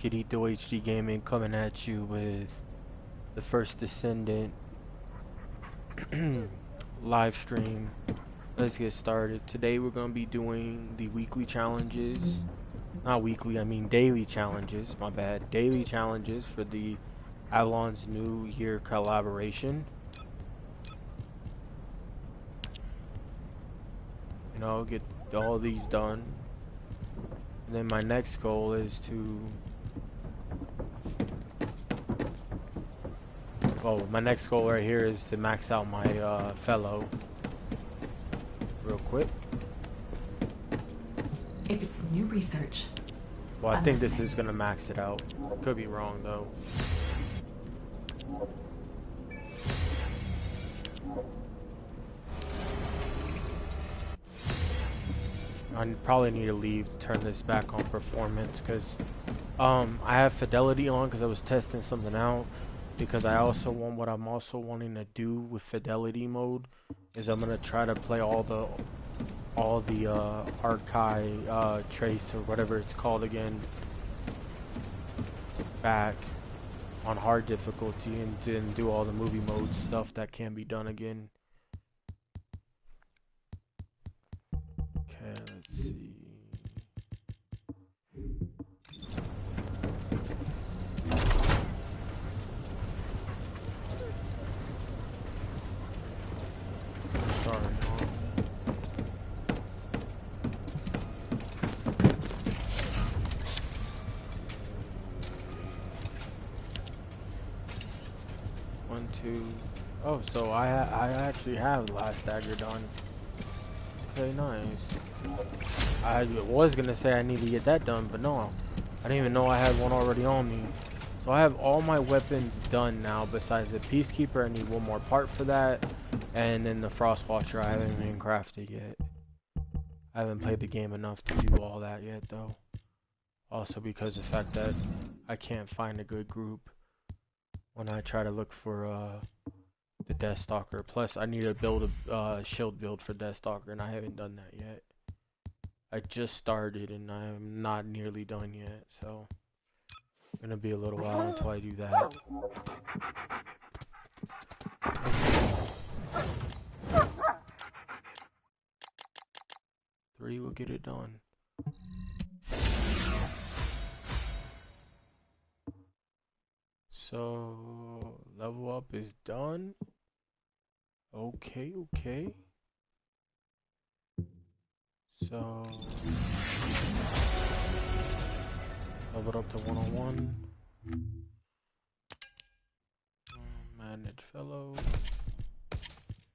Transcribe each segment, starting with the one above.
Kirito HD Gaming coming at you with the First Descendant live stream. Let's get started. Today we're going to be doing the weekly challenges. Not weekly, I mean daily challenges. My bad. Daily challenges for the Avalon's New Year collaboration. You know, get all these done. And then my next goal is to... Well, my next goal right here is to max out my fellow real quick. If it's new research. Well, I think this is gonna max it out. Could be wrong though. I probably need to leave to turn this back on performance because I have fidelity on because I was testing something out. Because I also want, what I'm also wanting to do with fidelity mode is I'm gonna try to play all the archive trace or whatever it's called again back on hard difficulty and then do all the movie mode stuff that can be done again. Okay, let's see. Sorry. 1, 2. Oh, so I actually have the last dagger done. Okay, nice. I was gonna say I need to get that done, but no, I didn't even know I had one already on me. So I have all my weapons done now. Besides the Peacekeeper, I need one more part for that, and then the Frostwatcher I haven't even crafted yet. I haven't played the game enough to do all that yet, though. Also because of the fact that I can't find a good group when I try to look for the Deathstalker. Plus, I need to build a shield build for Deathstalker, and I haven't done that yet. I just started, and I'm not nearly done yet, so it's gonna be a little while until I do that. 3 will get it done. So, level up is done. Okay. So, leveled up to 101. Manage fellow.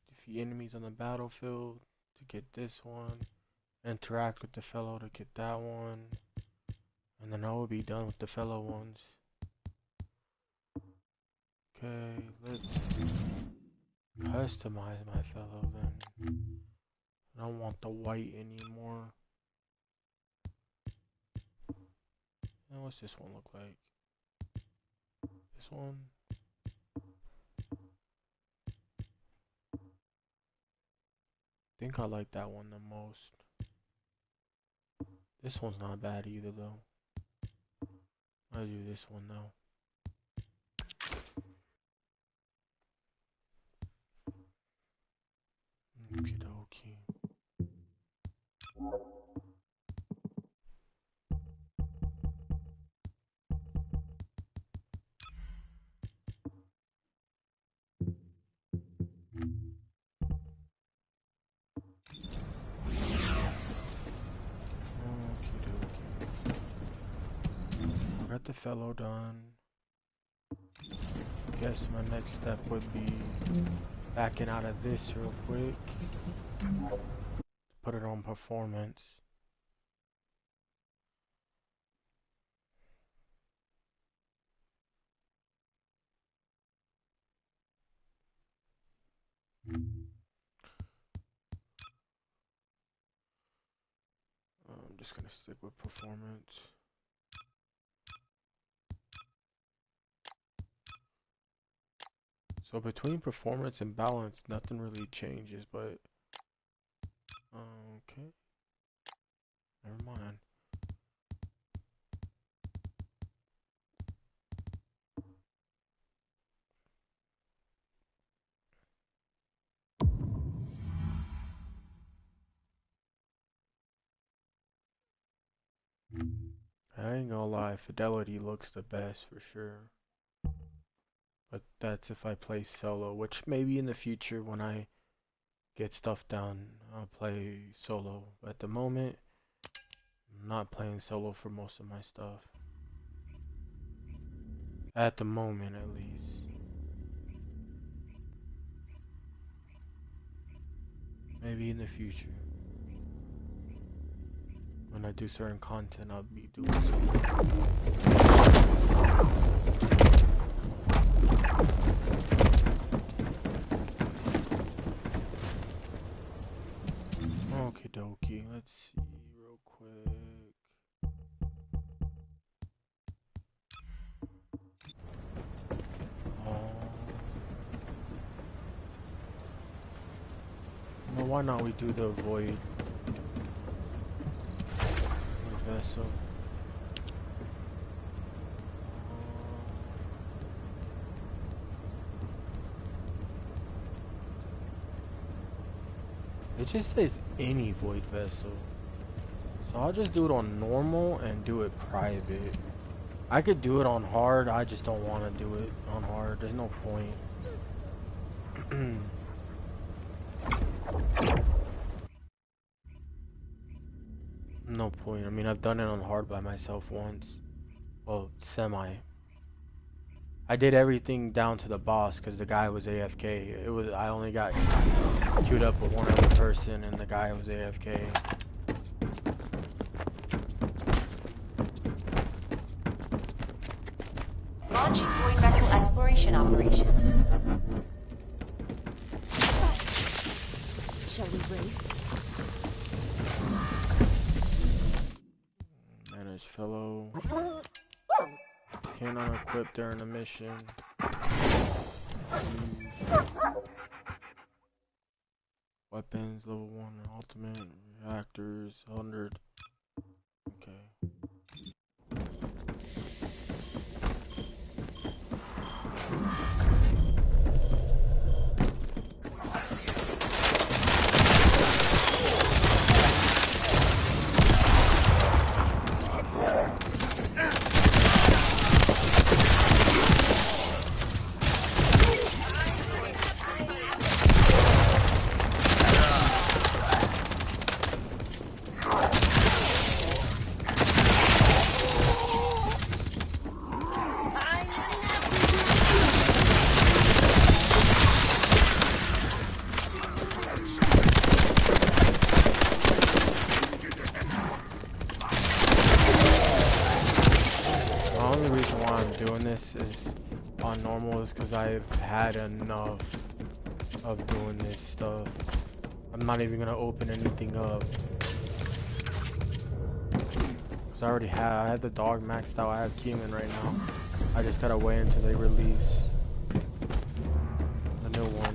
Defeat enemies on the battlefield to get this one. Interact with the fellow to get that one. And then I will be done with the fellow ones. Okay, let's customize my fellow then. I don't want the white anymore. Now what's this one look like? This one? I think I like that one the most. This one's not bad either though. I'll do this one though. Okie dokie. Got the fellow done. Guess my next step would be backing out of this real quick. Put it on performance. I'm just gonna stick with performance. So between performance and balance, nothing really changes, but okay. Never mind. I ain't gonna lie, fidelity looks the best for sure. But that's if I play solo, which maybe in the future when I get stuff done, I'll play solo. But at the moment, I'm not playing solo for most of my stuff. At the moment, at least. Maybe in the future. When I do certain content, I'll be doing solo. Okie dokie, let's see real quick. Well, why not we do the void vessel? It just says any void vessel. So I'll just do it on normal and do it private. I could do it on hard, I just don't want to do it on hard. There's no point. No point. I mean, I've done it on hard by myself once. Well, semi. I did everything down to the boss because the guy was AFK. I only got queued up with one other person and the guy was AFK. Launching void vessel exploration operation. Shall we race? Manage fellow. Can't unequip during a mission. Weapons, level 1, ultimate, reactors, 100. Okay. Because I've had enough of doing this stuff. I'm not even gonna open anything up. Cause I had the dog maxed out. I have Keeman right now. I just gotta wait until they release the new one.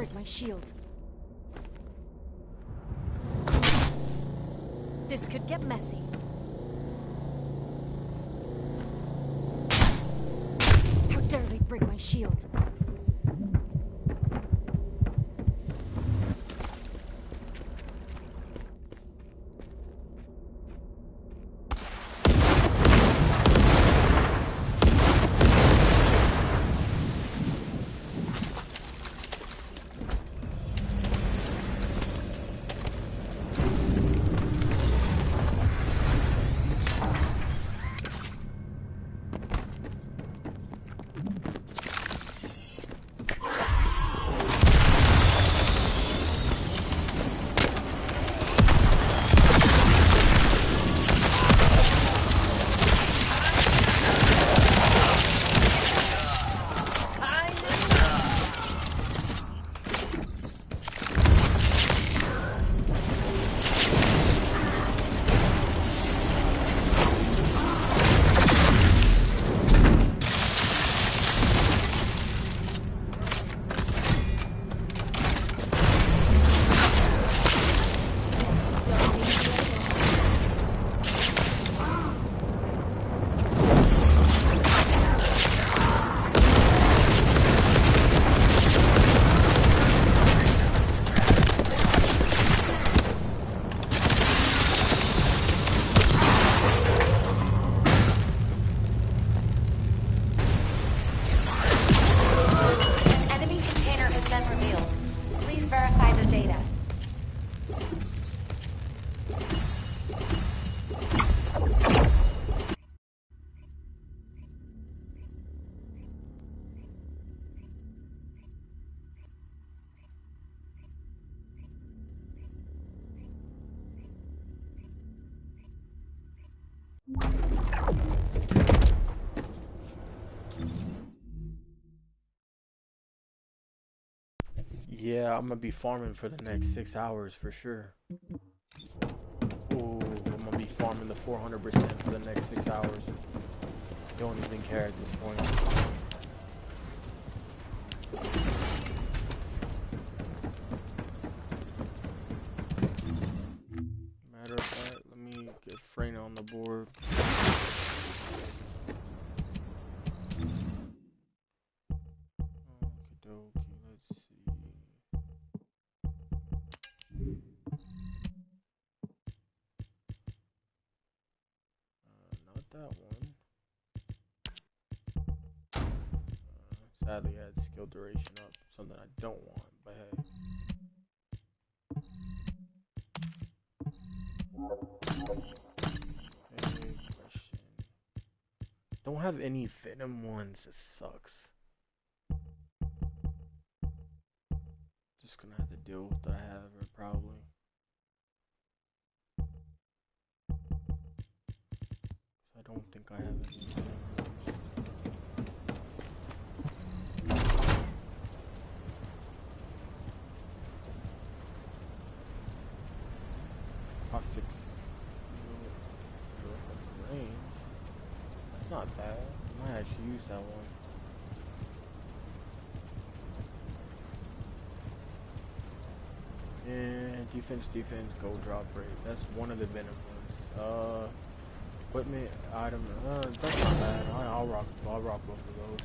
break my shield. This could get messy. How dare they break my shield? Yeah, I'm gonna be farming for the next 6 hours for sure. Ooh, I'm gonna be farming the 400% for the next 6 hours. Don't even care at this point. Matter of fact, let me get Freyna on the board. Okie dokie, let's see. Not that one. Sadly, I had skill duration up, something I don't want, but hey. Hey, question. Don't have any Venom ones, it sucks. Just gonna have to deal with what I have, probably. I don't think I have any Venom ones. Toxic range. That's not bad. I might actually use that one. And defense, gold drop rate. That's one of the Venom ones. Equipment, item, that's not bad. I'll rock both of those.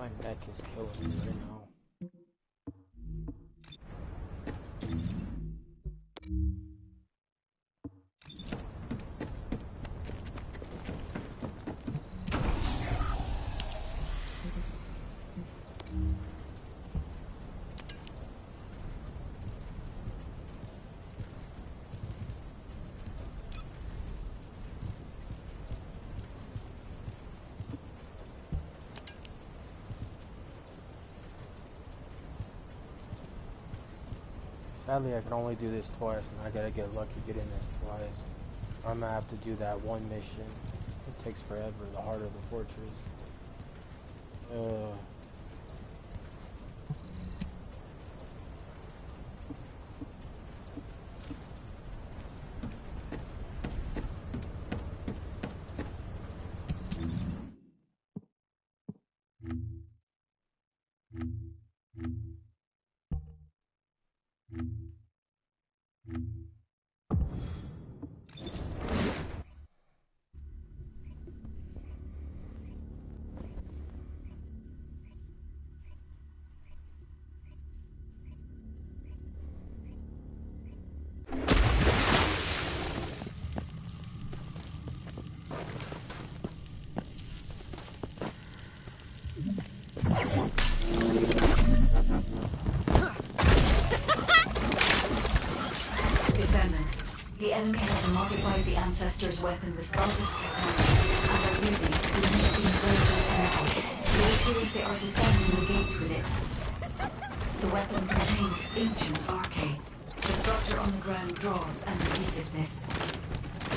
My neck is killing me right now. Sadly, I can only do this twice, and I gotta get lucky getting this twice. I'm gonna have to do that one mission. It takes forever, the heart of the fortress. Descendant. The enemy has modified the Ancestor's weapon with Vulgus technology and are using it to emit the inversion energy. It appears they are defending the gate with it. The weapon contains ancient arcane. The structure on the ground draws and releases this.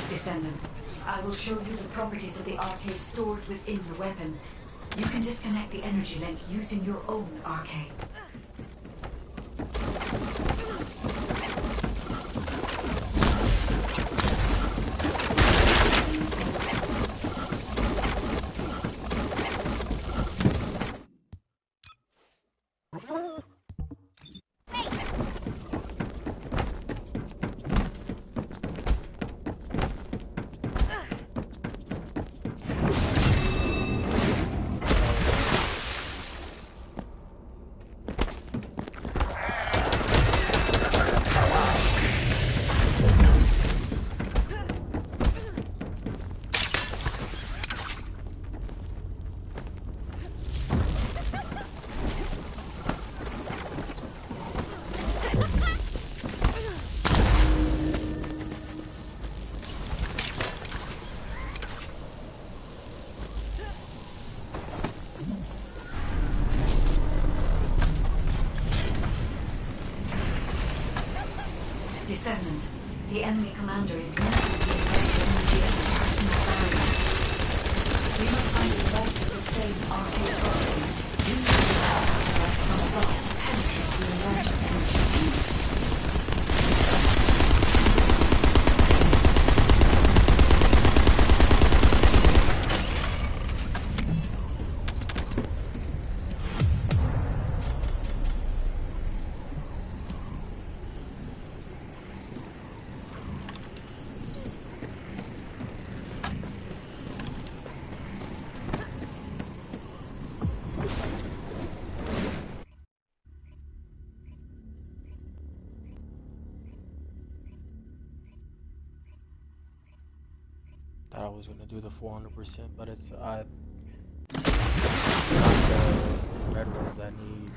Descendant, I will show you the properties of the arcane stored within the weapon. You can disconnect the energy link using your own arcane. Descendant, the enemy commander is using the inversion energy as a personal barrier. We must find a device that will save arcane properties. Use the device from above to penetrate the inversion energy. Thought I was gonna do the 400%, but it's not the red ones I need.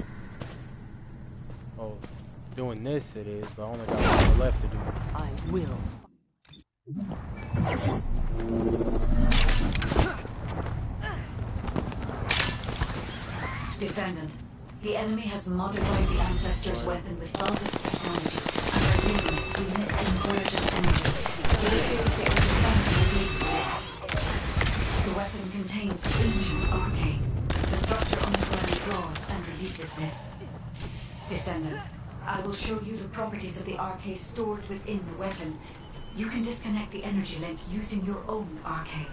Oh, doing this it is, but I only got one more left to do. I will. Descendant, the enemy has modified the Ancestor's weapon with Vulgus technology and are using it to emit inversion energy. It appears they are defending the gate with it. The weapon contains ancient arcane. The structure on the ground draws and releases this. Descendant, I will show you the properties of the arcane stored within the weapon. You can disconnect the energy link using your own arcane.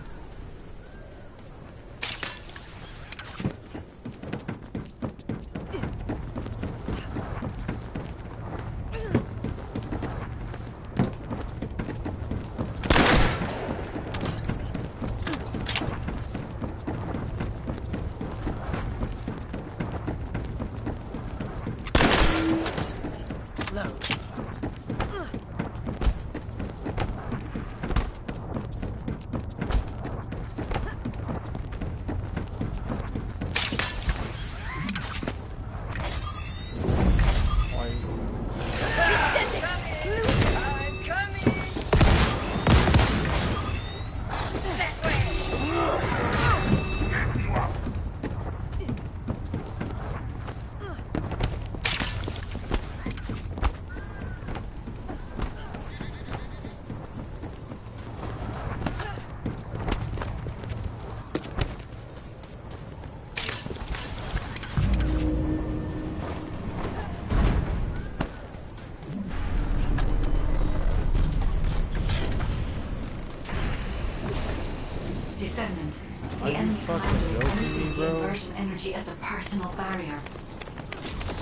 Are The you enemy fucking commander is joking me, using the bro? inversion energy as a personal barrier.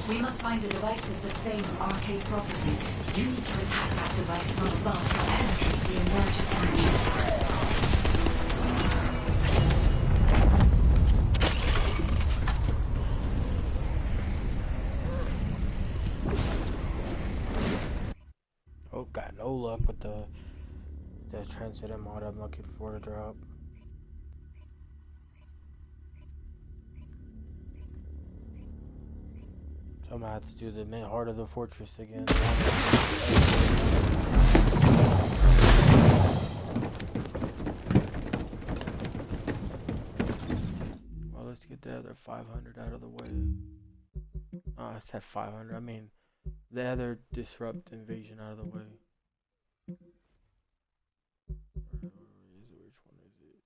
We must find a device with the same arcade properties. You need to attack that device from above to penetrate the inversion energy. Oh, got no luck with the transcendent mod I'm looking for to drop. So I'm gonna have to do the main heart of the fortress again. Well, let's get the other 500 out of the way. Oh, I said 500. I mean, the other disrupt invasion out of the way. Where is it? Which one is it?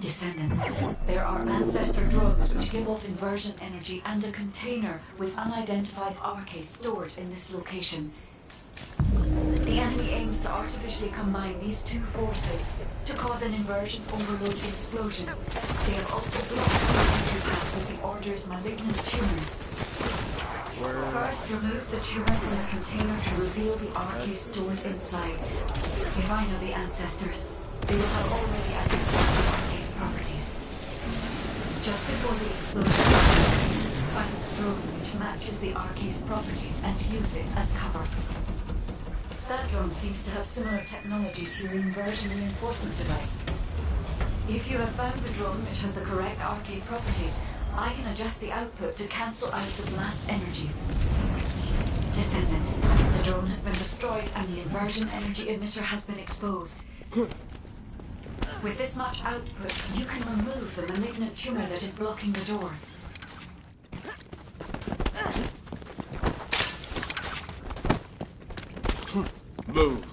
Descendant, there are ancestor drones which give off inversion energy and a container with unidentified arcade stored in this location. The enemy aims to artificially combine these two forces to cause an inversion overload explosion. They have also blocked the entry path with the Order's malignant tumors. First, remove the tumor from the container to reveal the arcade stored inside. If I know the ancestors, they will have already identified the arcade's properties. Just before the explosion, find the drone which matches the arcade's properties and use it as cover. That drone seems to have similar technology to your inversion reinforcement device. If you have found the drone which has the correct arcade properties, I can adjust the output to cancel out the blast energy. Descendant, the drone has been destroyed and the inversion energy emitter has been exposed. With this much output, you can remove the malignant tumor that is blocking the door. Move.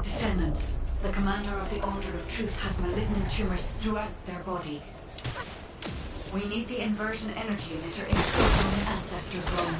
Descendant, the commander of the Order of Truth has malignant tumors throughout their body. We need the inversion energy emitter installed on the ancestor drone.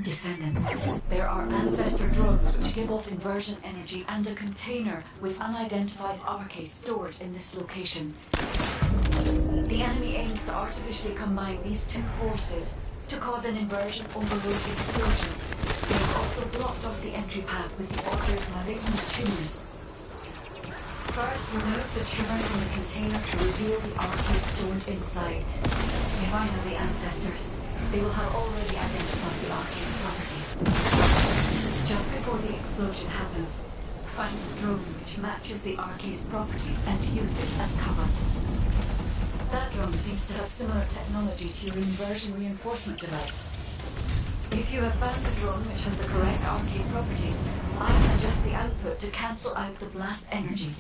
Descendant, there are ancestor drones which give off inversion energy and a container with unidentified arcade stored in this location. The enemy aims to artificially combine these two forces to cause an inversion overload explosion. They have also blocked off the entry path with the Order's malignant tumors. First, remove the tumor from the container to reveal the arcade stored inside. If I know the ancestors, they will have already identified the arcade's properties. Just before the explosion happens, find the drone which matches the arcade's properties and use it as cover. That drone seems to have similar technology to your inversion reinforcement device. If you have found the drone which has the correct arcade properties, I can adjust the output to cancel out the blast energy.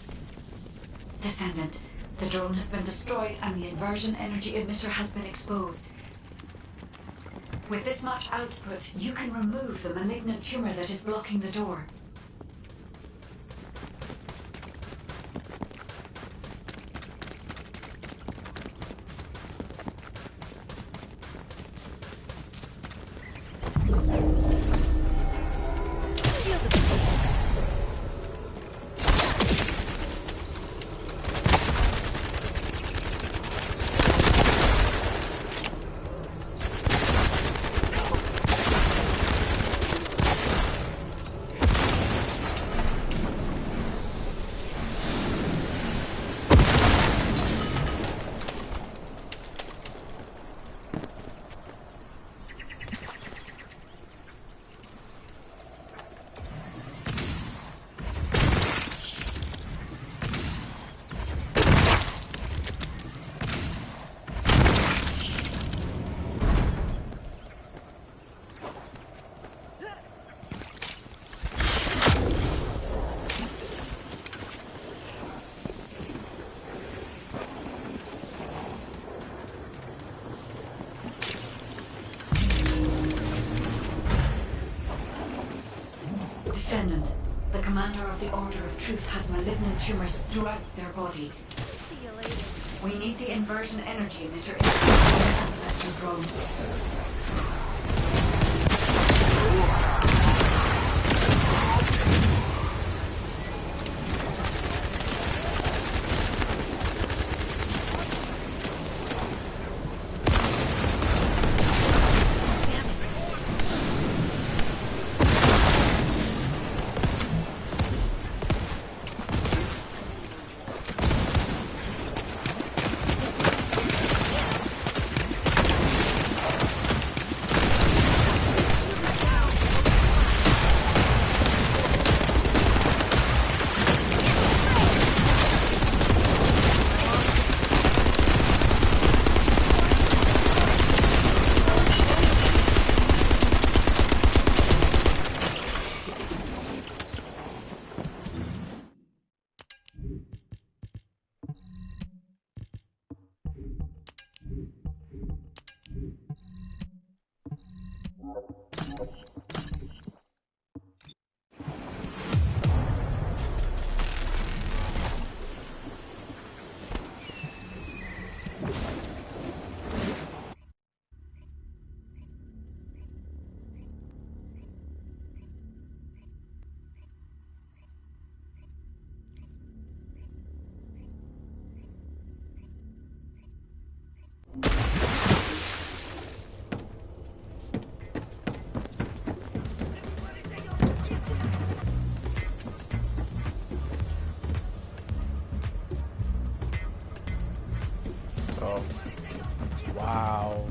Descendant, the drone has been destroyed and the inversion energy emitter has been exposed. With this much output, you can remove the malignant tumor that is blocking the door. Descendant, the commander of the Order of Truth has malignant tumors throughout their body. See you later. We need the inversion energy emitter in the ancestor drone. Oh, wow.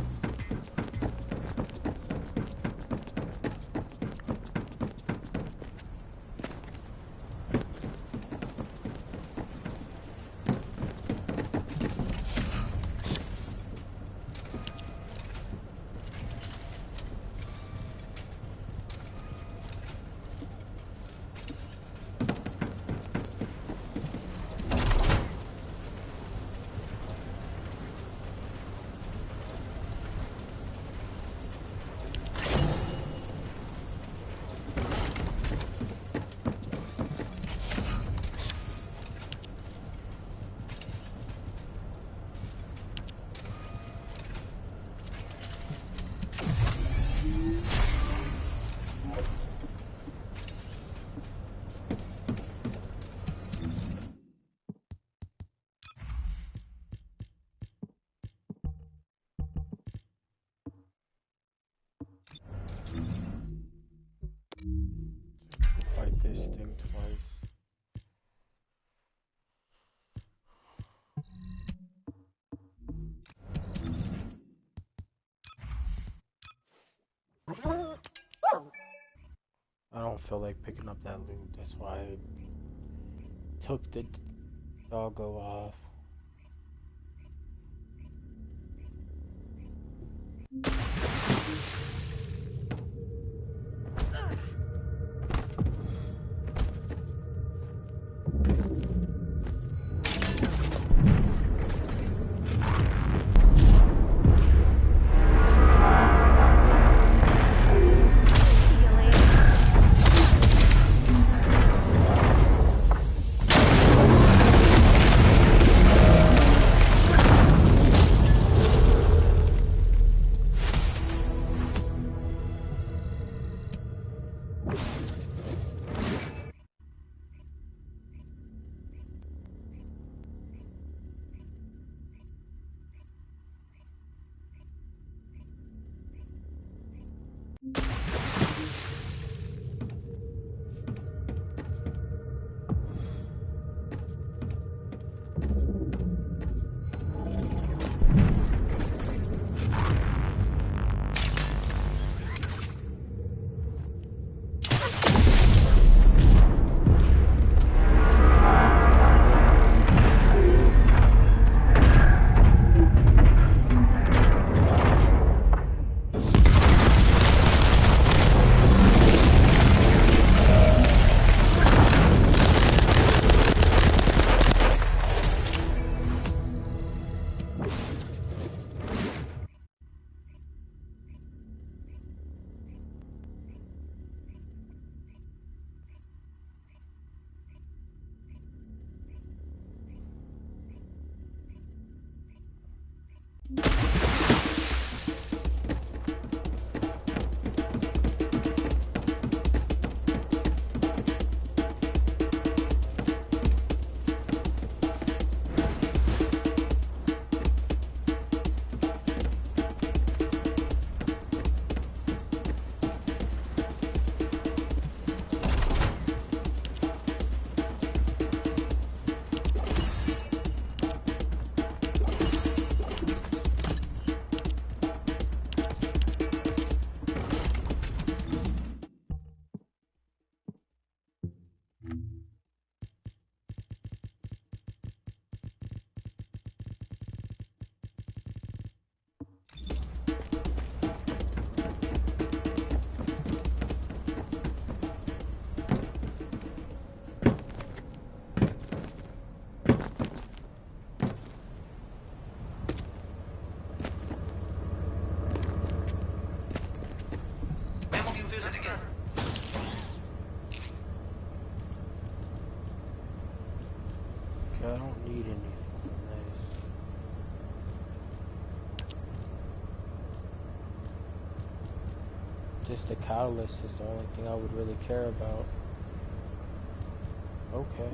don't feel like picking up that loot. That's why I took the doggo off. Okay, I don't need anything from this. Just the catalyst is the only thing I would really care about. Okay.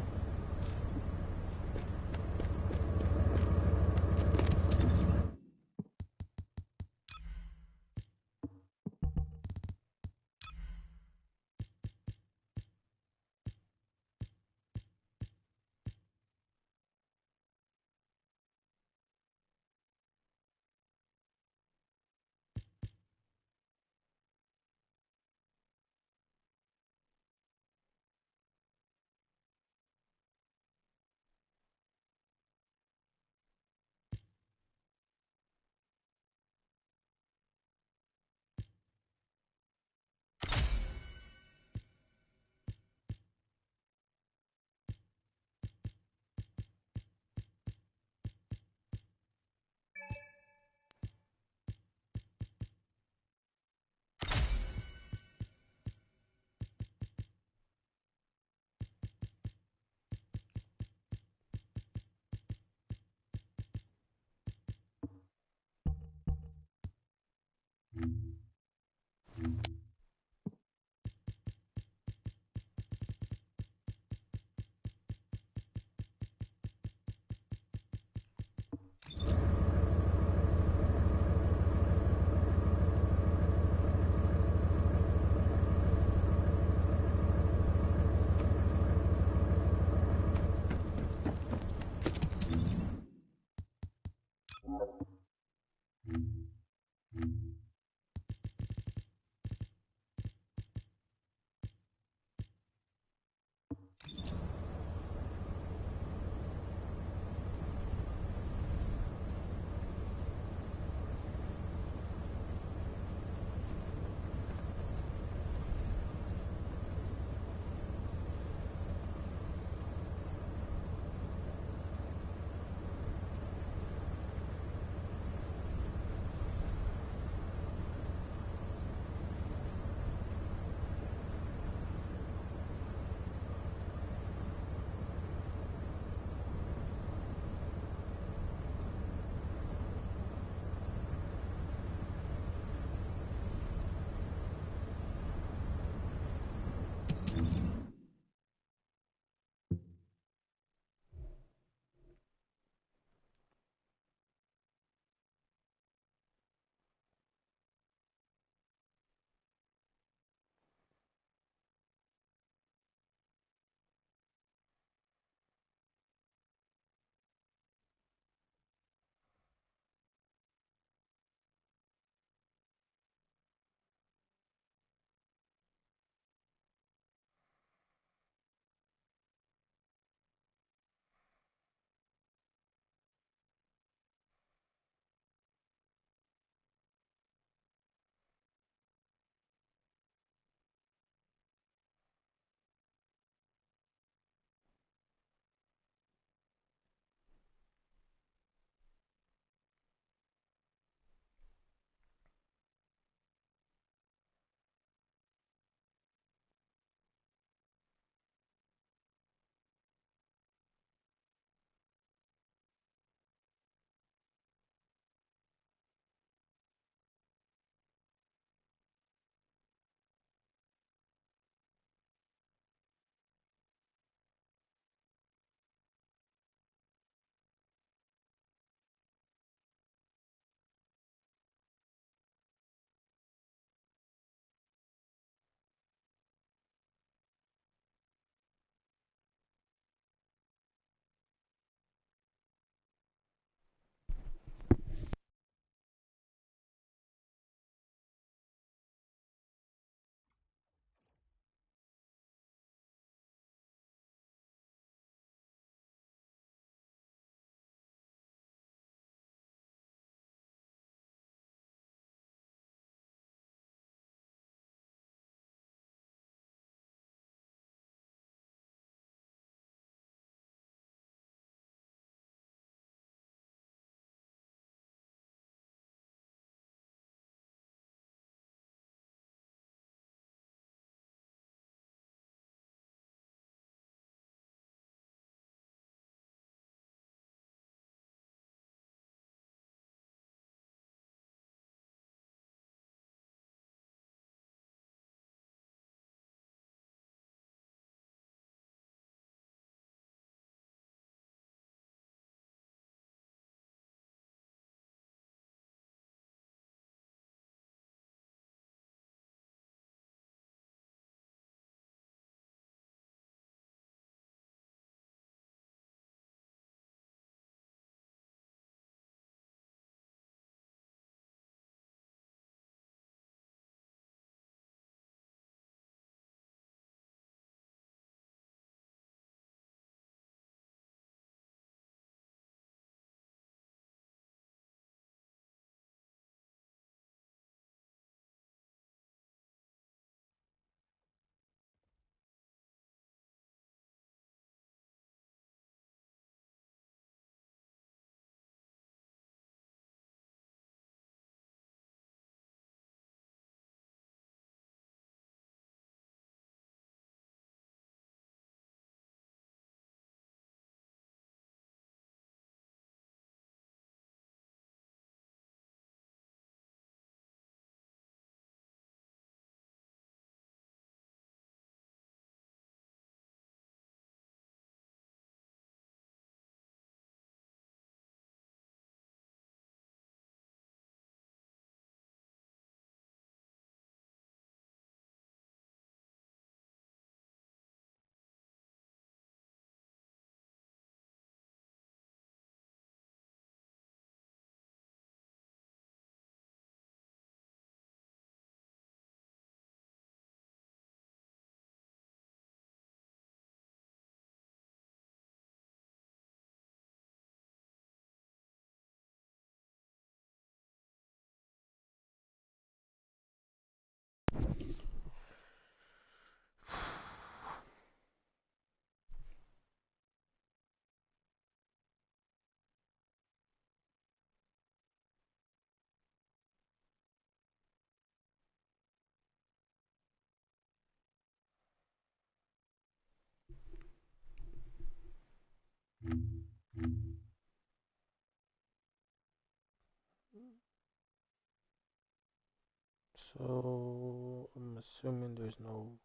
So I'm assuming there's no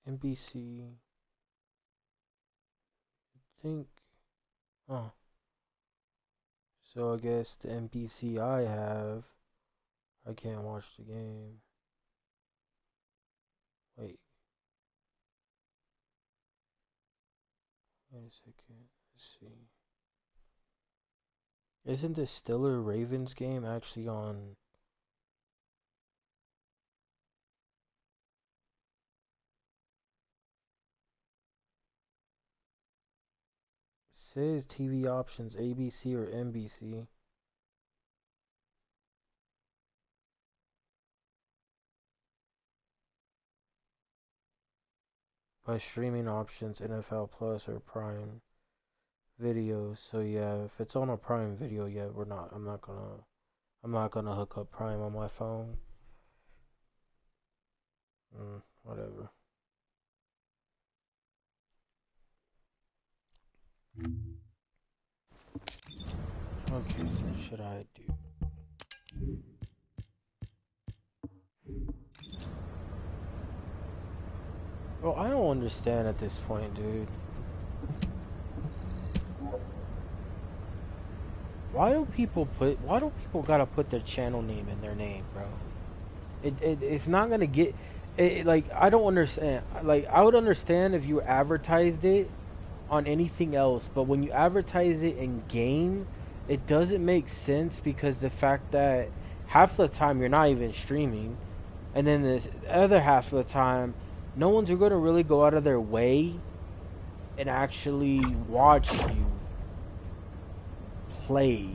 NPC. Think. Oh. So I guess the NPC I have, I can't watch the game. Wait. Wait a second. Let's see. Isn't the Stiller Ravens game actually on? It says TV options ABC or NBC. By streaming options NFL Plus or Prime Video. So yeah, if it's on a Prime Video, yeah, we're not. I'm not gonna hook up Prime on my phone. Whatever. Okay, what should I do? Bro, I don't understand at this point, dude. Why do people gotta put their channel name in their name, bro? It's not gonna get like I don't understand. Like I would understand if you advertised it on anything else, but when you advertise it in game, it doesn't make sense because the fact that half the time you're not even streaming, and then the other half of the time, no one's gonna really go out of their way and actually watch you play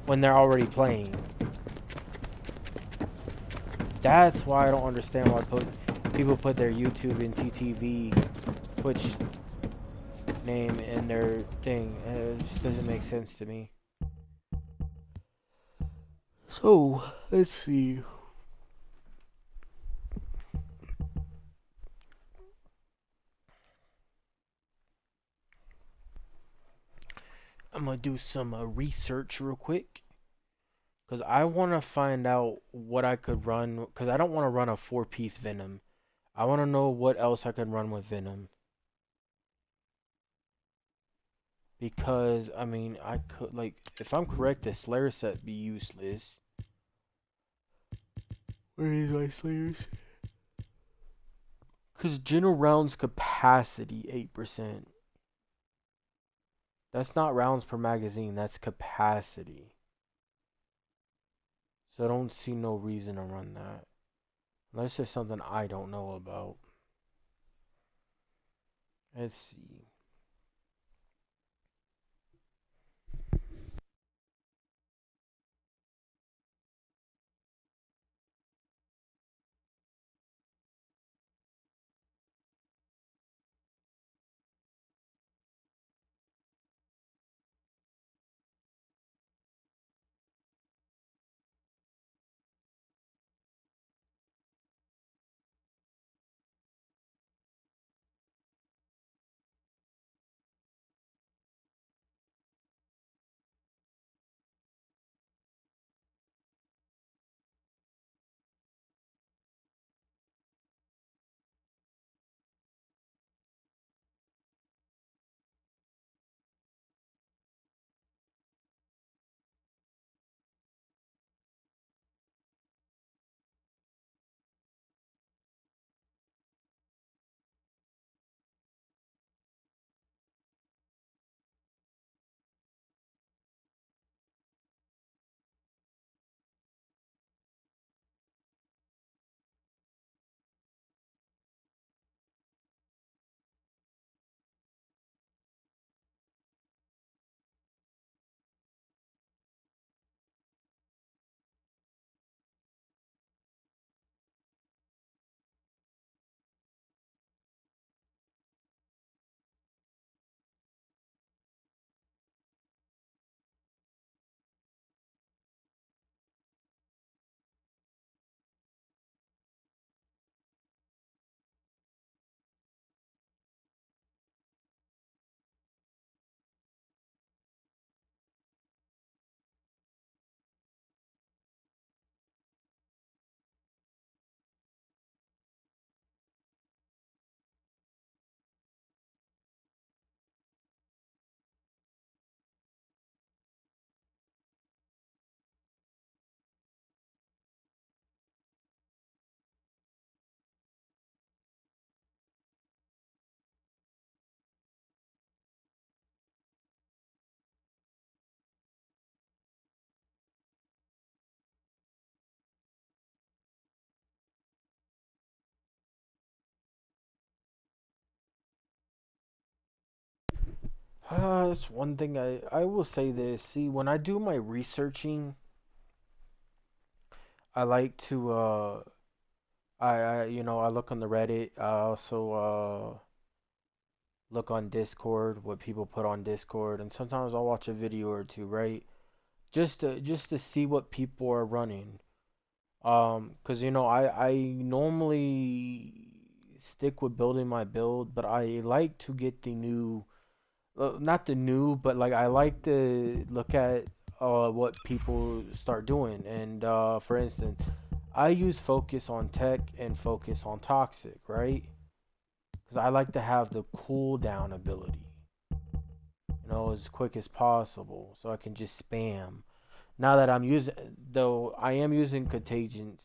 when they're already playing. That's why I don't understand why people put their YouTube and TTV Twitch name in their thing. It just doesn't make sense to me. So, let's see. I'm gonna do some research real quick. Because I want to find out what I could run. Because I don't want to run a 4-piece Venom. I want to know what else I can run with Venom. Because, I mean, I could, like, if I'm correct, the Slayer set be useless. Where is my Slayers? Because general rounds capacity, 8%. That's not rounds per magazine, that's capacity. So I don't see no reason to run that. Unless there's something I don't know about. Let's see. That's one thing I will say this. See, when I do my researching, I like to I look on the Reddit. I also look on Discord, what people put on Discord, and sometimes I'll watch a video or two, right? Just to see what people are running. 'Cause I normally stick with building my build, but I like to get the new, not the new, but like I like to look at what people start doing. And for instance, I use focus on tech and focus on toxic, right? Because I like to have the cooldown ability, as quick as possible, so I can just spam. Now that I'm using, though, I am using contagions,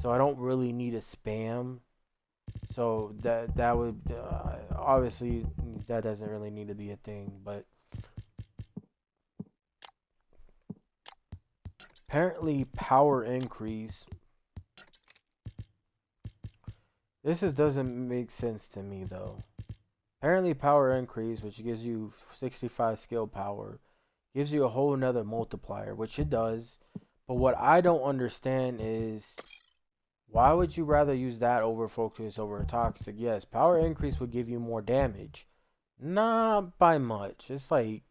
so I don't really need a spam. So that would obviously that doesn't really need to be a thing, but apparently power increase. Doesn't make sense to me though. Apparently power increase, which gives you 65 skill power, gives you a whole nother multiplier, which it does. But what I don't understand is why would you rather use that over focus over toxic? Yes, power increase would give you more damage. Not by much. It's like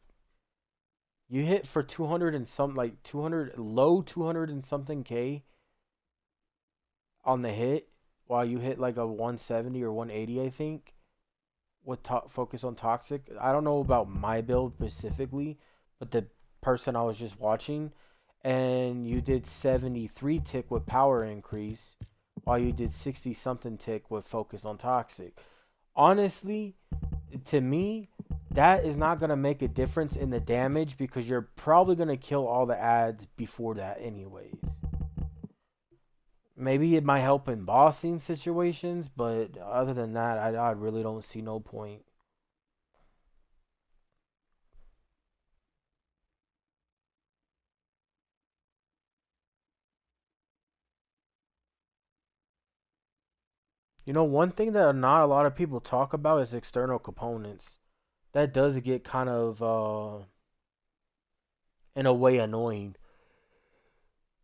you hit for 200 and some, like 200, low 200 and something K on the hit, while you hit like a 170 or 180, I think, with focus on toxic. I don't know about my build specifically, but the person I was just watching, and you did 73 tick with power increase, while you did 60 something tick with focus on toxic. Honestly, to me, that is not going to make a difference in the damage because you're probably going to kill all the ads before that anyways. Maybe it might help in bossing situations, but other than that, I really don't see no point. One thing that not a lot of people talk about is external components. That does get kind of, in a way, annoying.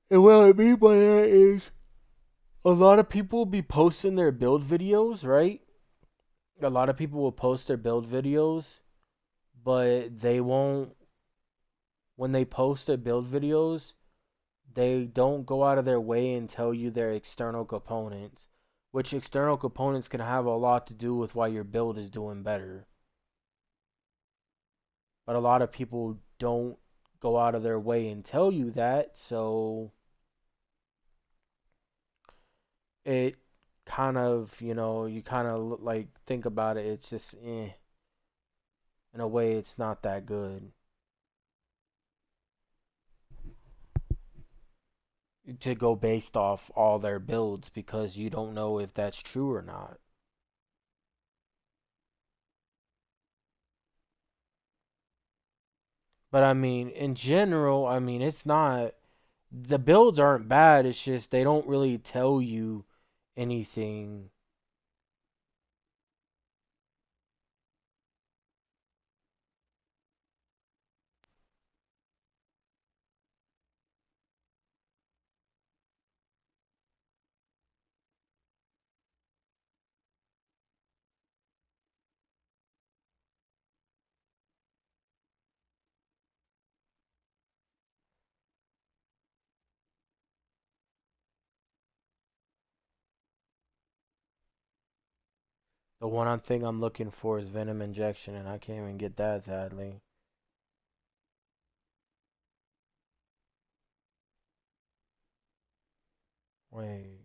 And what I mean by that is a lot of people be posting their build videos, right? A lot of people will post their build videos, but they won't, when they post their build videos, they don't go out of their way and tell you their external components, which external components can have a lot to do with why your build is doing better. But a lot of people don't go out of their way and tell you that, so it kind of, you kind of like think about it, it's just in a way it's not that good to go based off all their builds because you don't know if that's true or not. But I mean, in general, I mean, it's not, the builds aren't bad, it's just they don't really tell you anything. The one thing I'm looking for is venom injection, and I can't even get that, sadly. Wait.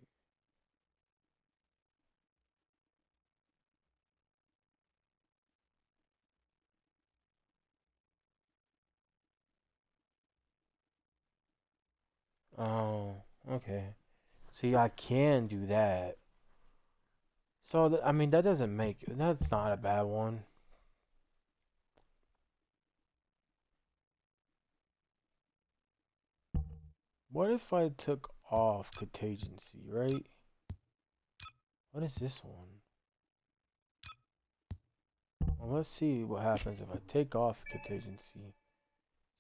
Oh, okay. See, I can do that. So, I mean, that doesn't make, that's not a bad one. What if I took off contingency, right? What is this one? Well, let's see what happens if I take off contingency.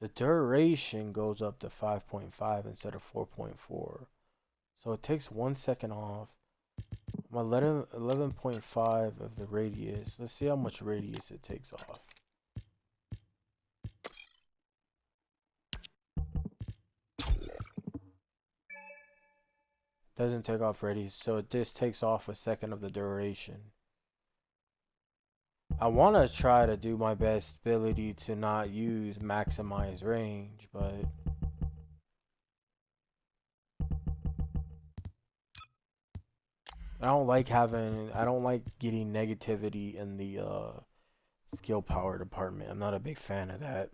The duration goes up to 5.5 instead of 4.4. So it takes 1 second off. I'm 11.5 of the radius. Let's see how much radius it takes off. Doesn't take off radius, so it just takes off 1 second of the duration. I want to try to do my best ability to not use maximize range, but I don't like getting negativity in the skill power department. I'm not a big fan of that.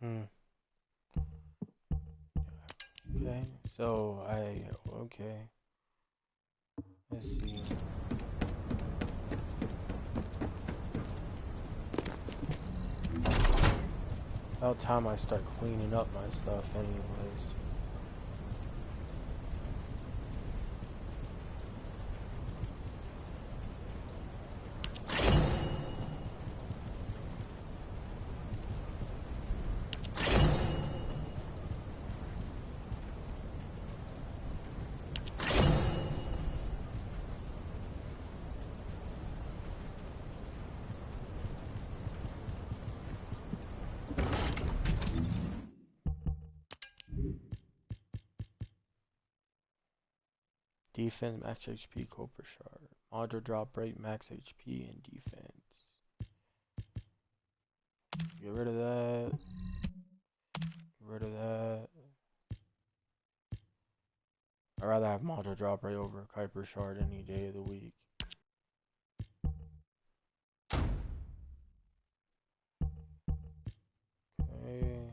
Hmm. Okay, so okay. Let's see. About time I start cleaning up my stuff anyways. Defense, max HP, Cobra Shard. Module drop rate, max HP, and defense. Get rid of that. Get rid of that. I'd rather have module drop rate over Kuiper Shard any day of the week. Okay.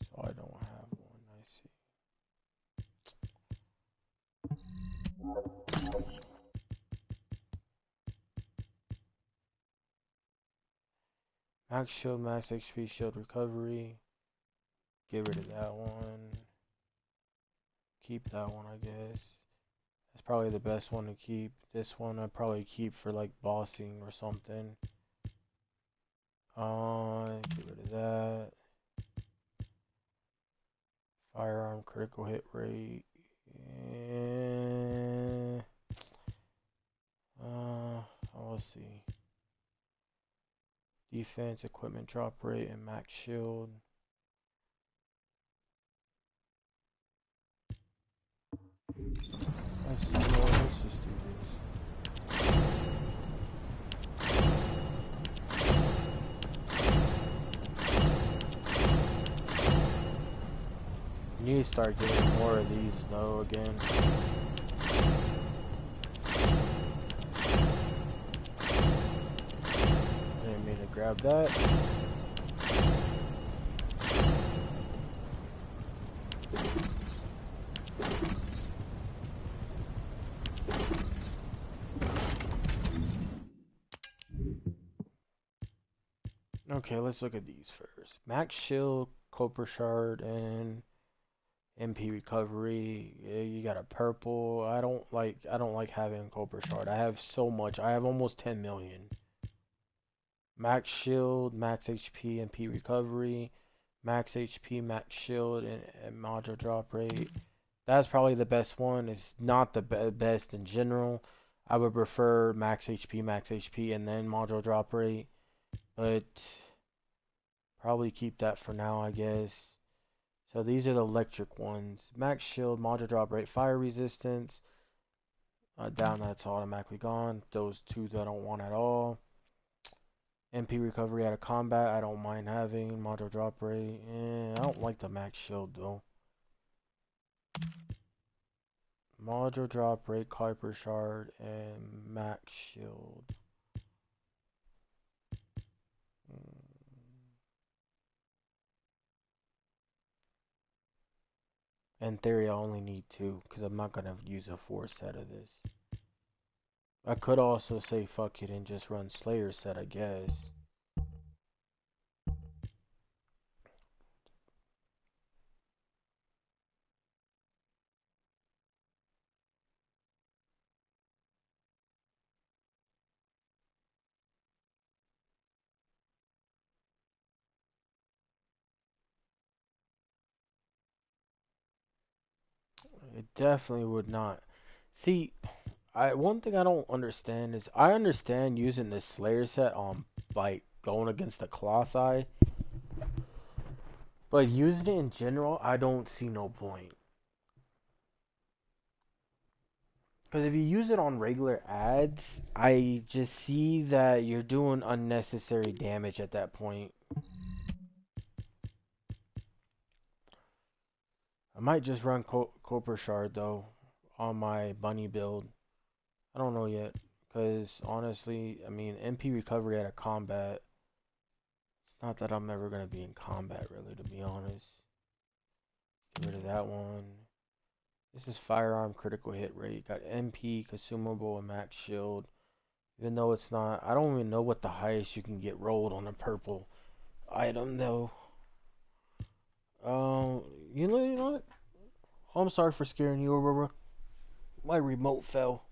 So I don't have one, I see. Max shield, max HP, shield recovery. Get rid of that one. Keep that one, I guess. That's probably the best one to keep. This one I'd probably keep for like bossing or something. Get rid of that. Firearm critical hit rate. Let's see. Defense, equipment drop rate, and max shield. Let's just do this. I need to start getting more of these though again. I didn't mean to grab that. Okay, let's look at these first. Max shield, Cobra Shard, and MP recovery. Yeah, you got a purple. I don't like having Cobra Shard. I have so much. I have almost 10 million. Max shield, max HP, MP recovery, max HP, max shield, and module drop rate. That's probably the best one. It's not the best in general. I would prefer max HP, and then module drop rate. But Probably keep that for now, I guess. So these are the electric ones. Max shield, module drop rate, fire resistance. Down, that's automatically gone. Those two I don't want at all. MP recovery out of combat, I don't mind having. Module drop rate, I don't like the max shield though. Module drop rate, Kuiper shard, and max shield. In theory, I only need 2, because I'm not going to use a 4 set of this. I could also say fuck it and just run Slayer set, I guess. It definitely would not. See, one thing I don't understand is I understand using this Slayer set on like going against the Colossi, but using it in general, I don't see no point. Because if you use it on regular ads, I just see that you're doing unnecessary damage at that point. I might just run Copper Shard though on my bunny build. I don't know yet. Because honestly, I mean, MP recovery out of combat. It's not that I'm ever going to be in combat really, to be honest. Get rid of that one. This is firearm critical hit rate. Got MP, consumable, and max shield. Even though it's not, I don't even know what the highest you can get rolled on a purple item though. You know what? Oh, I'm sorry for scaring you, Aurora. My remote fell.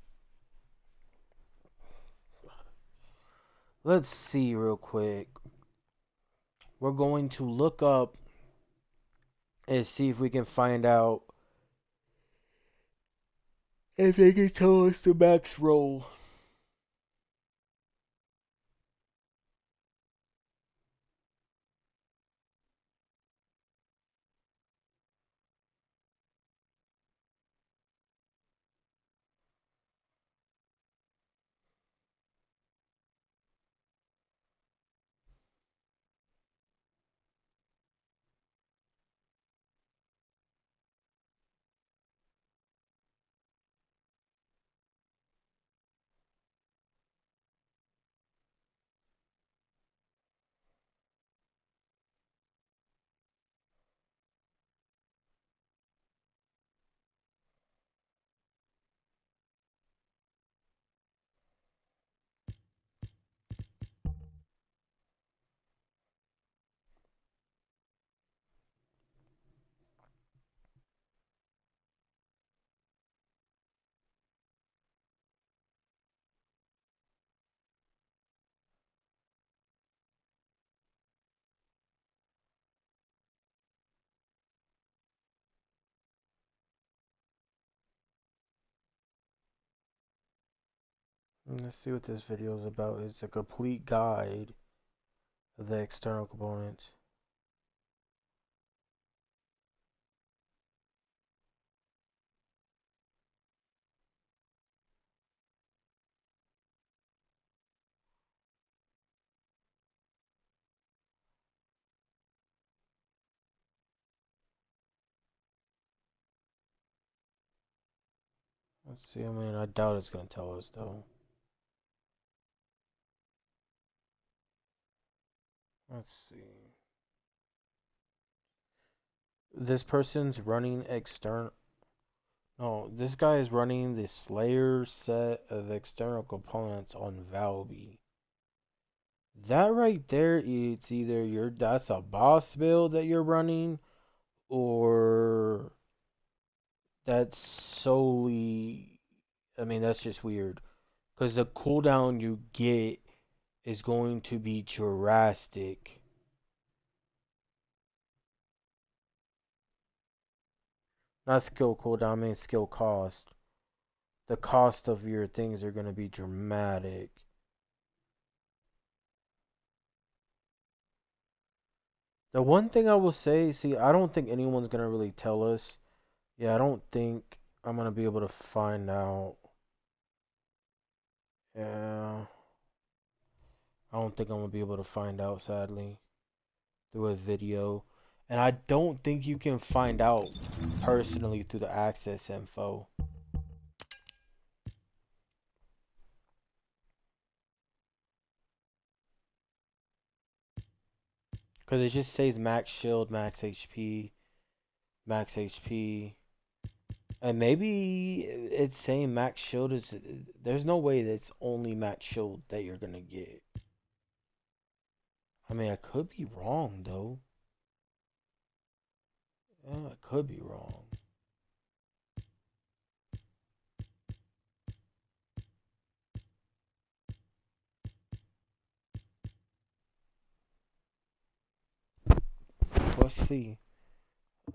Let's see real quick. We're going to look up and see if we can find out if they can tell us the max roll. Let's see what this video is about. It's a complete guide of the external components. Let's see, I mean, I doubt it's going to tell us though. Let's see. This person's running external. No, this guy is running the Slayer set of external components on Valby. That right there, it's either that's a boss build that you're running, or that's solely. I mean, that's just weird. Because the cooldown you get is going to be drastic. Not skill cooldown, I mean skill cost. The cost of your things are going to be dramatic. The one thing I will say, see, I don't think anyone's gonna really tell us. Yeah, I don't think I'm gonna be able to find out. Yeah, I don't think I'm gonna be able to find out, sadly, through a video. And I don't think you can find out personally through the access info. Because it just says max shield, max HP, max HP. And maybe it's saying max shield is. There's no way that it's only max shield that you're gonna get. I mean, I could be wrong though. I could be wrong. Let's see.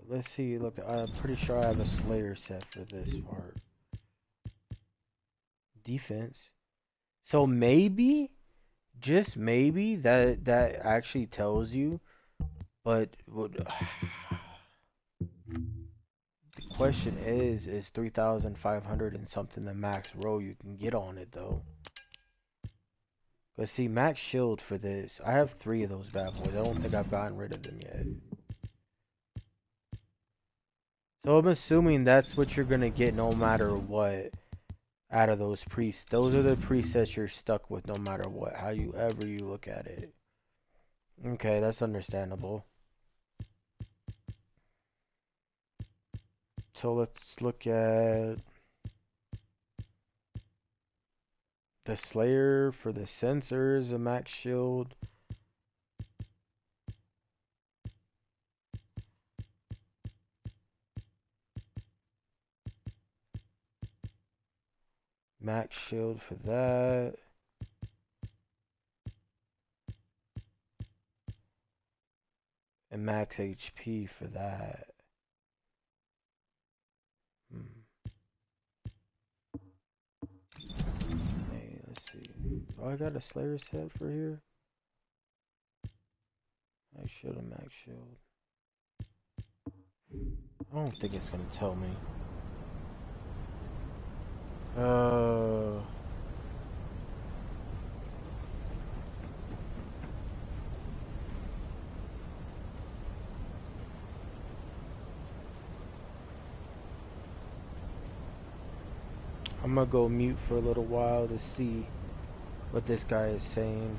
Let's see. Look, I'm pretty sure I have a Slayer set for this part. Defense. So maybe, just maybe, that actually tells you. But the question is 3,500 and something the max roll you can get on it though? Cause see, max shield for this, I have 3 of those bad boys. I don't think I've gotten rid of them yet. So I'm assuming that's what you're gonna get no matter what out of those presets. Those are the presets you're stuck with no matter what, however you look at it. Okay, that's understandable. So let's look at the Slayer for the sensors, a max shield. Max shield for that. And max HP for that. Hey, let's see. Oh, I got a Slayer set for here. Max shield and max shield. I don't think it's gonna tell me. I'm gonna go mute for a little while to see what this guy is saying.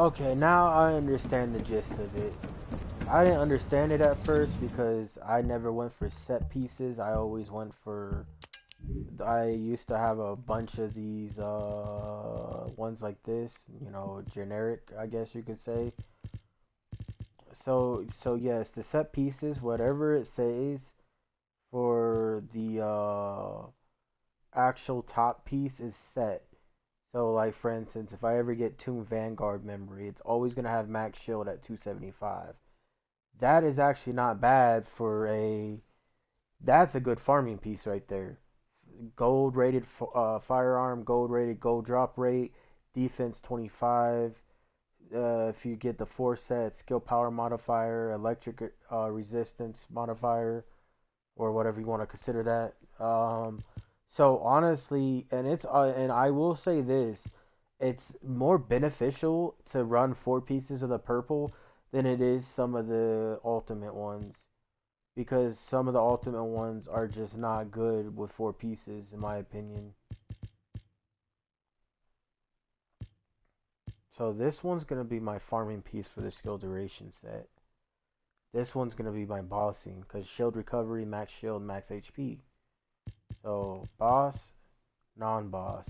Okay, now I understand the gist of it. I didn't understand it at first because I never went for set pieces. I always went for. I used to have a bunch of these ones like this, you know, generic, I guess you could say. So yes, the set pieces, whatever it says for the actual top piece is set. So like for instance, if I ever get Tomb Vanguard memory, it's always gonna have max shield at 275. That is actually not bad for a. That's a good farming piece right there. Gold rated firearm, gold rated gold drop rate, defense 25. If you get the 4 set, skill power modifier, electric resistance modifier, or whatever you want to consider that. So honestly, and I will say this, it's more beneficial to run 4 pieces of the purple than it is some of the ultimate ones, because some of the ultimate ones are just not good with 4 pieces, in my opinion. So this one's gonna be my farming piece for the skill duration set. This one's gonna be my bossing, because shield recovery, max shield, max HP. So boss, non-boss.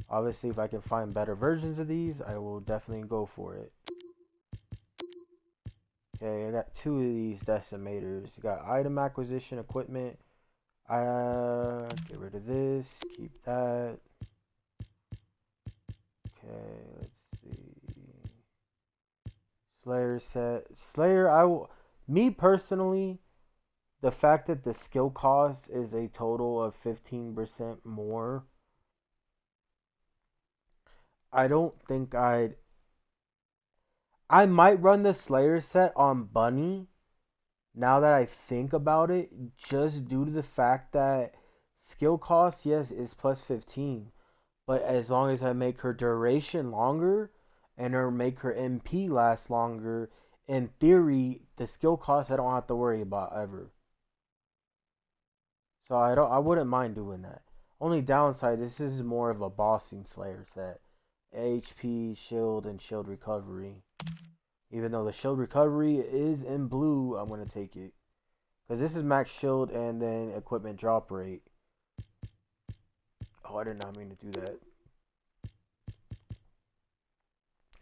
Obviously, if I can find better versions of these, I will definitely go for it. Okay, I got 2 of these decimators. You got item acquisition, equipment. Get rid of this. Keep that. Okay, let's see. Slayer set. Slayer, me personally, the fact that the skill cost is a total of 15% more, I don't think I might run the Slayer set on Bunny, now that I think about it, just due to the fact that skill cost, yes, is plus 15, but as long as I make her duration longer and or make her MP last longer, in theory, the skill cost I don't have to worry about ever. So I wouldn't mind doing that. Only downside, this is more of a bossing Slayer set. HP, shield, and shield recovery. Even though the shield recovery is in blue, I'm going to take it. Because this is max shield and then equipment drop rate. Oh, I did not mean to do that.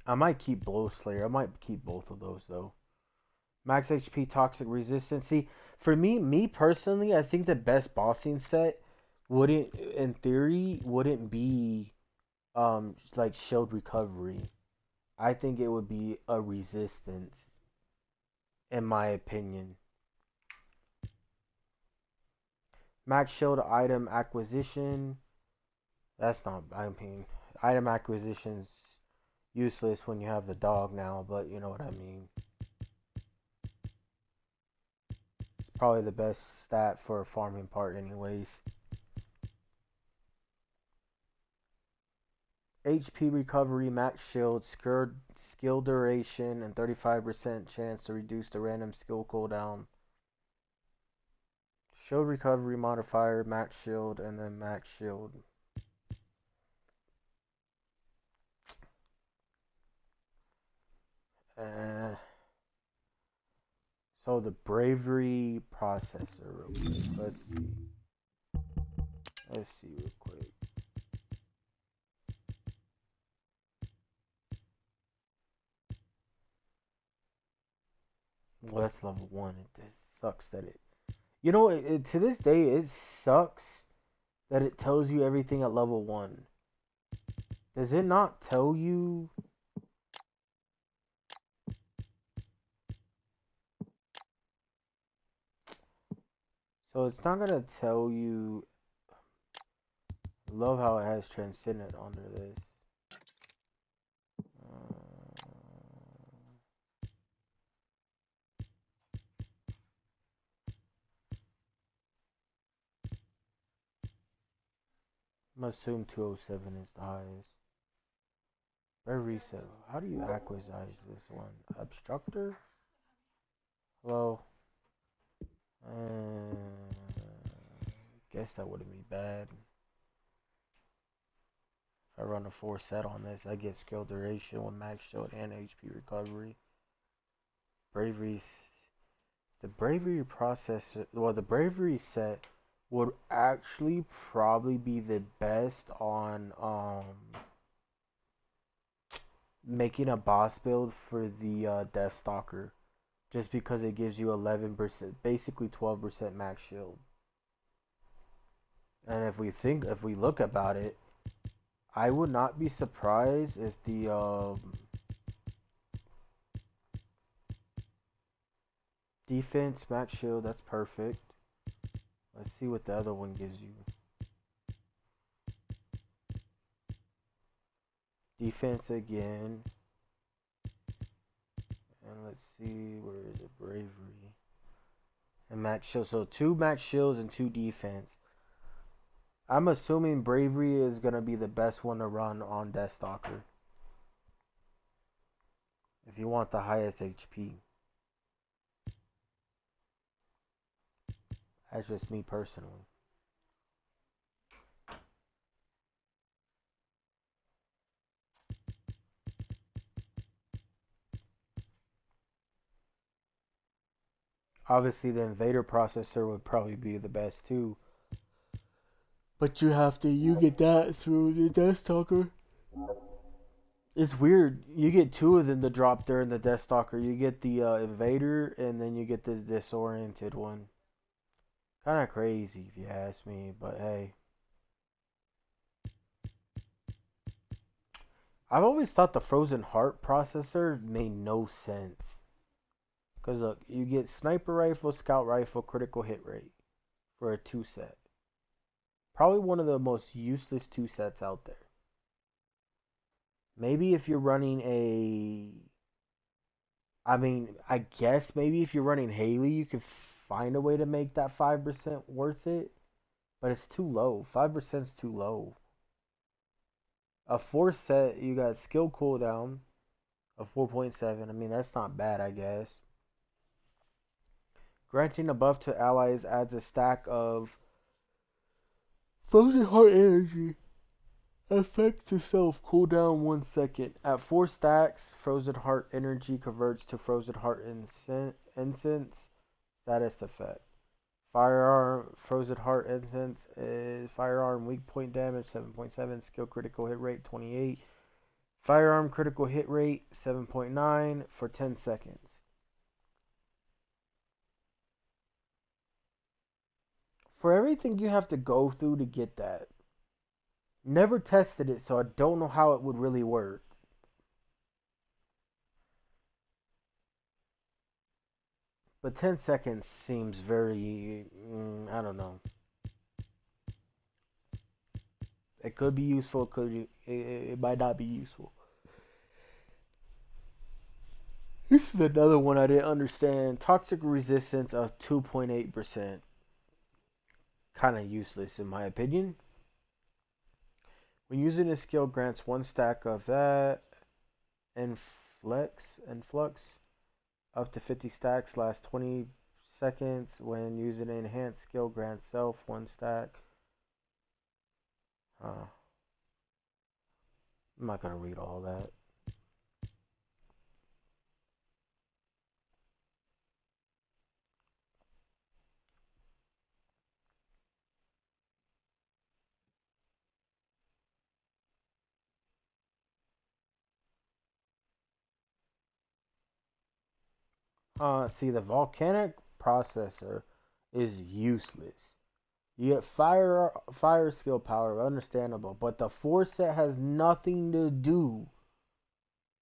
I might keep Blow Slayer. I might keep both of those, though. Max HP, Toxic Resistance. See, for me personally, I think the best bossing set wouldn't, in theory, wouldn't be, like shield recovery. I think it would be a resistance, in my opinion. Max shield item acquisition. That's not, I mean, item acquisition's useless when you have the dog now, but you know what I mean. It's probably the best stat for a farming part anyways. HP recovery, max shield, skill duration, and 35% chance to reduce the random skill cooldown. Shield recovery modifier, max shield, and then max shield. So the bravery processor real quick. Let's see. Let's see real quick. Well, that's level 1. It sucks that it... You know, to this day, it sucks that it tells you everything at level 1. Does it not tell you... So it's not gonna tell you... Love how it has Transcendent under this. I'm assume 207 is the highest. Very reset. How do you acquisize this one? Obstructor? Well, guess that wouldn't be bad. I run a 4 set on this. I get skill duration with max shield and HP recovery. Bravery. The bravery processor. Well, the bravery set would actually probably be the best on making a boss build for the Deathstalker, just because it gives you 11%, basically 12% max shield. And if we look about it, I would not be surprised if the defense max shield, that's perfect. Let's see what the other one gives you. Defense again. And let's see, where is it? Bravery. And max shield. So 2 max shields and 2 defense. I'm assuming bravery is going to be the best one to run on Deathstalker, if you want the highest HP. That's just me personally. Obviously, the invader processor would probably be the best too. But you get that through the Deathstalker. It's weird. You get 2 of them to drop during the Deathstalker. You get the invader, and then you get this disoriented one. Kind of crazy if you ask me, but hey. I've always thought the Frozen Heart processor made no sense. Because look, you get sniper rifle, scout rifle, critical hit rate for a 2 set. Probably one of the most useless 2 sets out there. Maybe if you're running I guess maybe if you're running Haley, you could find a way to make that 5% worth it. But it's too low. 5% is too low. A 4 set, you got skill cooldown of 4.7. I mean, that's not bad, I guess. Granting a buff to allies adds a stack of Frozen Heart energy. Effect to self, cooldown 1 second. At 4 stacks, Frozen Heart energy converts to Frozen Heart Incense. Status effect. Firearm, Frozen Heart Incense is firearm weak point damage 7.7, skill critical hit rate 28. Firearm critical hit rate 7.9 for 10 seconds. For everything you have to go through to get that. Never tested it, so I don't know how it would really work. But 10 seconds seems very, I don't know. It could be useful, it might not be useful. This is another one I didn't understand. Toxic resistance of 2.8%. Kind of useless in my opinion. When using a skill, grants 1 stack of that. Influx. Up to 50 stacks, lasts 20 seconds. When using an enhanced skill, grants self 1 stack. I'm not going to read all that. See, the volcanic processor is useless. You get fire skill power, understandable, but the 4 set has nothing to do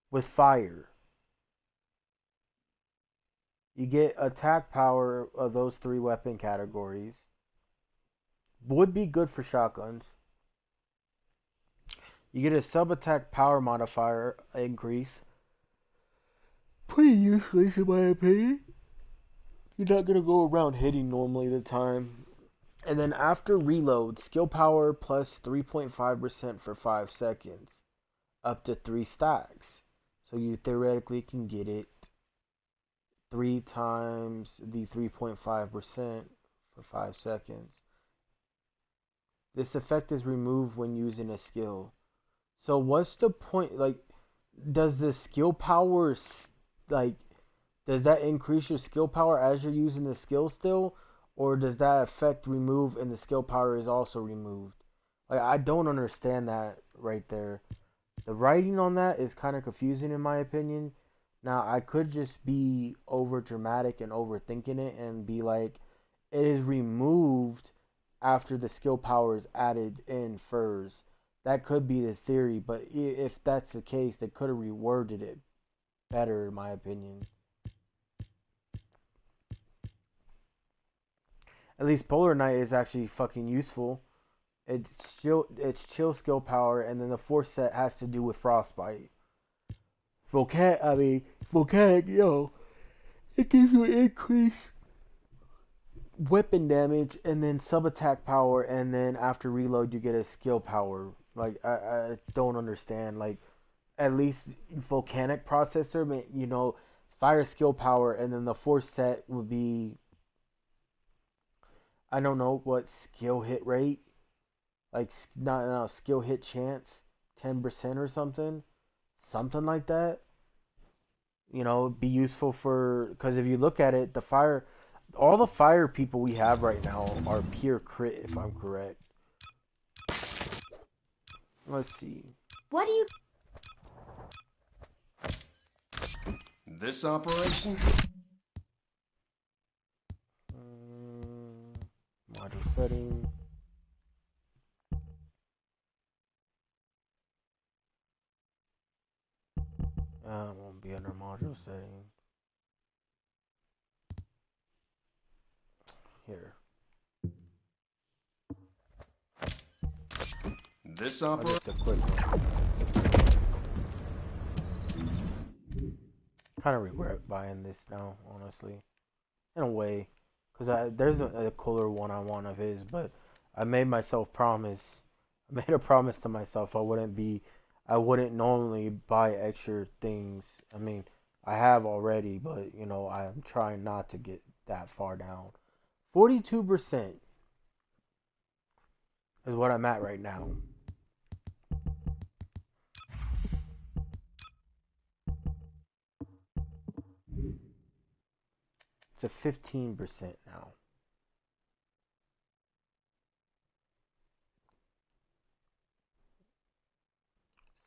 with fire. You get attack power of those 3 weapon categories. Would be good for shotguns. You get a sub attack power modifier increase. Pretty useless in my opinion. You're not gonna go around hitting normally the time. And then after reload, skill power plus 3.5% for 5 seconds. Up to 3 stacks. So you theoretically can get it 3 times the 3.5% for 5 seconds. This effect is removed when using a skill. So what's the point? Like, does the skill power like does that increase your skill power as you're using the skill still, or does that effect remove and the skill power is also removed? Like, I don't understand that right there. The writing on that is kind of confusing in my opinion. Now, I could just be over dramatic and overthinking it and be like, it is removed after the skill power is added in first. That could be the theory, but if that's the case, they could have reworded it better, in my opinion. At least Polar Knight is actually fucking useful. It's chill skill power, and then the fourth set has to do with frostbite. Volcanic, yo, it gives you increased weapon damage, and then sub attack power, and then after reload you get a skill power. Like, I don't understand. Like, at least volcanic processor, you know, fire skill power, and then the fourth set would be, I don't know what skill hit rate, like not no, skill hit chance, 10% or something like that. You know, be useful for, because if you look at it, all the fire people we have right now are pure crit, if I'm correct. Let's see. What do you... This operation? Module setting. It won't be under module setting. Here. This operation? Just a quick one. Kind of regret buying this now, honestly. In a way. Because there's a cooler one I want of his, but I made myself promise. I made a promise to myself I wouldn't normally buy extra things. I mean, I have already, but, you know, I'm trying not to get that far down. 42% is what I'm at right now. It's a 15% now.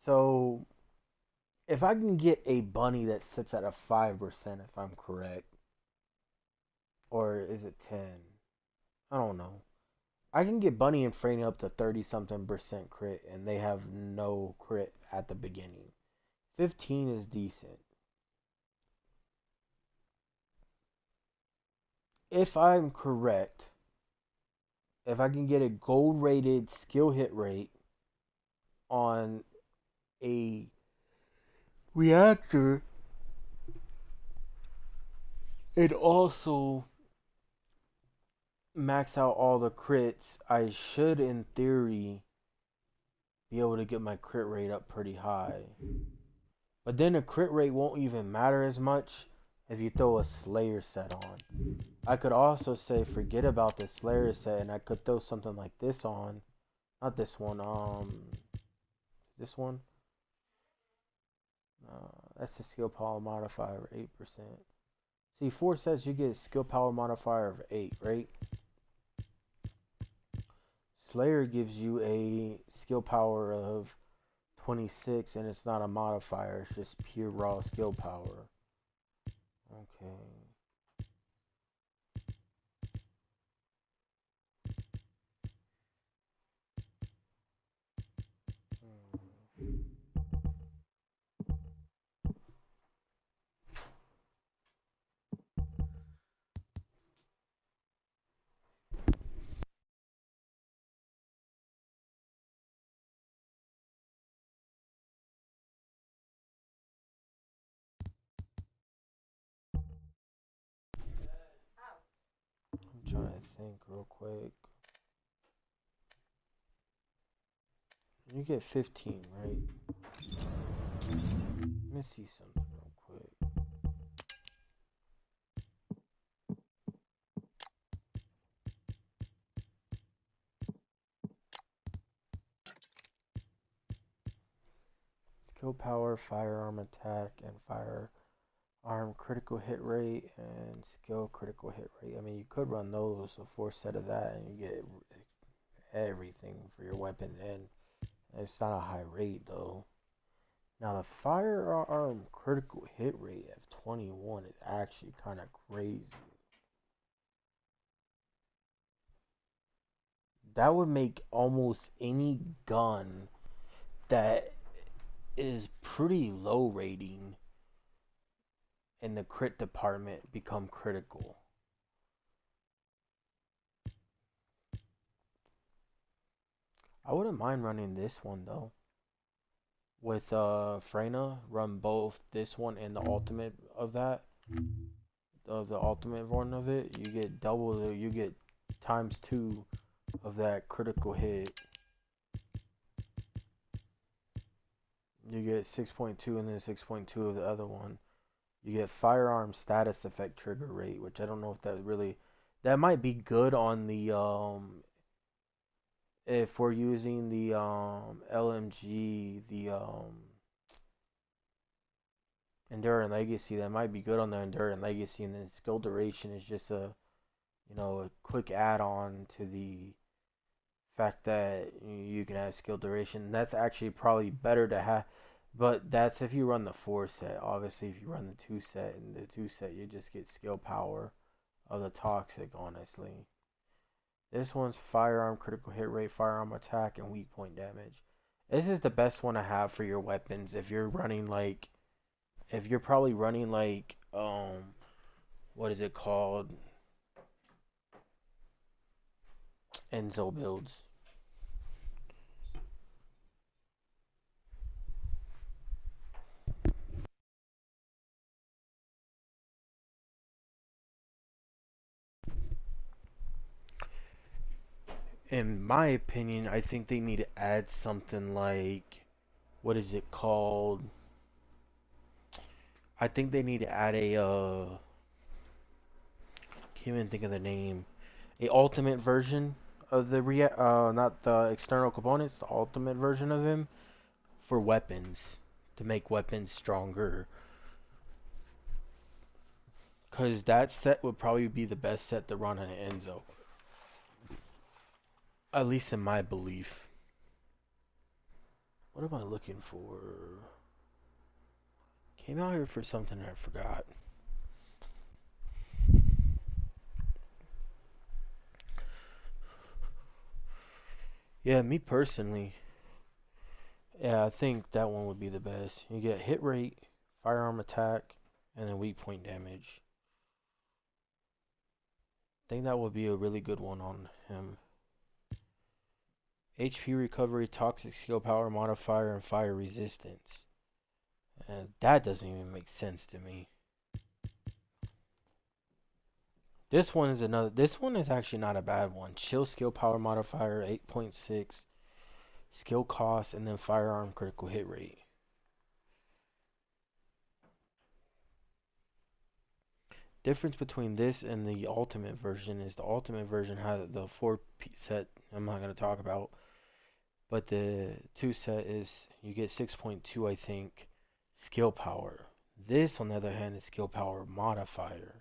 So, if I can get a bunny that sits at a 5%, if I'm correct, or is it 10? I don't know. I can get bunny and Franny up to 30 something percent crit, and they have no crit at the beginning. 15 is decent. If I'm correct, if I can get a gold rated skill hit rate on a reactor, it also max out all the crits, I should, in theory, be able to get my crit rate up pretty high. But then the crit rate won't even matter as much if you throw a Slayer set on. I could also say forget about the Slayer set and I could throw something like this on. Not this one, this one? That's the skill power modifier, 8%. See, 4 sets you get a skill power modifier of 8, right? Slayer gives you a skill power of 26 and it's not a modifier, it's just pure raw skill power. Okay. I'm trying to think real quick. You get 15, right? Let me see something real quick. skill power, firearm attack, and firearm critical hit rate, and skill critical hit rate. I mean, you could run those, a 4 set of that, and you get everything for your weapon, and it's not a high rate though. Now the firearm critical hit rate of 21 is actually kind of crazy. That would make almost any gun that is pretty low rating in the crit department become critical. I wouldn't mind running this one though. With Freyna, run both this one and the ultimate of that. Of the ultimate one of it, you get double, you get ×2 of that critical hit. You get 6.2 and then 6.2 of the other one. You get firearm status effect trigger rate, which I don't know if that really, that might be good on the if we're using the LMG, the Enduring Legacy, that might be good on the Enduring Legacy, and then skill duration is just a, you know, a quick add-on to the fact that you can have skill duration. That's actually probably better to have, but that's if you run the 4 set. Obviously, if you run the 2 set, and the 2 set, you just get skill power of the toxic, honestly. This one's firearm critical hit rate, firearm attack, and weak point damage. This is the best one to have for your weapons if you're running like, if you're probably running like, what is it called? Enzo builds. In my opinion, I think they need to add something like, what is it called? I think they need to add a, can't even think of the name, a ultimate version of the not the external components, the ultimate version of him for weapons to make weapons stronger. Cause that set would probably be the best set to run on an Enzo, at least in my belief. What am I looking for? Came out here for something I forgot. Yeah, me personally, yeah, I think that one would be the best. You get hit rate, firearm attack, and then weak point damage. I think that would be a really good one on him. HP recovery, toxic skill power modifier, and fire resistance. And that doesn't even make sense to me. This one is another. This one is actually not a bad one. Chill skill power modifier 8.6, skill cost, and then firearm critical hit rate. Difference between this and the ultimate version is the ultimate version has the 4 set I'm not going to talk about, but the 2 set is you get 6.2, I think, skill power. This on the other hand is skill power modifier.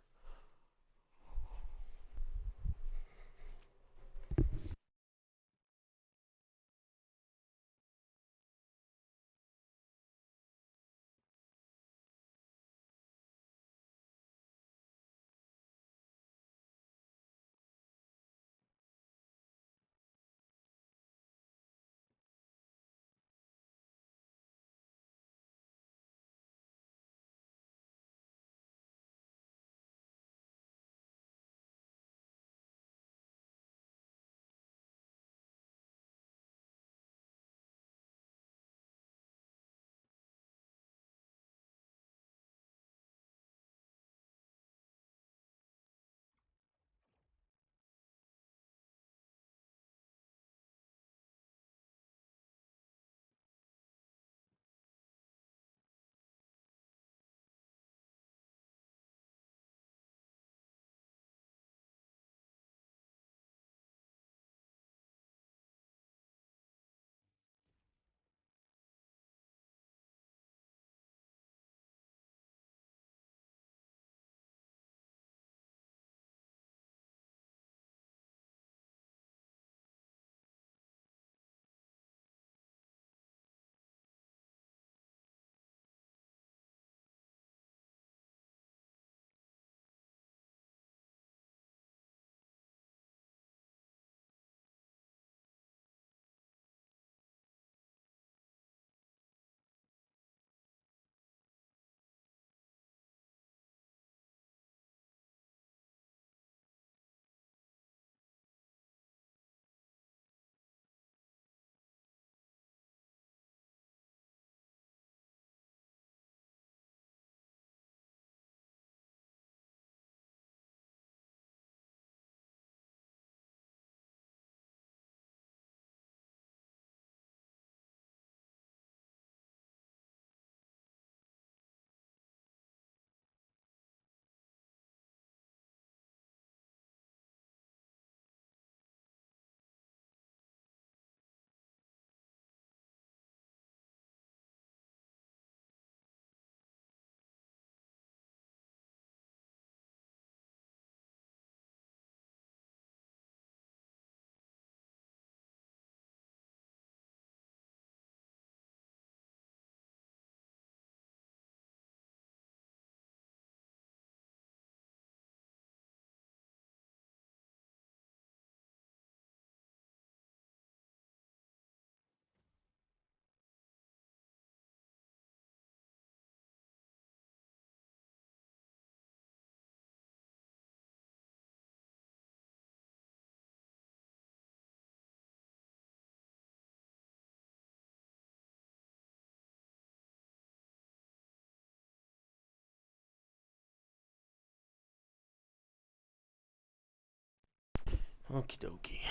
Okie dokie.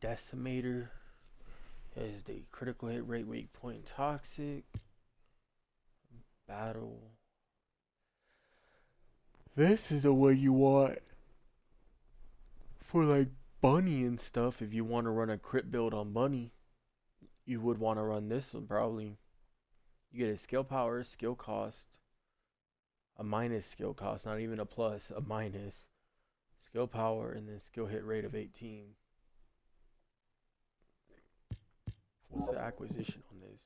Decimator is the critical hit rate, weak point, toxic. Battle. This is the one you want for like Bunny and stuff. If you want to run a crit build on Bunny, you would want to run this one probably. You get a skill power, skill cost, a minus skill cost, not even a plus, a minus. Skill power, and then skill hit rate of 18. What's the acquisition on this?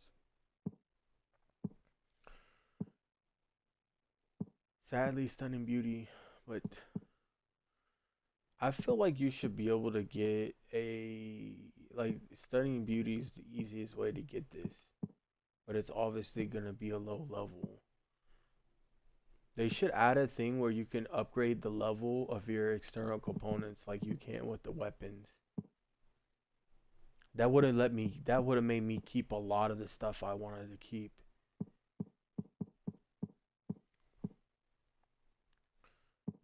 Sadly, Stunning Beauty, but I feel like you should be able to get like, Stunning Beauty is the easiest way to get this, but it's obviously gonna be a low level. They should add a thing where you can upgrade the level of your external components like you can with the weapons. That would have made me keep a lot of the stuff I wanted to keep.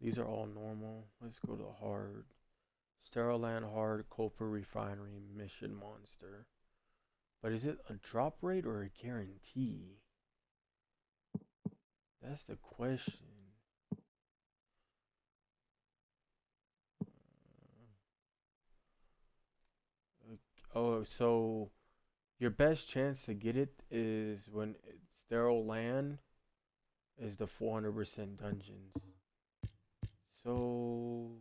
These are all normal. Let's go to hard. Sterile Land Hard, Culper Refinery, Mission Monster. But is it a drop rate or a guarantee? That's the question. Oh, so your best chance to get it is when Sterile Land is the 400% dungeons. So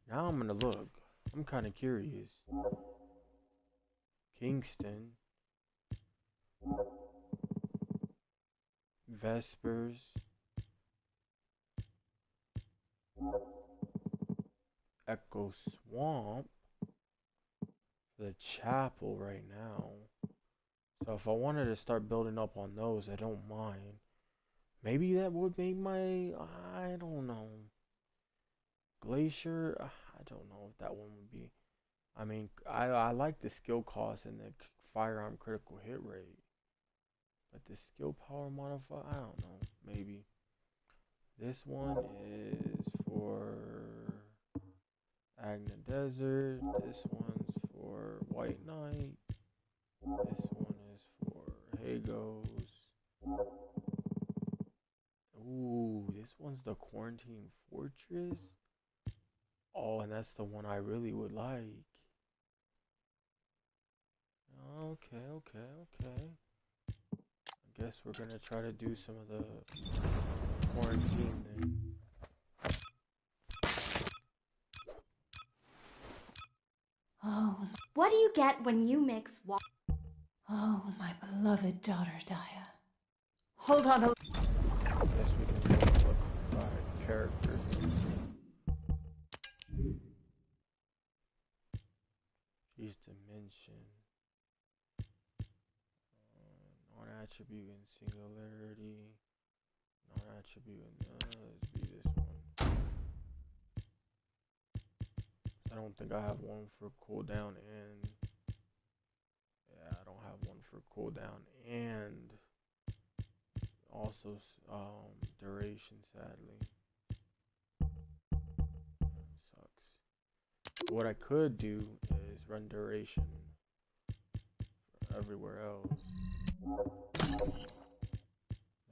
now I'm gonna look. I'm kind of curious. Kingston, Vespers, Echo Swamp, the Chapel right now. So if I wanted to start building up on those, I don't mind. Maybe that would make my, I don't know. Glacier, I don't know if that one would be. I mean, I like the skill cost and the firearm critical hit rate. But the skill power modifier, I don't know. Maybe. This one is for Agna Desert. This one's for White Knight. This one is for Hagos. Ooh, this one's the Quarantine Fortress. Oh, and that's the one I really would like. Okay, okay, okay. I guess we're gonna try to do some of the quarantine then. Oh, what do you get when you mix water? Oh, my beloved daughter, Daya. Hold on a... I guess we can go look by characters. She's dimension. Non-attribute and singularity. Non-attribute and let's be this one. I don't think I have one for cooldown and yeah, I don't have one for cooldown and also duration, sadly. Sucks. What I could do is run duration for everywhere else.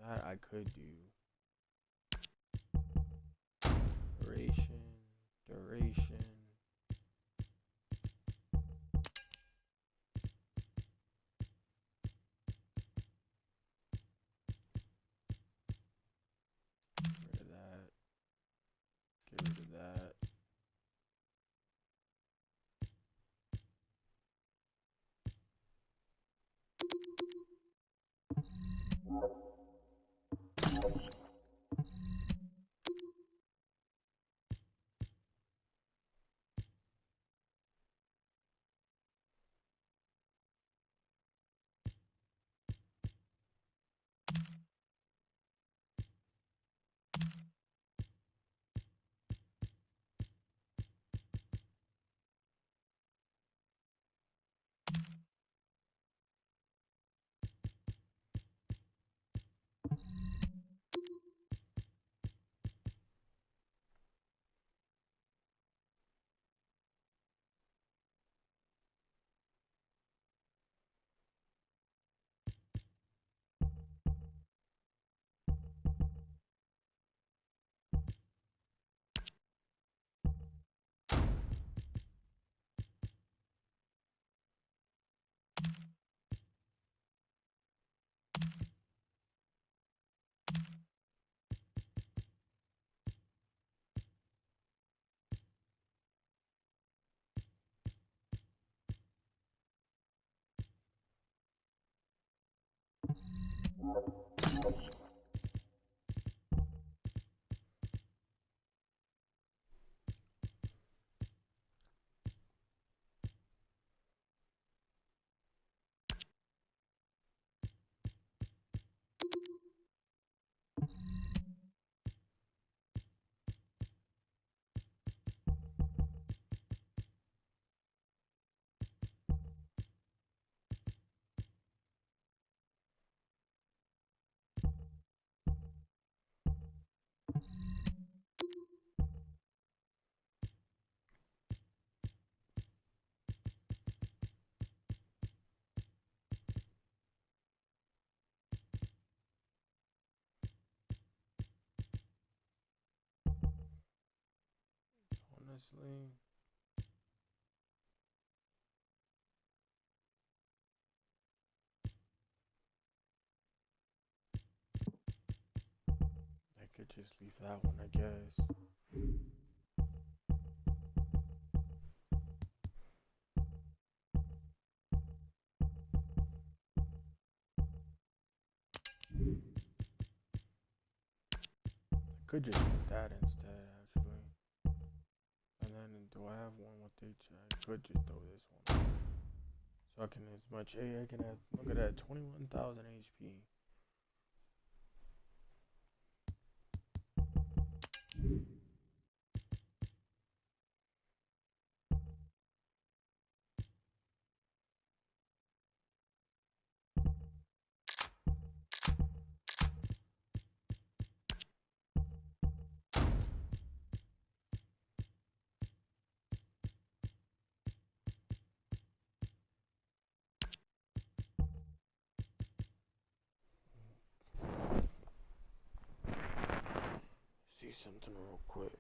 That I could do. Duration, duration. Get rid of that. Get rid of that. Honestly, I could just leave that one, I guess. I could just put that instead, actually. And then do I have one with H? I could just throw this one. So I can as much A. I can have. Look at that, 21,000 HP. See something real quick.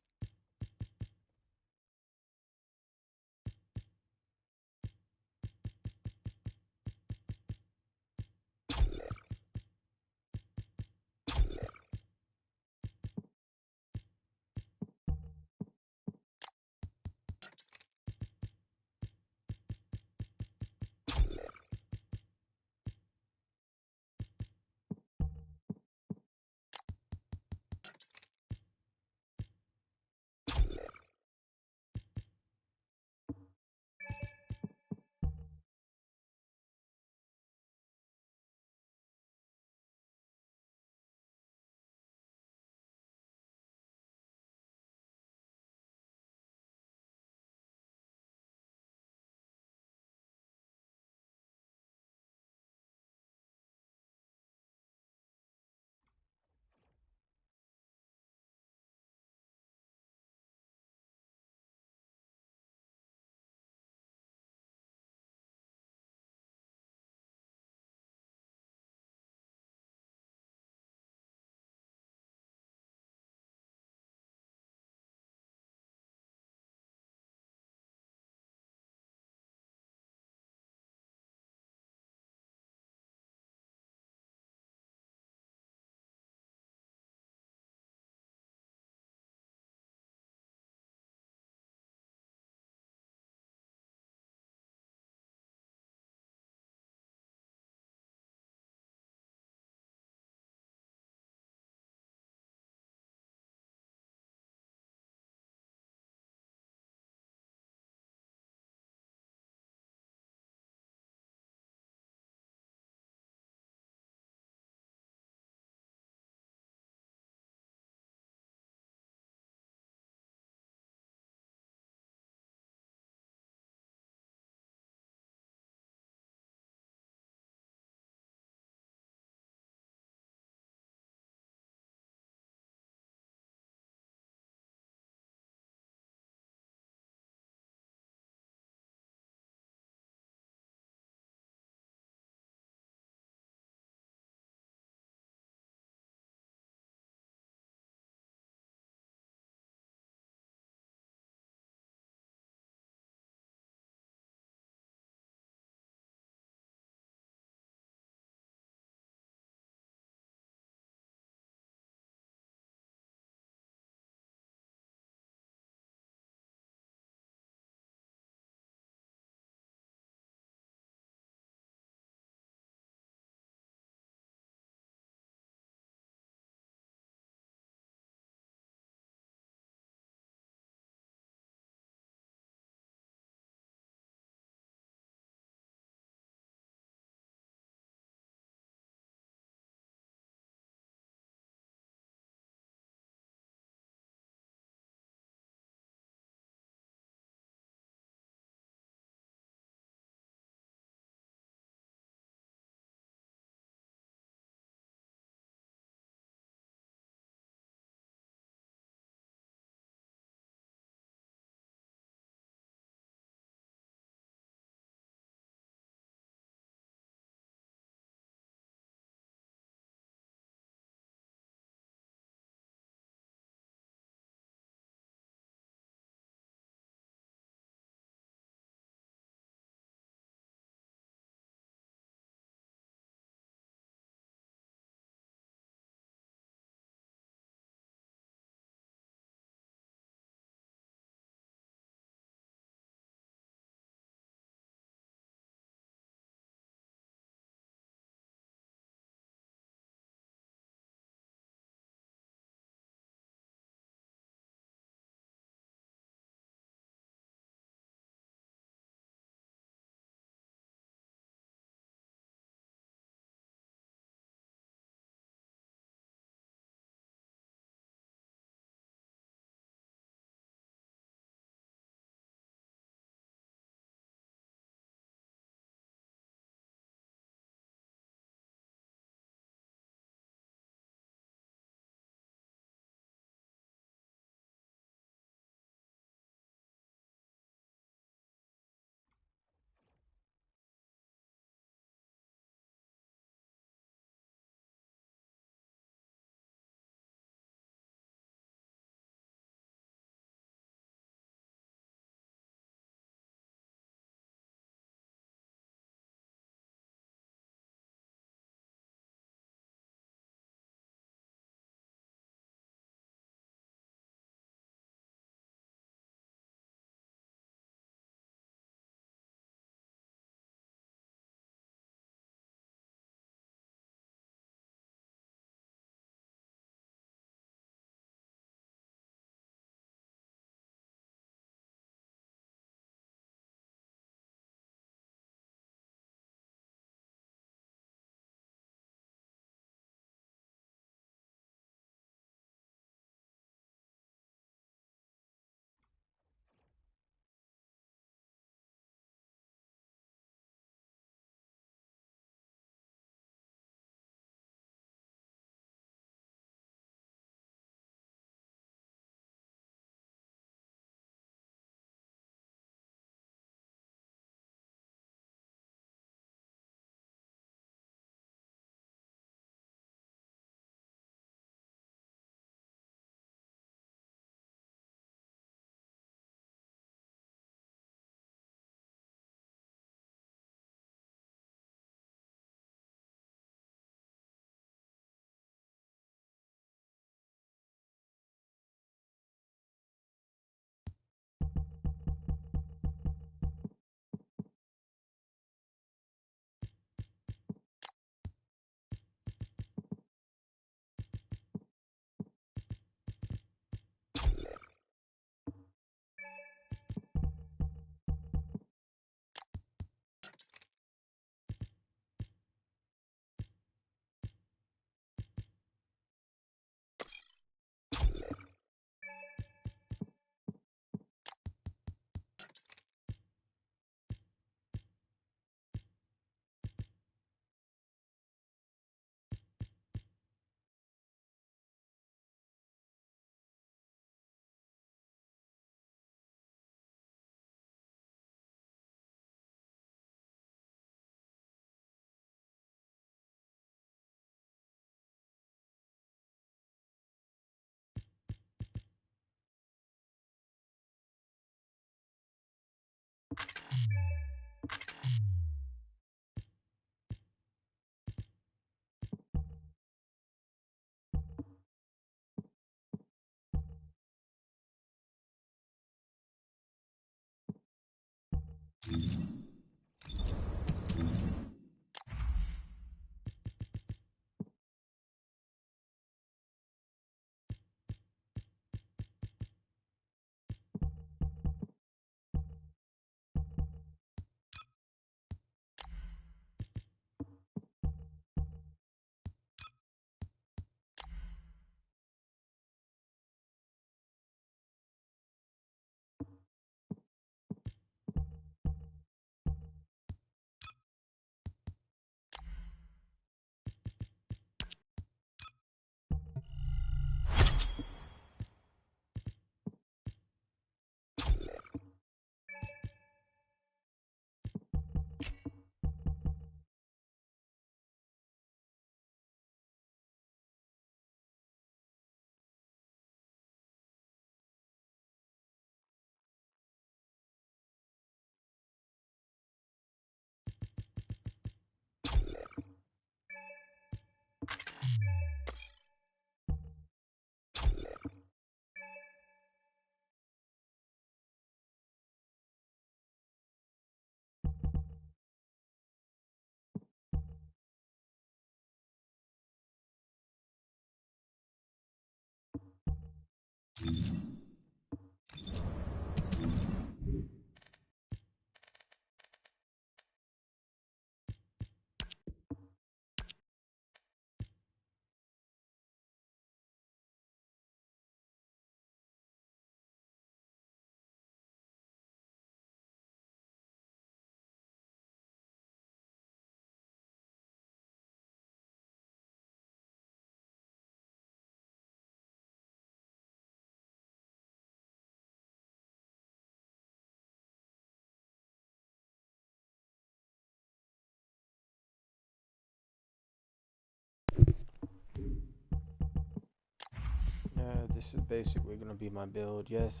Yeah, this is basically gonna be my build. Yes,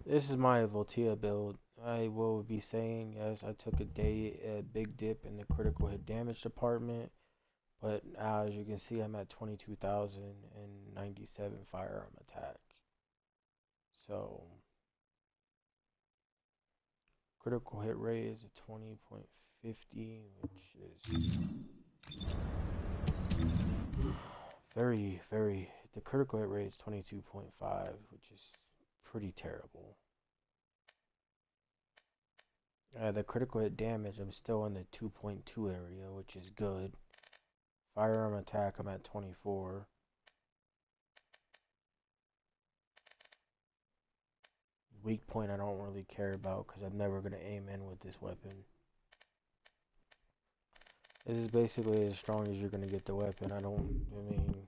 this is my Voltea build. I will be saying, yes, I took a big dip in the critical hit damage department, but as you can see, I'm at 22,097 firearm attack. So, critical hit rate is a 20.50, which is very, the critical hit rate is 22.5, which is pretty terrible. The critical hit damage, I'm still in the 2.2 area, which is good. Firearm attack, I'm at 24. Weak point, I don't really care about because I'm never going to aim in with this weapon. This is basically as strong as you're going to get the weapon. I mean,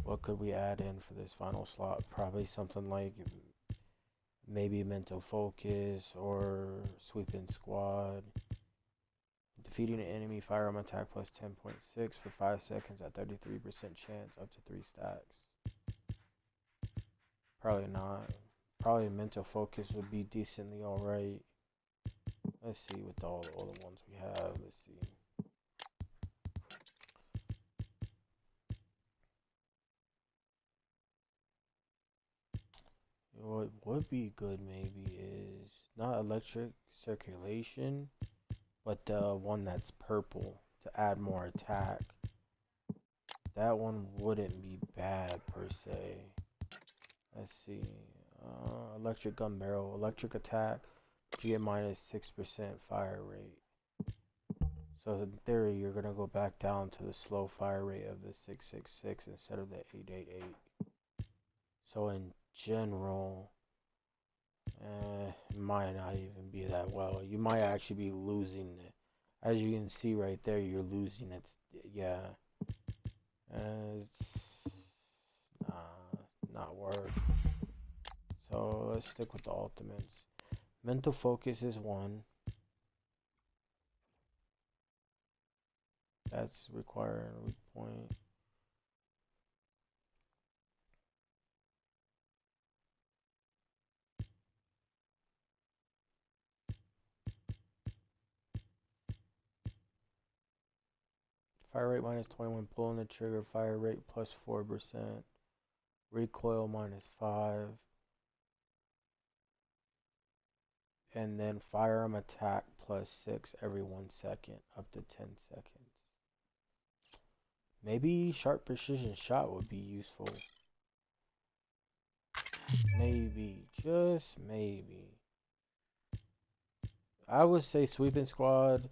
what could we add in for this final slot? Probably something like maybe mental focus or sweeping squad. Defeating an enemy firearm attack plus 10.6 for 5 seconds at 33% chance up to 3 stacks. Probably not. Probably mental focus would be decently alright. Let's see with all the ones we have. Let's see. What would be good maybe is not electric circulation, but the one that's purple to add more attack. That one wouldn't be bad per se. Let's see. Electric gun barrel, electric attack. You get minus 6% fire rate. So in theory, you're gonna go back down to the slow fire rate of the 666 instead of the 888. So in general, it might not even be that well. You might actually be losing it. As you can see right there, you're losing it. Yeah. It's not worth. So let's stick with the ultimates. Mental focus is 1. That's requiring a weak point. Fire rate minus 21, pulling the trigger, fire rate plus 4%. Recoil minus 5. and then firearm attack +6 every 1 second, up to 10 seconds. Maybe sharp precision shot would be useful. Maybe, just maybe. I would say sweeping squad,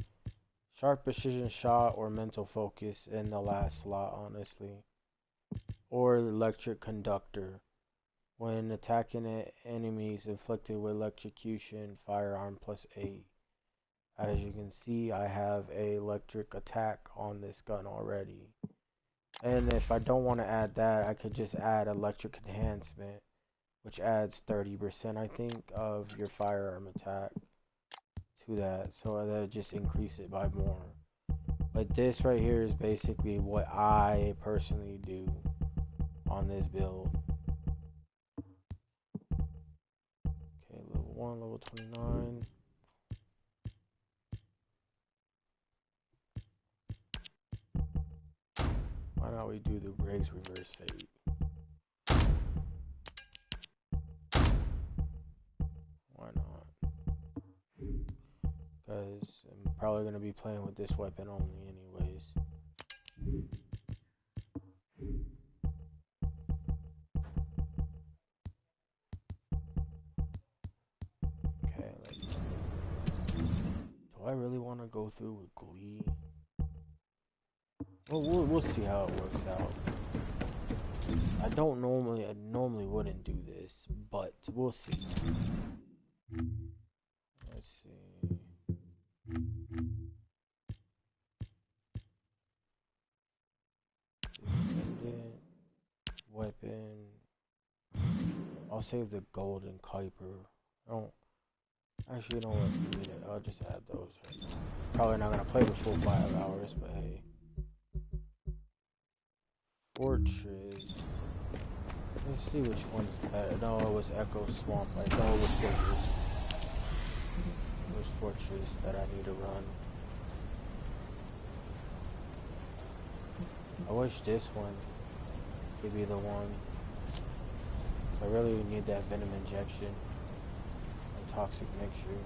sharp precision shot, or mental focus in the last slot, honestly. Or electric conductor. When attacking enemies inflicted with electrocution, firearm +8. As you can see, I have a electric attack on this gun already. And if I don't want to add that, I could just add electric enhancement, which adds 30%, I think, of your firearm attack to that. So that just increase it by more. But this right here is basically what I personally do on this build. Okay, level 1, level 29. Why not we do the Greg's Reverse Fate? Why not? Because I'm probably going to be playing with this weapon only anyways. Okay, let's see. Do I really want to go through with Glee? Well, we'll see how it works out. I normally wouldn't do this, but we'll see. Let's see. Descendant, weapon. I'll save the golden Kuiper. Actually, you know what? I'll just add those right now. Probably not gonna play the full 5 hours, but hey. Fortress. Let's see which one's better. No, it was Echo Swamp. I know it was Fortress. It was Fortress that I need to run. I wish this one could be the one. I really need that venom injection and toxic mixture.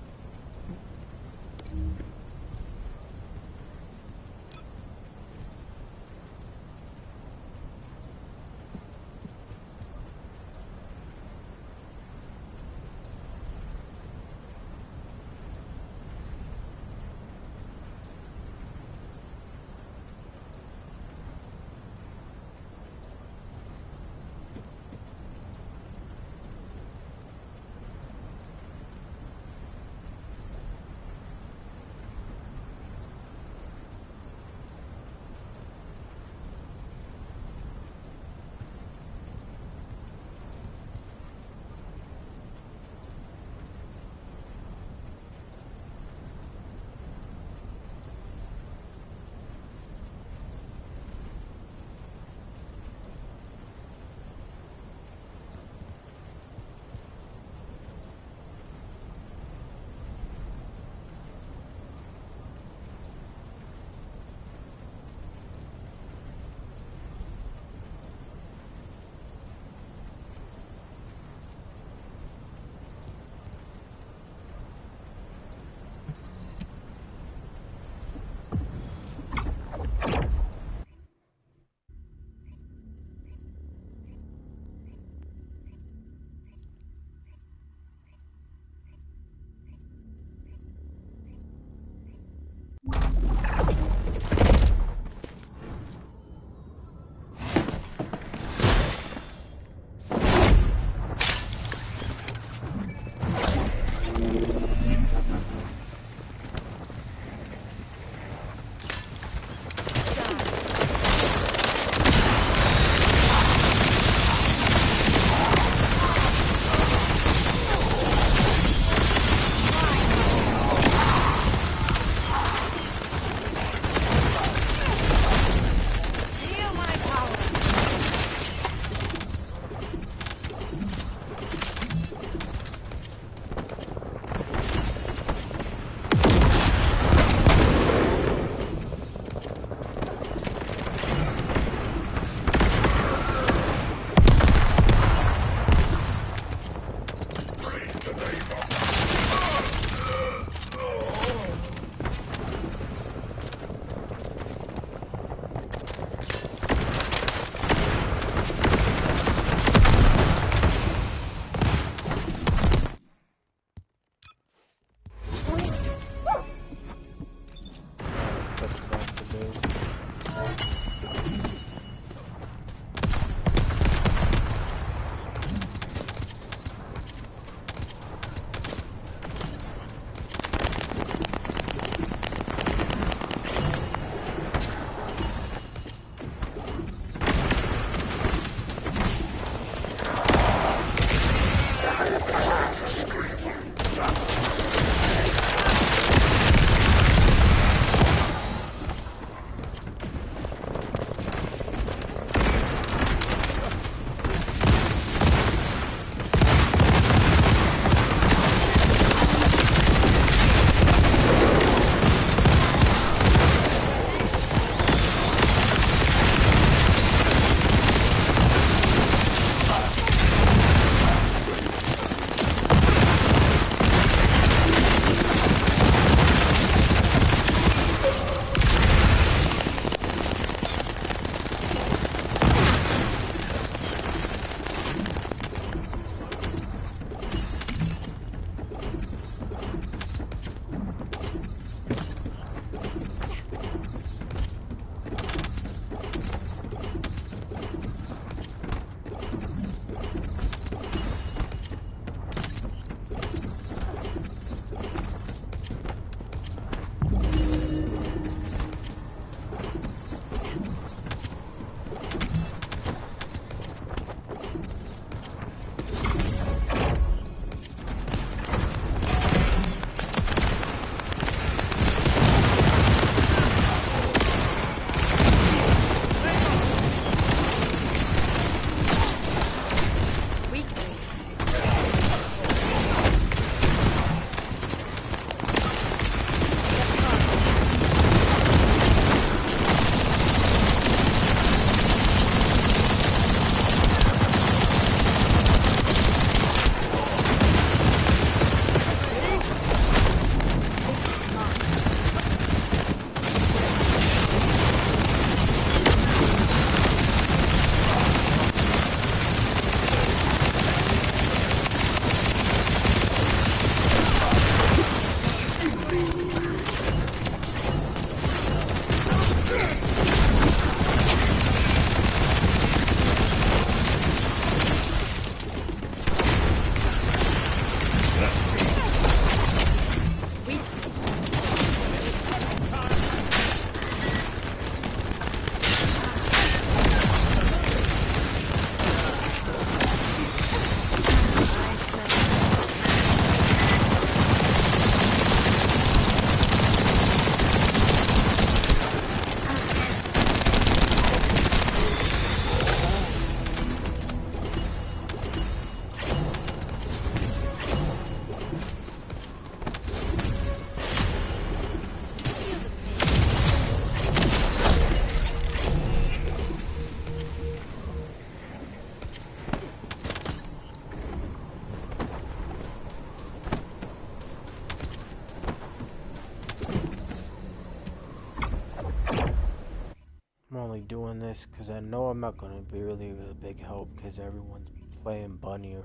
only doing this because I know I'm not going to be really a big help because everyone's playing Bunny or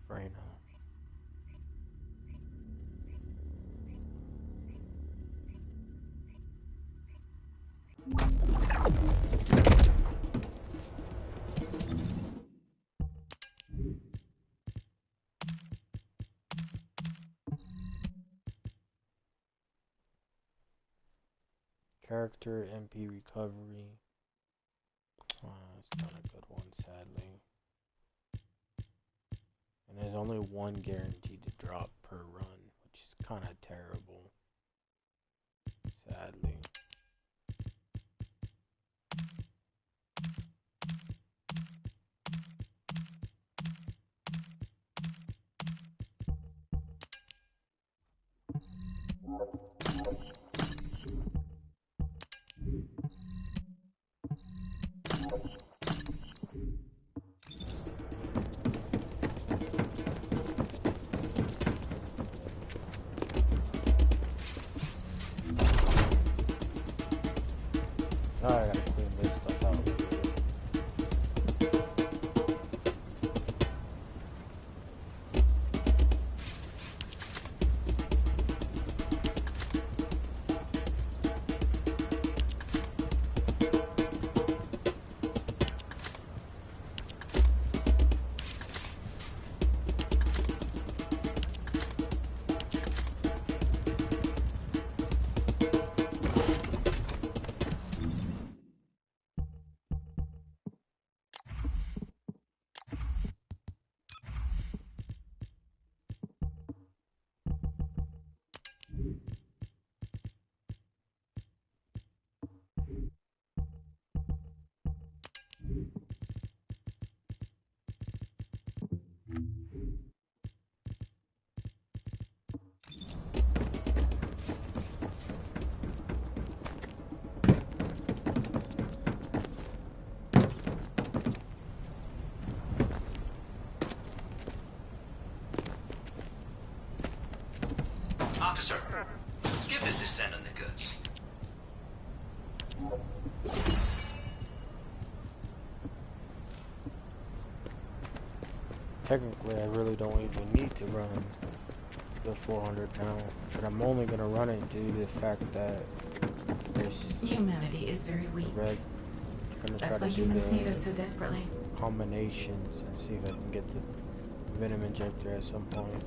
Freyna. Character MP recovery. It's not a good one, sadly. And there's only one guaranteed to drop per run, which is kind of terrible, sadly. Alright, I gotta clean this stuff out. Officer, give this Descendant the goods. Technically, I really don't even need to run the 400 now, but I'm only gonna run it due to the fact that there's Humanity is very weak. red. Gonna That's try why to do humans need us the so desperately. combinations and see if I can get the venom injector at some point.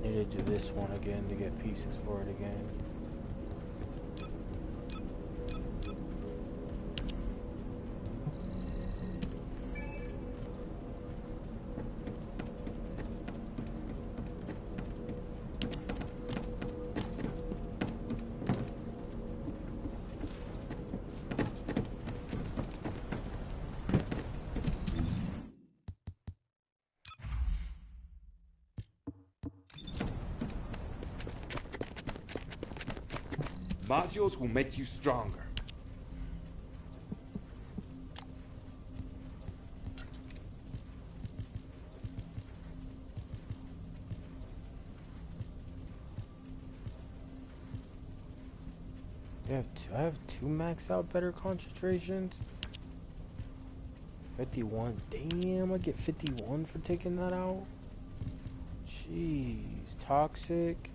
Need to do this one again to get pieces for it again. Modules will make you stronger. I have two max out better concentrations. 51. Damn, I get 51 for taking that out. Jeez, toxic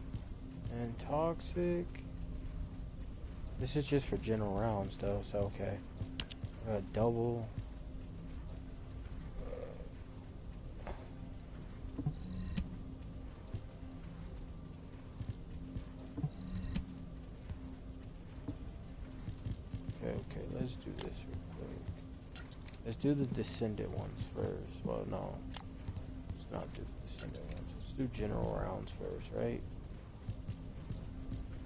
and toxic. This is just for general rounds though, so okay. I got double. Okay, let's do this real quick. Let's do the Descendant ones first. Well, no. Let's not do the Descendant ones. Let's do general rounds first, right?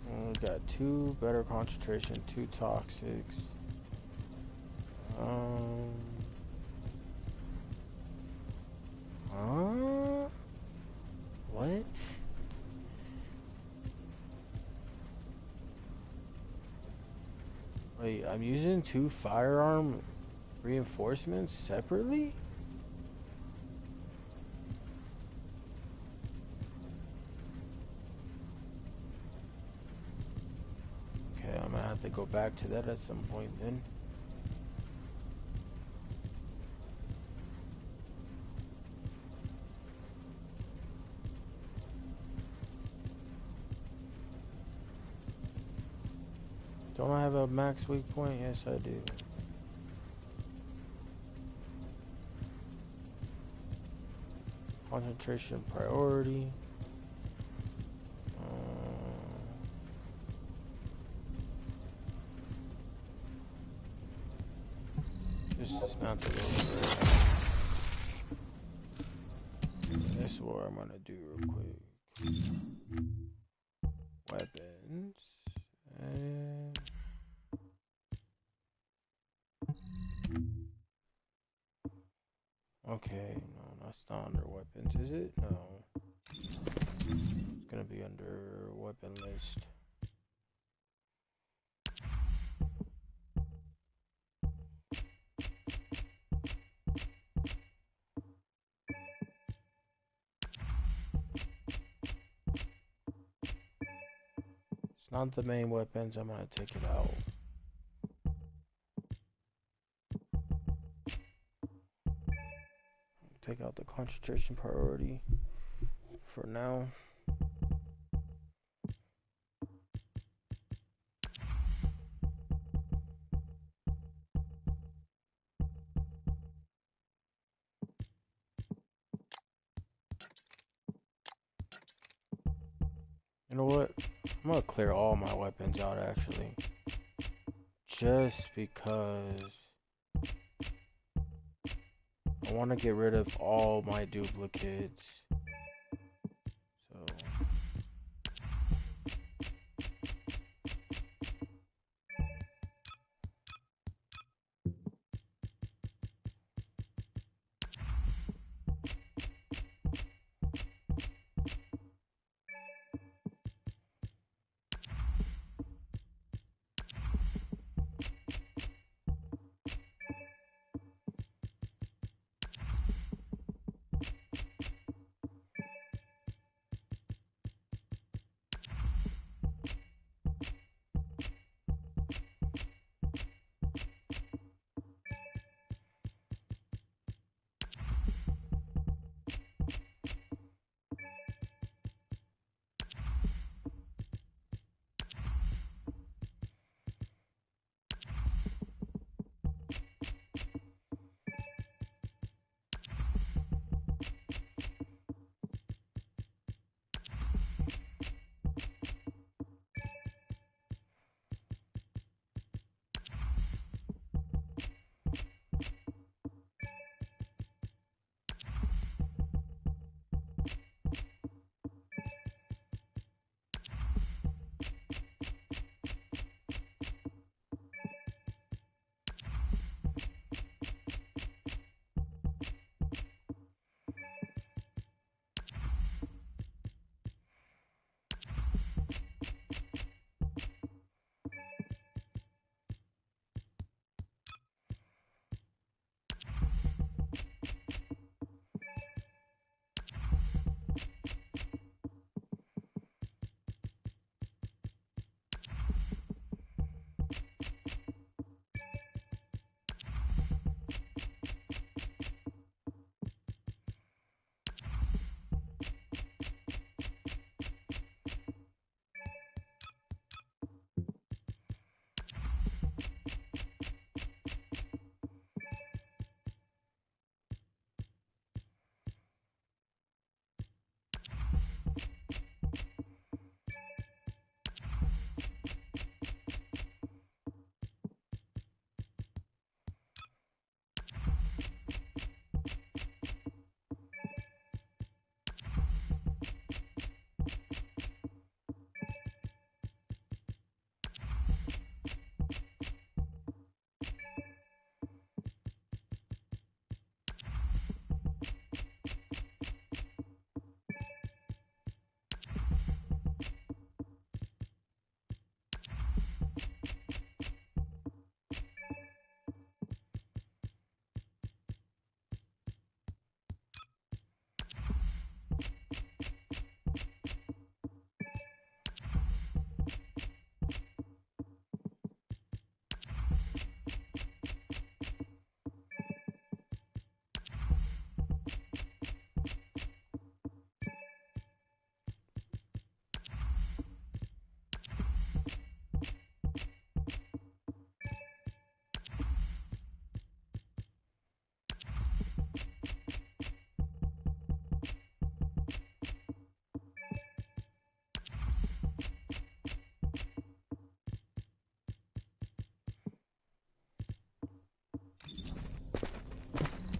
We got two better concentration, two toxics. What? Wait, I'm using two firearm reinforcements separately? to go back to that at some point then. Don't I have a max weak point? Yes, I do. Concentration priority. This is not the way. This is what I'm gonna do real quick. Weapons. And okay, no, that's not under weapons, is it? No. It's gonna be under weapon list. It's not the main weapons, I'm gonna take it out. Take out the concentration priority for now. You know what? I'm gonna clear all my weapons out actually. Just because I want to get rid of all my duplicates. So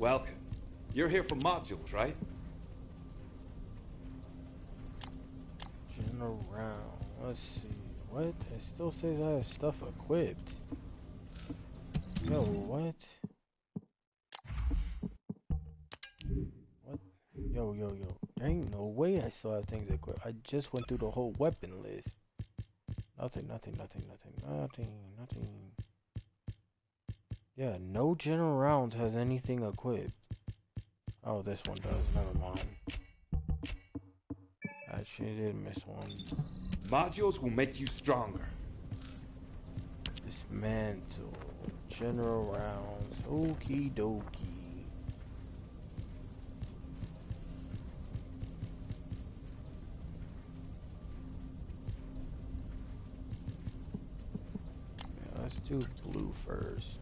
Welcome. You're here for modules, right? General round. Let's see. What? It still says I have stuff equipped. Yo, what? What? Yo. There ain't no way I still have things equipped. I just went through the whole weapon list. Nothing. Yeah, no general rounds has anything equipped. Oh, this one does. Never mind. Actually, did miss one. Modules will make you stronger. Dismantle. General rounds. Okie dokie. Yeah, let's do blue first.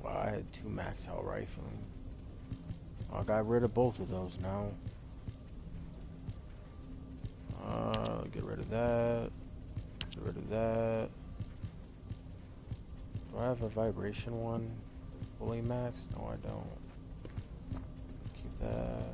I had 2 max out rifling. I got rid of both of those now. Get rid of that. Get rid of that. Do I have a vibration one? Fully max? No, I don't. Keep that.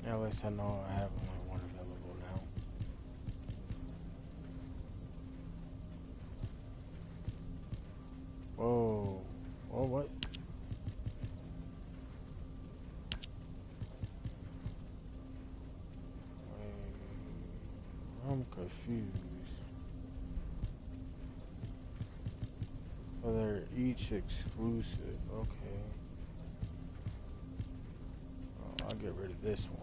At least I know I have only one available now. Whoa. Oh, what? Wait, I'm confused. So they're each exclusive. Okay. Oh, I'll get rid of this one.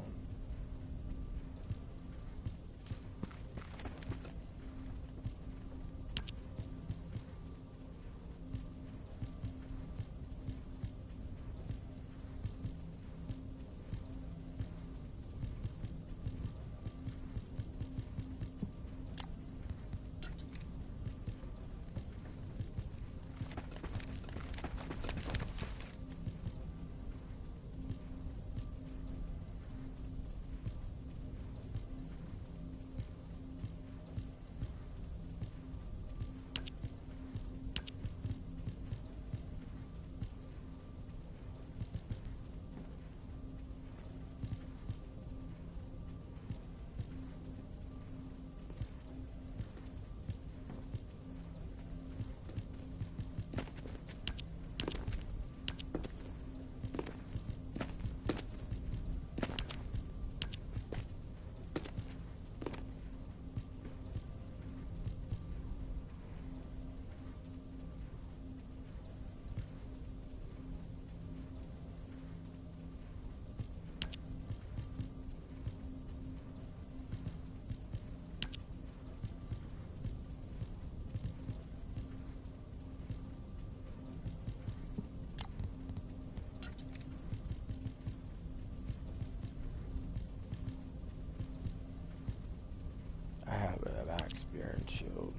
shield.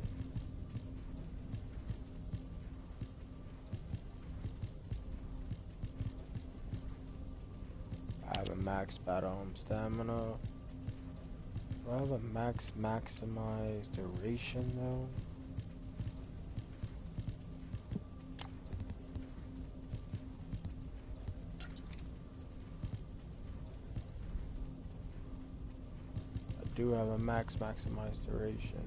I have a max battle stamina. Do I have a maximized duration though? I do have a maximized duration.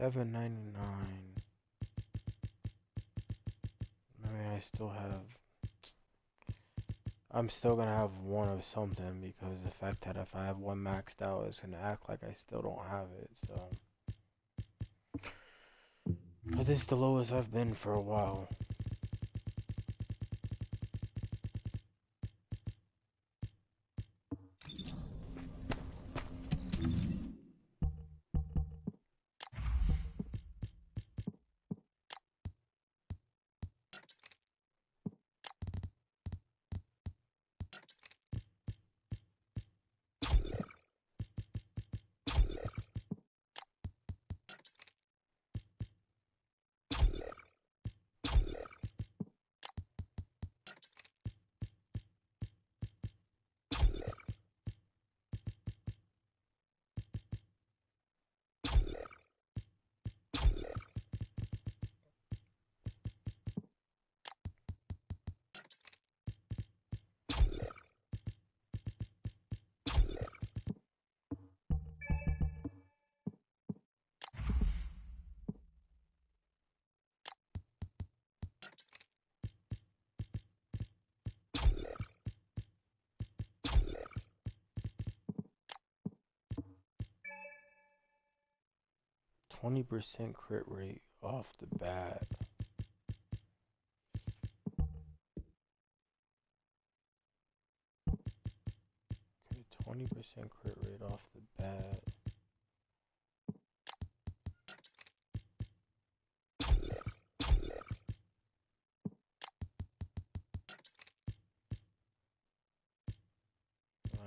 $7.99. I mean, I'm still gonna have one of something because the fact that if I have one maxed out, it's gonna act like I still don't have it, so. But this is the lowest I've been for a while. %20 crit rate off the bat. Okay, 20% crit rate off the bat.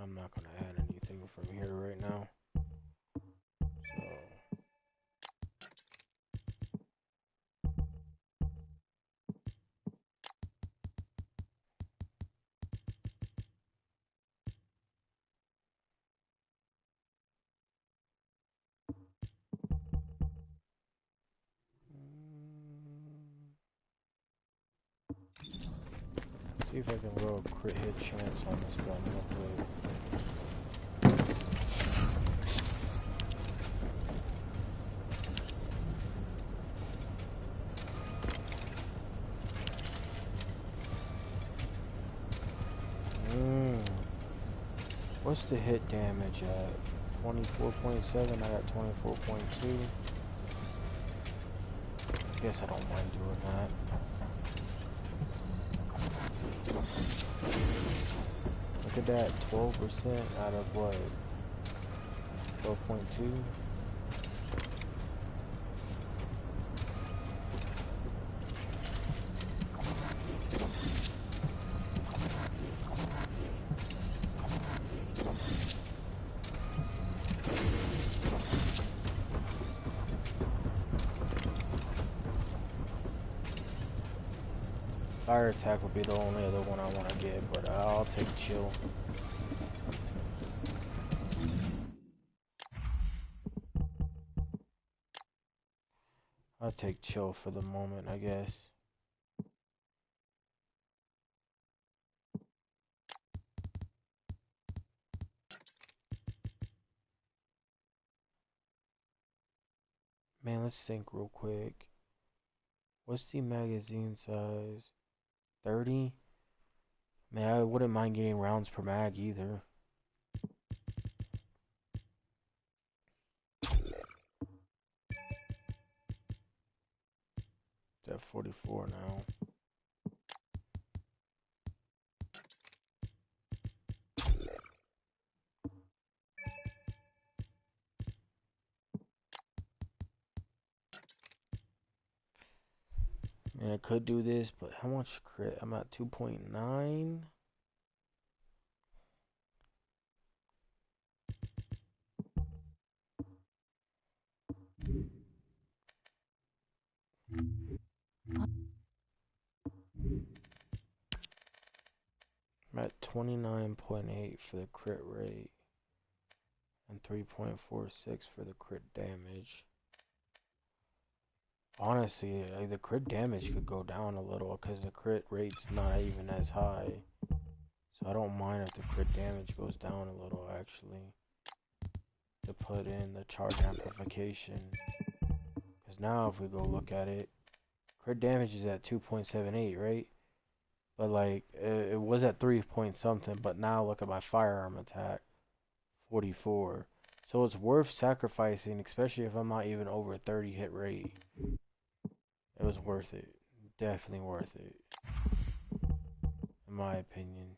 I'm not gonna add anything from here right now. So. See if I can roll a crit hit chance on this gun real quick. What's the hit damage at? 24.7, I got 24.2. Guess I don't mind doing that. Look at that, 12% out of what? 12.2? Fire attack would be the only other one I want to get, but I'll take chill. I'll take chill for the moment, I guess. Man, let's think real quick. What's the magazine size? 30? Man, I wouldn't mind getting rounds per mag either. It's at 44 now. And I could do this, but how much crit? I'm at 2.9. I'm at 29.8 for the crit rate and 3.46 for the crit damage. Honestly, the crit damage could go down a little because the crit rate's not even as high. So I don't mind if the crit damage goes down a little, actually. To put in the charge amplification. Because now if we go look at it, crit damage is at 2.78, right? But like, it was at 3 point something, but now look at my firearm attack, 44. So it's worth sacrificing, especially if I'm not even over 30 hit rate. It was worth it. Definitely worth it. In my opinion.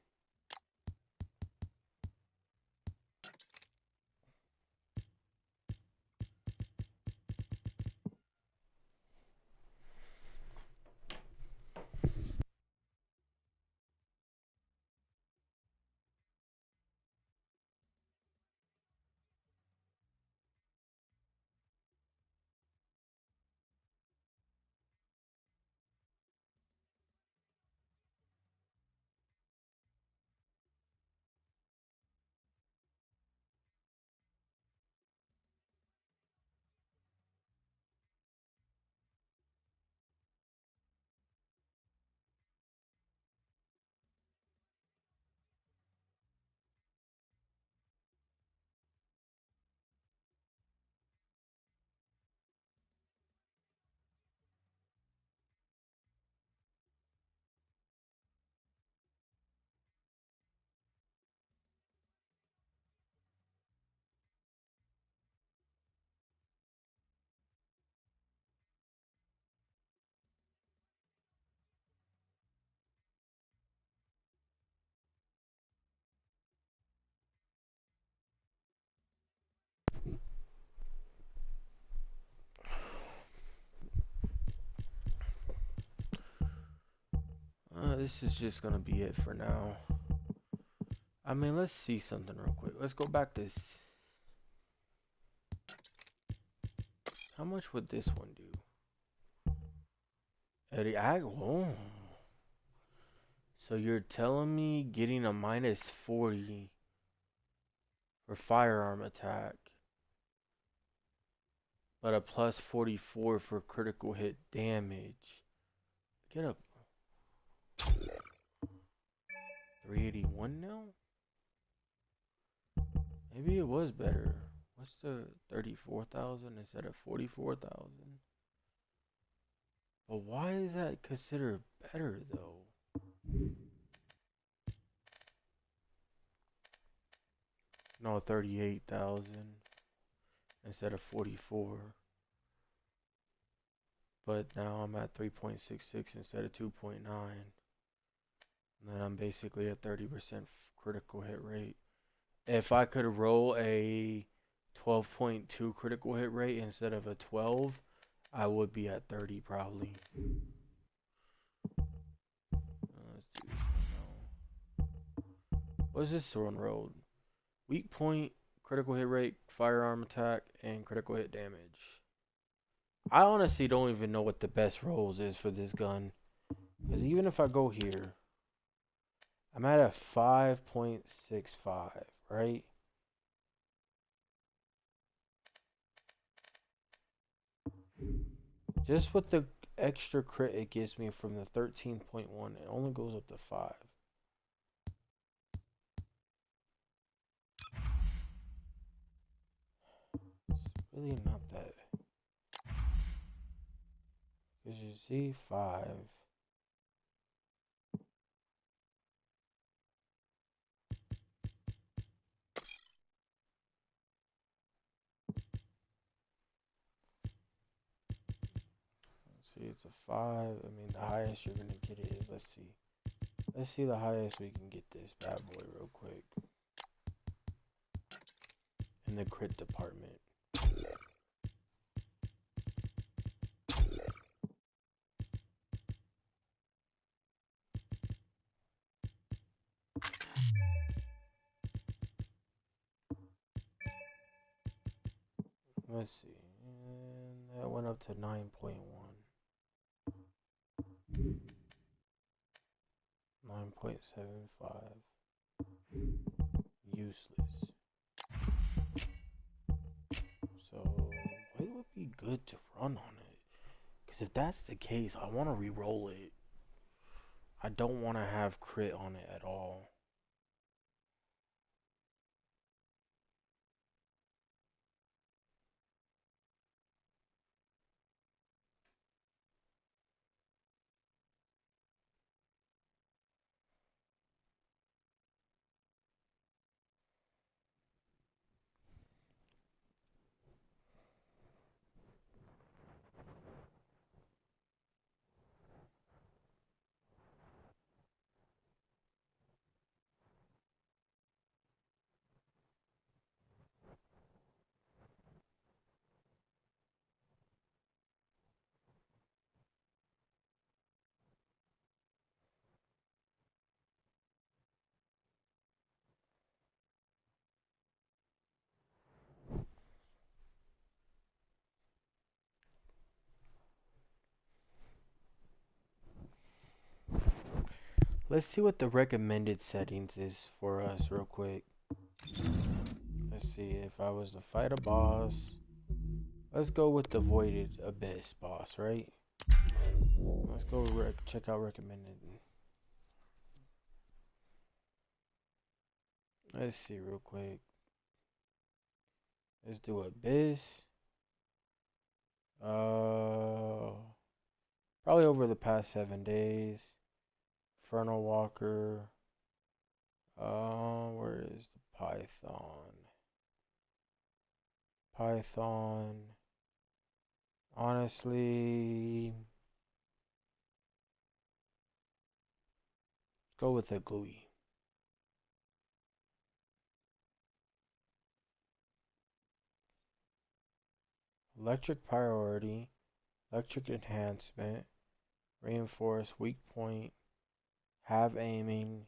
This is just gonna be it for now. I mean, let's see something real quick. Let's go back to how much would this one do? Eddie, oh. So you're telling me getting a minus 40 for firearm attack, but a plus 44 for critical hit damage. Get up. 381 now? Maybe it was better. What's the 34,000 instead of 44,000? But why is that considered better though? No, 38,000 instead of 44. But now I'm at 3.66 instead of 2.9. And then I'm basically at 30% critical hit rate. If I could roll a 12.2 critical hit rate instead of a 12, I would be at 30 probably. Let's do this one now. What's this one rolled? Weak point, critical hit rate, firearm attack, and critical hit damage. I honestly don't even know what the best rolls is for this gun. Because even if I go here, I'm at a 5.65, right? Just with the extra crit it gives me from the 13.1, it only goes up to 5. It's really not that. Because you see 5. See, it's a 5. I mean, the highest you're going to get it is, let's see. Let's see the highest we can get this bad boy real quick. In the crit department. Let's see. And that went up to 9.1. 9.75. Useless. So, what would be good to run on it? Because if that's the case, I want to re-roll it. I don't want to have crit on it at all. Let's see what the recommended settings is for us real quick. Let's see, if I was to fight a boss, let's go with the Voided Abyss boss, right? Let's go check out recommended. Let's see real quick. Let's do Abyss. Probably over the past 7 days. Infernal Walker. Where is the Python? Python. Honestly, go with the GUI. Electric priority, electric enhancement, reinforce weak point, have aiming,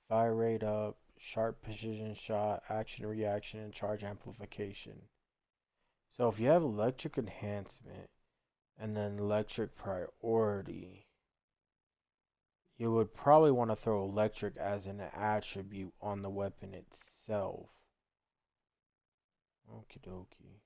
fire rate up, sharp precision shot, action reaction, and charge amplification. So if you have electric enhancement and then electric priority, you would probably want to throw electric as an attribute on the weapon itself. Okie dokie.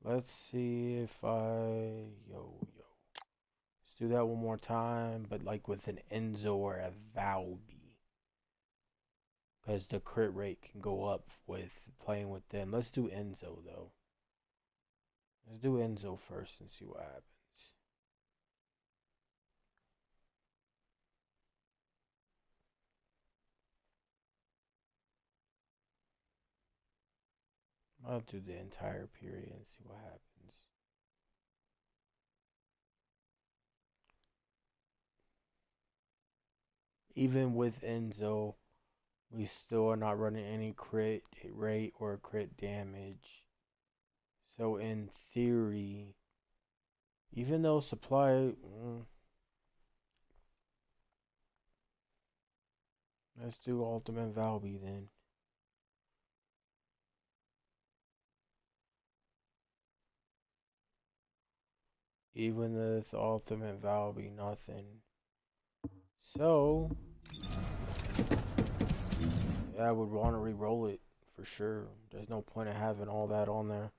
Let's see if yo. Let's do that one more time, but like with an Enzo or a Valby. Because the crit rate can go up with playing with them. Let's do Enzo though. Let's do Enzo first and see what happens. I'll do the entire period and see what happens. Even with Enzo, we still are not running any crit rate or crit damage. So in theory, even though supply... let's do Ultimate Valby then. Even with Ultimate Valby, nothing. So, yeah, I would want to re-roll it for sure. There's no point in having all that on there.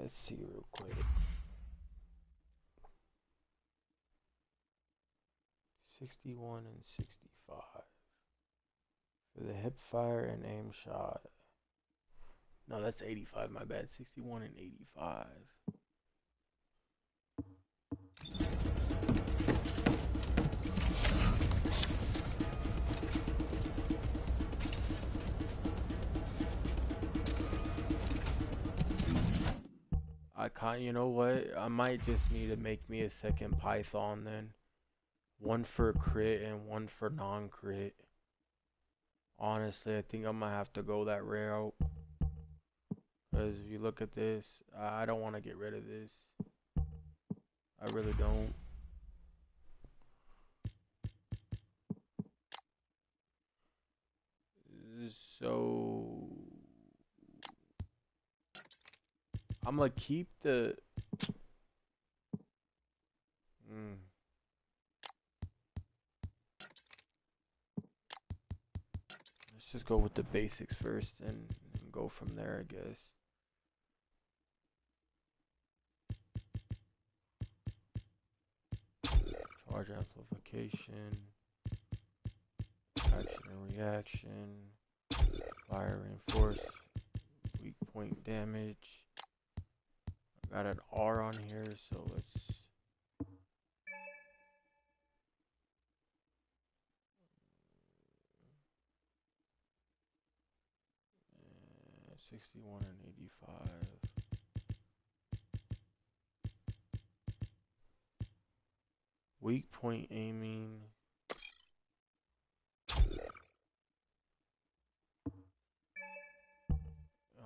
Let's see real quick. 61 and 65 for the hip fire and aim shot. No, that's 85. My bad. 61 and 85. You know what? I might just need to make me a second Python then. One for crit and one for non-crit. Honestly, I think I'm gonna have to go that route. Because if you look at this, I don't want to get rid of this. I really don't. So I'm gonna keep the let's just go with the basics first and go from there, I guess. Charge amplification, action and reaction, fire reinforce, weak point damage. I got an R on here, so let's 61 and 85. Weak point aiming.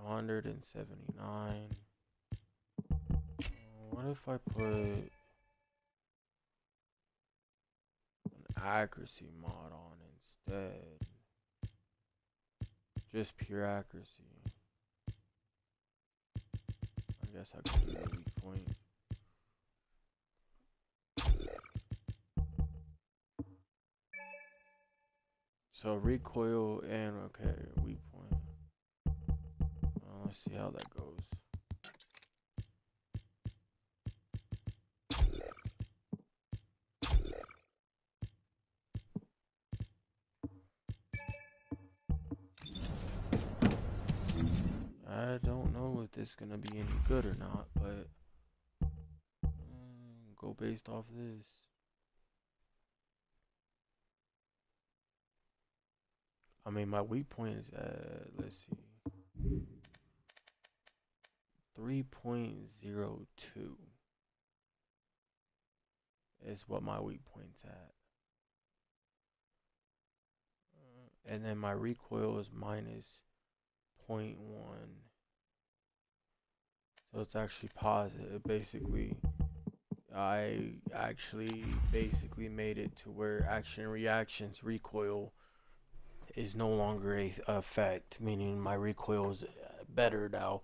$179. What if I put an accuracy mod on instead? Just pure accuracy. I guess I could do a weak point. So recoil and okay, weak point. Let's see how that goes. I don't know if this is gonna be any good or not, but go based off this. I mean, my weak point is at, let's see, 3.02 is what my weak point's at. And then my recoil is minus 0.1. So it's actually positive. Basically, I actually basically made it to where action reactions recoil is no longer a effect, meaning my recoil is better now.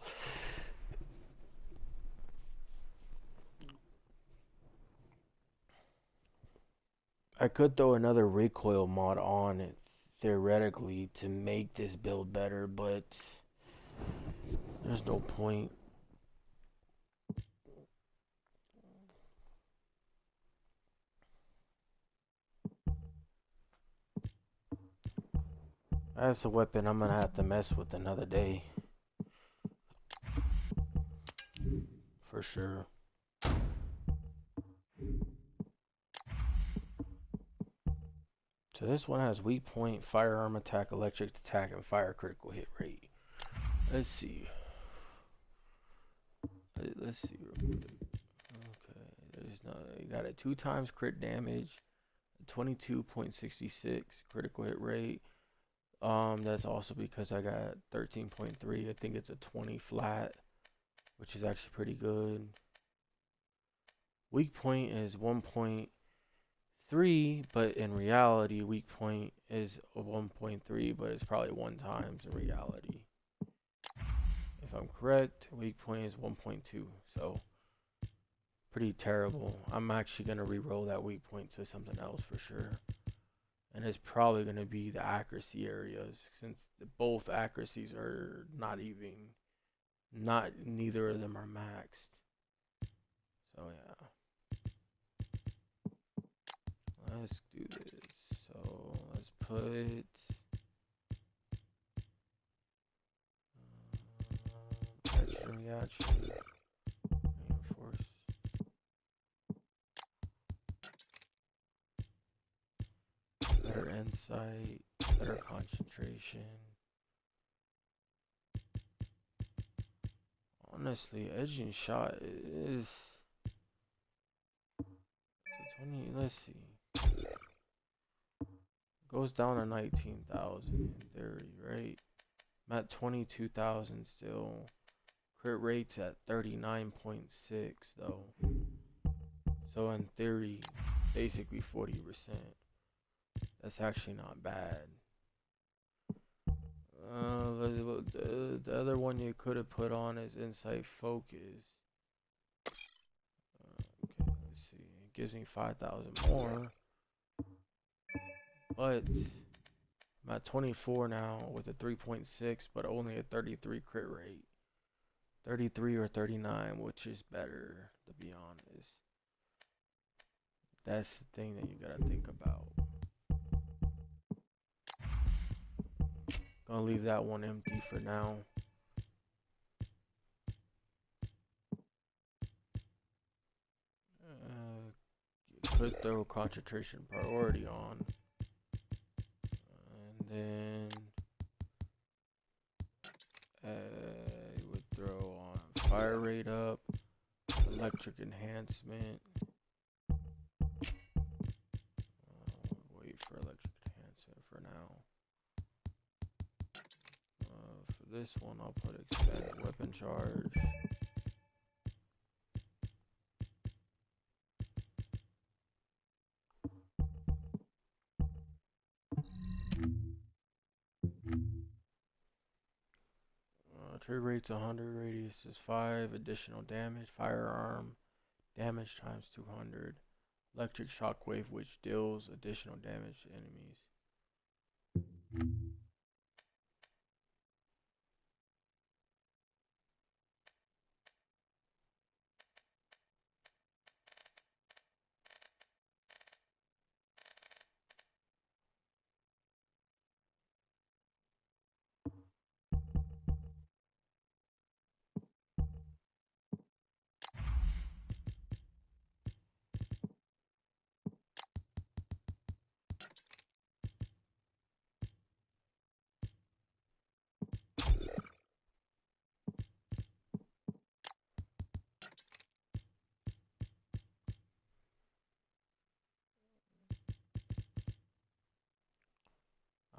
I could throw another recoil mod on it theoretically to make this build better, but there's no point. That's a weapon I'm gonna have to mess with another day. For sure. So this one has weak point, firearm attack, electric attack, and fire critical hit rate. Let's see. Let's see real quick. Okay, there's no. You got a 2 times crit damage, 22.66 critical hit rate. That's also because I got 13.3. I think it's a 20 flat, which is actually pretty good. Weak point is 1.3, but in reality, weak point is a 1.3, but it's probably 1 times in reality. If I'm correct, weak point is 1.2, so pretty terrible. I'm actually going to re-roll that weak point to something else for sure. And it's probably going to be the accuracy areas, since both accuracies are not even Neither of them are maxed. So yeah. Let's do this. So let's put action reaction, reinforce. Better insight, better concentration. Honestly, edging shot is so 20. Let's see. Goes down to 19,000 in theory, right? I'm at 22,000 still. Crit rate's at 39.6 though. So in theory, basically 40%. That's actually not bad. The other one you could have put on is Insight Focus. Okay, let's see. It gives me 5,000 more. But I'm at 24 now with a 3.6, but only a 33 crit rate. 33 or 39, which is better, to be honest. That's the thing that you gotta think about. Gonna leave that one empty for now. Could throw concentration priority on. And then you would throw on fire rate up, electric enhancement. Wait for electric enhancement for now. For this one, I'll put expanded weapon charge. Trigger rate's 100, radius is 5, additional damage, firearm, damage times 200, electric shockwave which deals additional damage to enemies.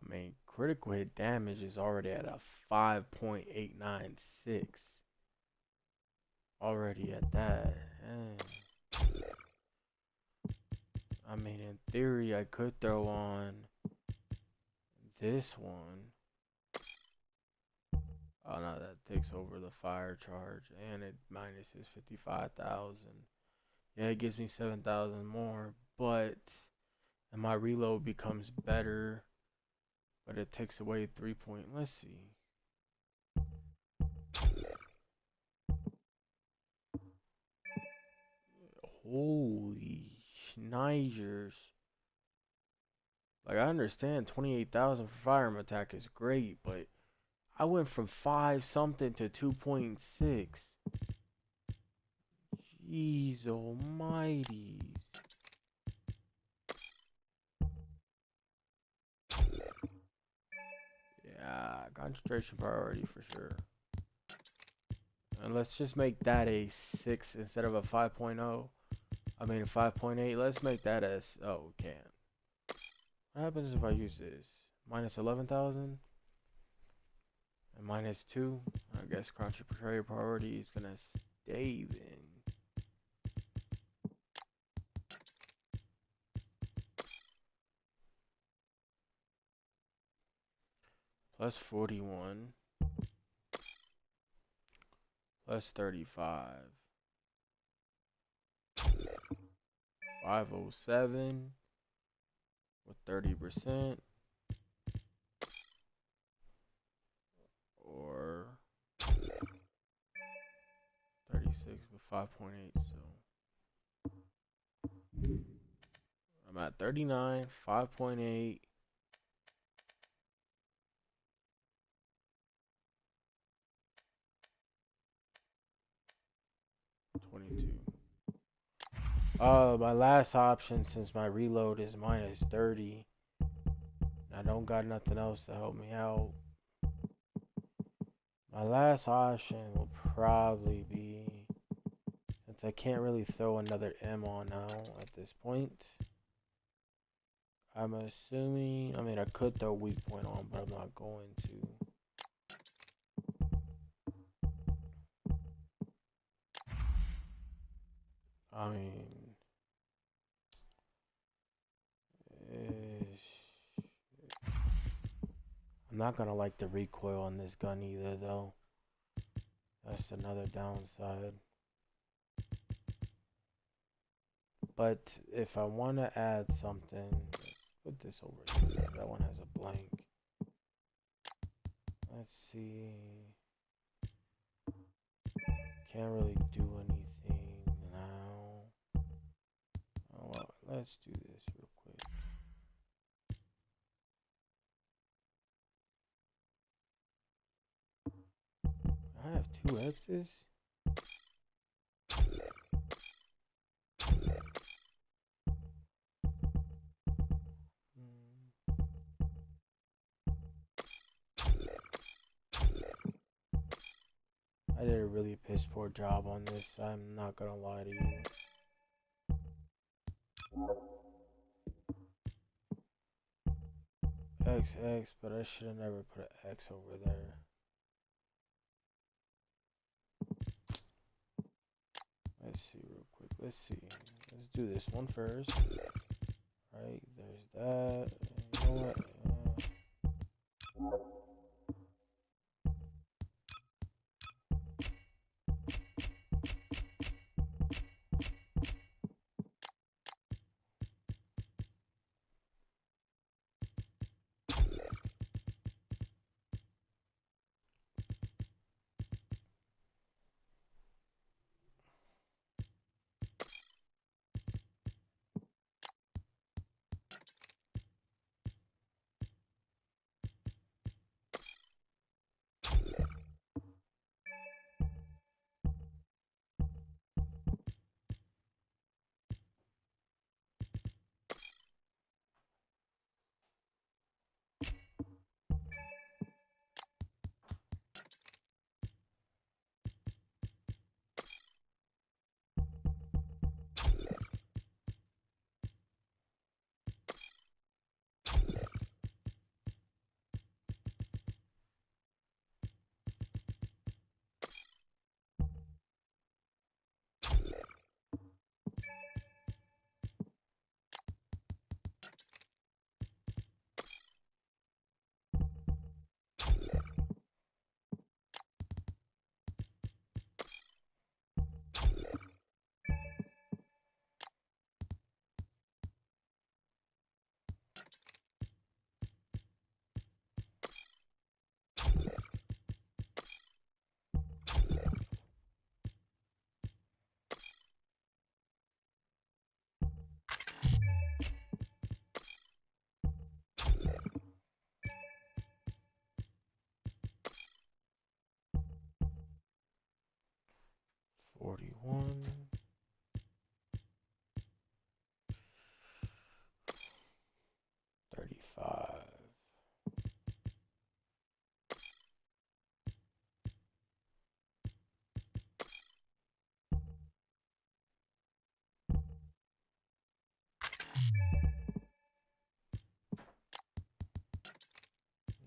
I mean, critical hit damage is already at a 5.896. Already at that. I mean, in theory, I could throw on this one. Oh no, that takes over the fire charge, and it minuses 55,000. Yeah, it gives me 7,000 more, but and my reload becomes better, but it takes away 3 point. Let's see. Holy schneizers. Like, I understand 28,000 for firearm attack is great, but I went from 5 something to 2.6. Jeez almighty. Yeah, concentration priority for sure. And let's just make that a 6 instead of a 5.0. I mean a 5.8. Let's make that as... Oh, we can't. What happens if I use this? Minus 11,000? And minus 2? I guess concentration priority is gonna stay then. Plus 41. Plus 35. 507 with 30%. Or 5.8, so I'm at 39, 5.8. 22. My last option, since my reload is minus 30, I don't got nothing else to help me out. My last option will probably be, since I can't really throw another M on now at this point, I'm assuming, I mean, I could throw weak point on, but I'm not going to. I mean, I'm not gonna like the recoil on this gun either, though. That's another downside. But if I want to add something, let's put this over here. That one has a blank. Let's see. Can't really do anything now. Oh, well, let's do this real quick. I have 2 X's. I did a really piss poor job on this. I'm not gonna lie to you. XX, but I should have never put an X over there. Let's see real quick. Let's see. Let's do this one first. Right, there's that. You know what? 41. 35.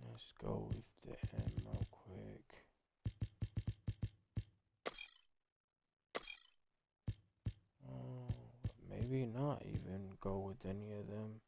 Let's go with the M real quick. Maybe not even go with any of them.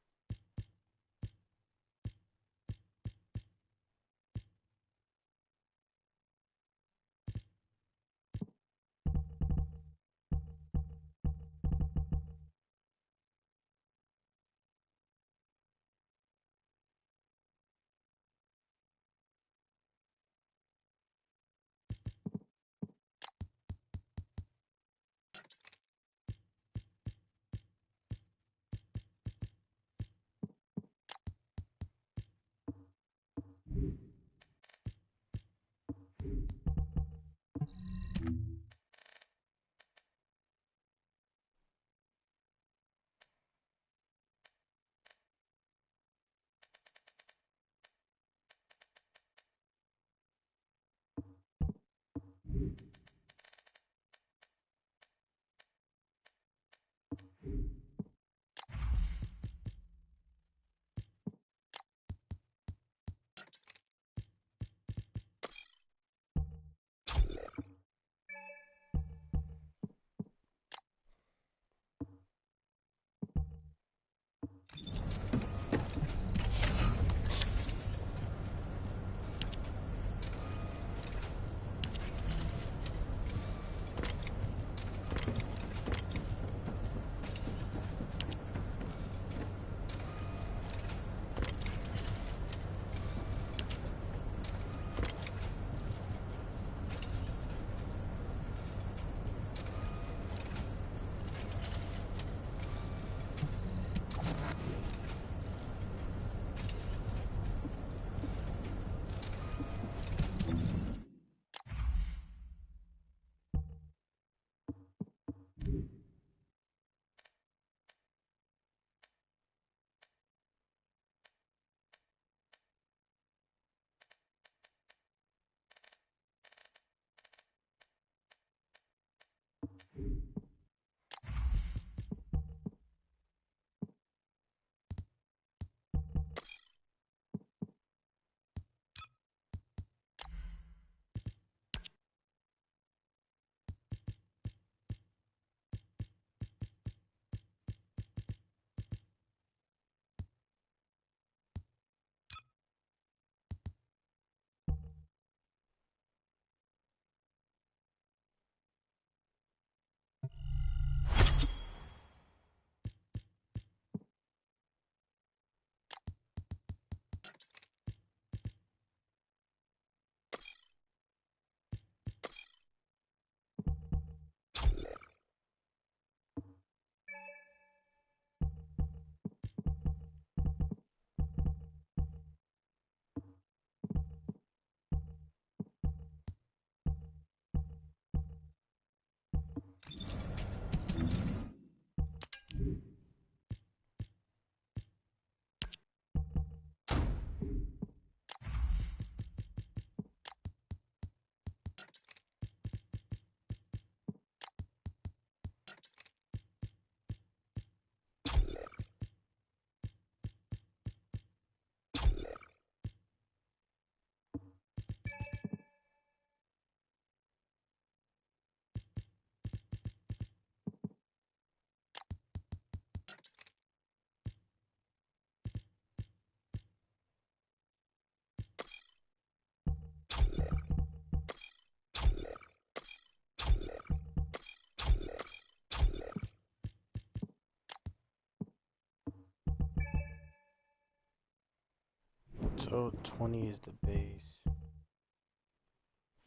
So 20 is the base.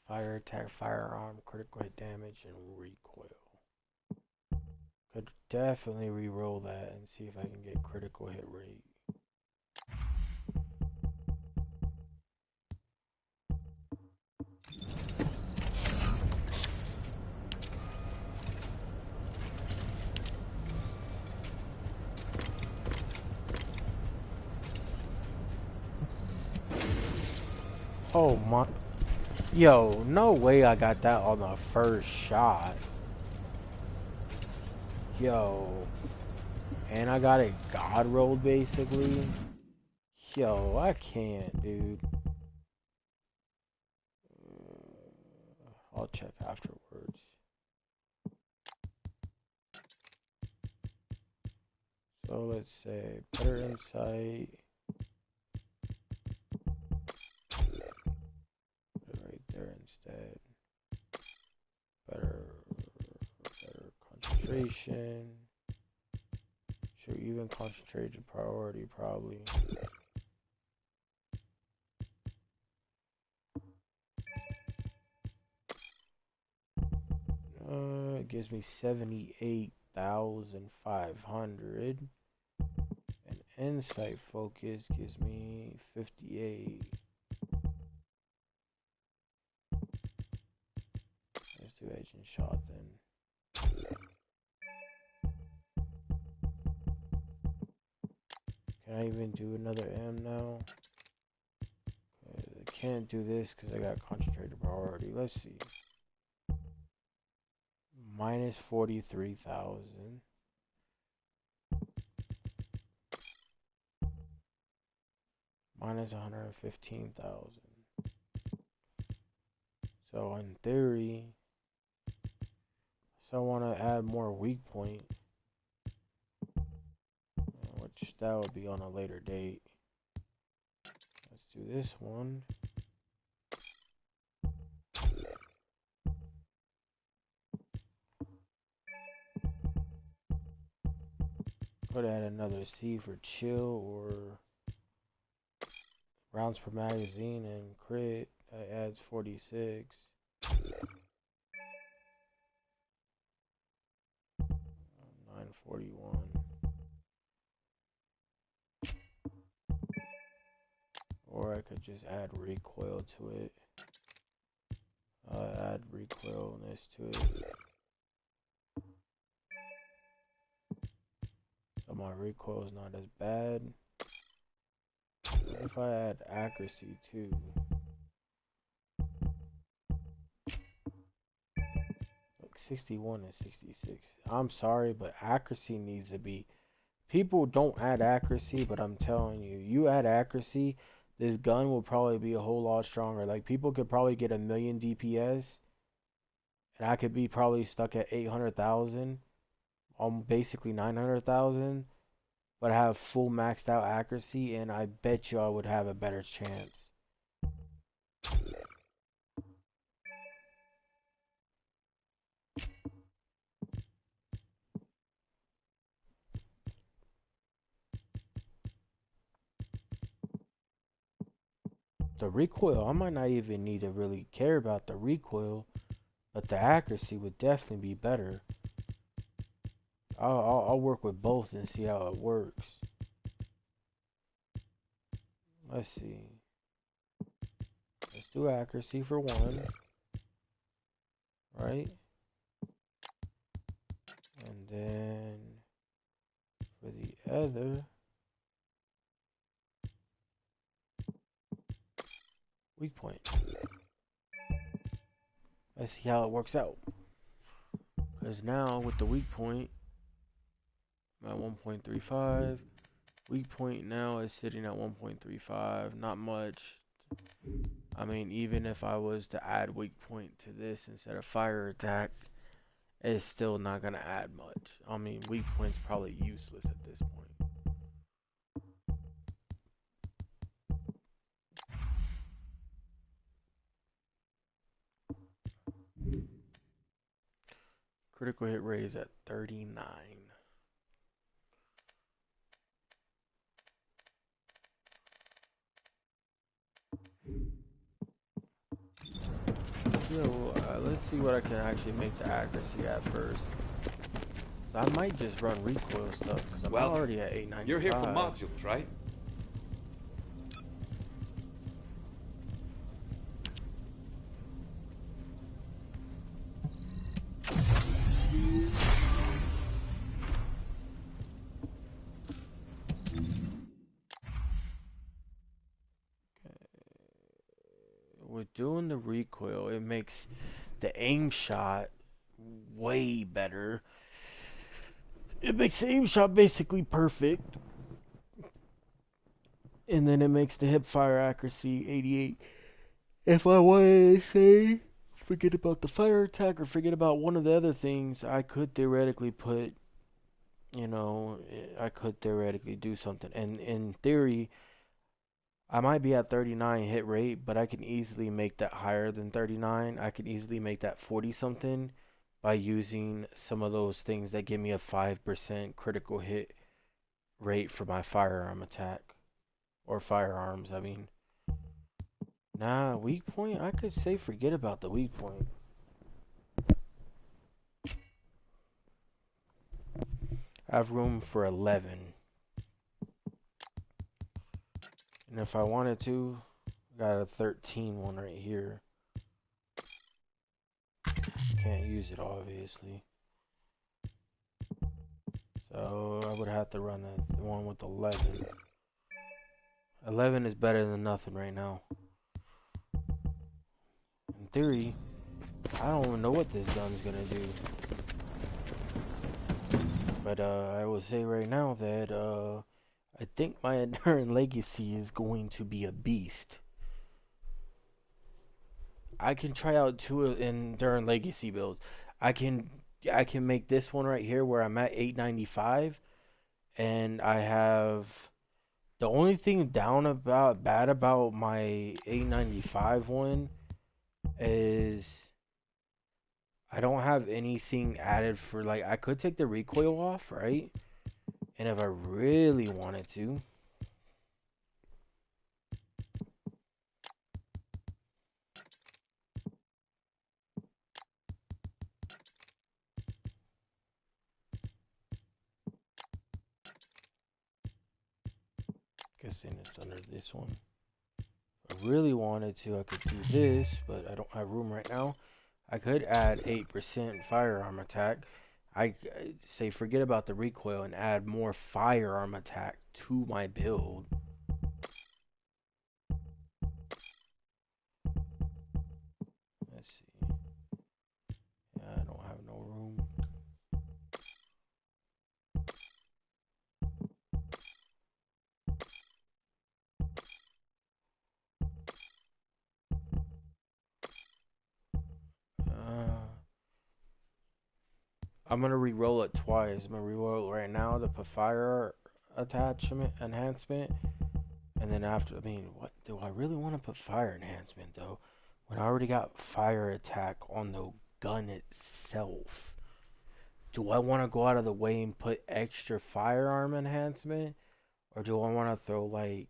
Fire attack, firearm, critical hit damage, and recoil. Could definitely re-roll that and see if I can get critical hit rate. Oh my. Yo, no way I got that on the first shot. Yo. And I got it god rolled basically. Yo, I can't, dude. I'll check afterwards. So let's say better insight. Put it right there instead. Better concentration. Should even concentrate the priority probably. It gives me 78,500. And insight focus gives me 58. Let's do edge and shot then. Can I even do another M now? I can't do this because I got concentrated priority. Let's see. Minus 43,000. Minus 115,000. So in theory, so I want to add more weak point, which that would be on a later date. Let's do this one. Could add another C for chill or rounds per magazine and crit. That adds 46. 941. Or I could just add recoil to it. Add recoilness to it. So my recoil is not as bad. What if I add accuracy too? Like 61 and 66. I'm sorry, but accuracy needs to be. People don't add accuracy, but I'm telling you, you add accuracy, this gun will probably be a whole lot stronger. Like people could probably get 1,000,000 DPS, and I could be probably stuck at 800,000, basically 900,000. But I have full maxed out accuracy, and I bet you I would have a better chance. The recoil, I might not even need to really care about the recoil, but the accuracy would definitely be better. I'll work with both and see how it works. Let's see. Let's do accuracy for one. Right? And then for the other, weak point. Let's see how it works out. Because now with the weak point, I'm at 1.35. Weak point now is sitting at 1.35. Not much. I mean, even if I was to add weak point to this instead of fire attack, it's still not going to add much. I mean, weak point's probably useless at this point. Critical hit rate is at 39. Yeah, well, let's see what I can actually make the accuracy at first. So I might just run recoil stuff because I'm Well, already at 895. you're here for modules, right? With doing the recoil, it makes the aim shot way better. It makes the aim shot basically perfect. And then it makes the hip fire accuracy 88. If I wanted to say, forget about the fire attack or forget about one of the other things, I could theoretically put, I could theoretically do something. And in theory, I might be at 39 hit rate, but I can easily make that higher than 39. I can easily make that 40 something by using some of those things that give me a 5% critical hit rate for my firearm attack. Or firearms, I mean. Nah, weak point? I could say forget about the weak point. I have room for 11. And if I wanted to, I got a 13 one right here. Can't use it, obviously. So I would have to run the one with 11. 11 is better than nothing right now. In theory, I don't even know what this gun's gonna do. But I will say right now that I think my Enduring Legacy is going to be a beast. I can try out two Enduring Legacy builds. I can make this one right here where I'm at 895, and I have the only thing bad about my 895 one is I don't have anything added for, like, I could take the recoil off, right? And if I really wanted to, guessing it's under this one. If I really wanted to, I could do this, but I don't have room right now. I could add 8% firearm attack. I say forget about the recoil and add more firearm attack to my build. Let's see. Yeah, I don't have no room. I'm gonna re-roll it twice. I'm gonna re-roll it right now to put fire attachment enhancement, and then after, I mean, what do I really want to put fire enhancement though? When I already got fire attack on the gun itself. Do I want to go out of the way and put extra firearm enhancement, or do I want to throw like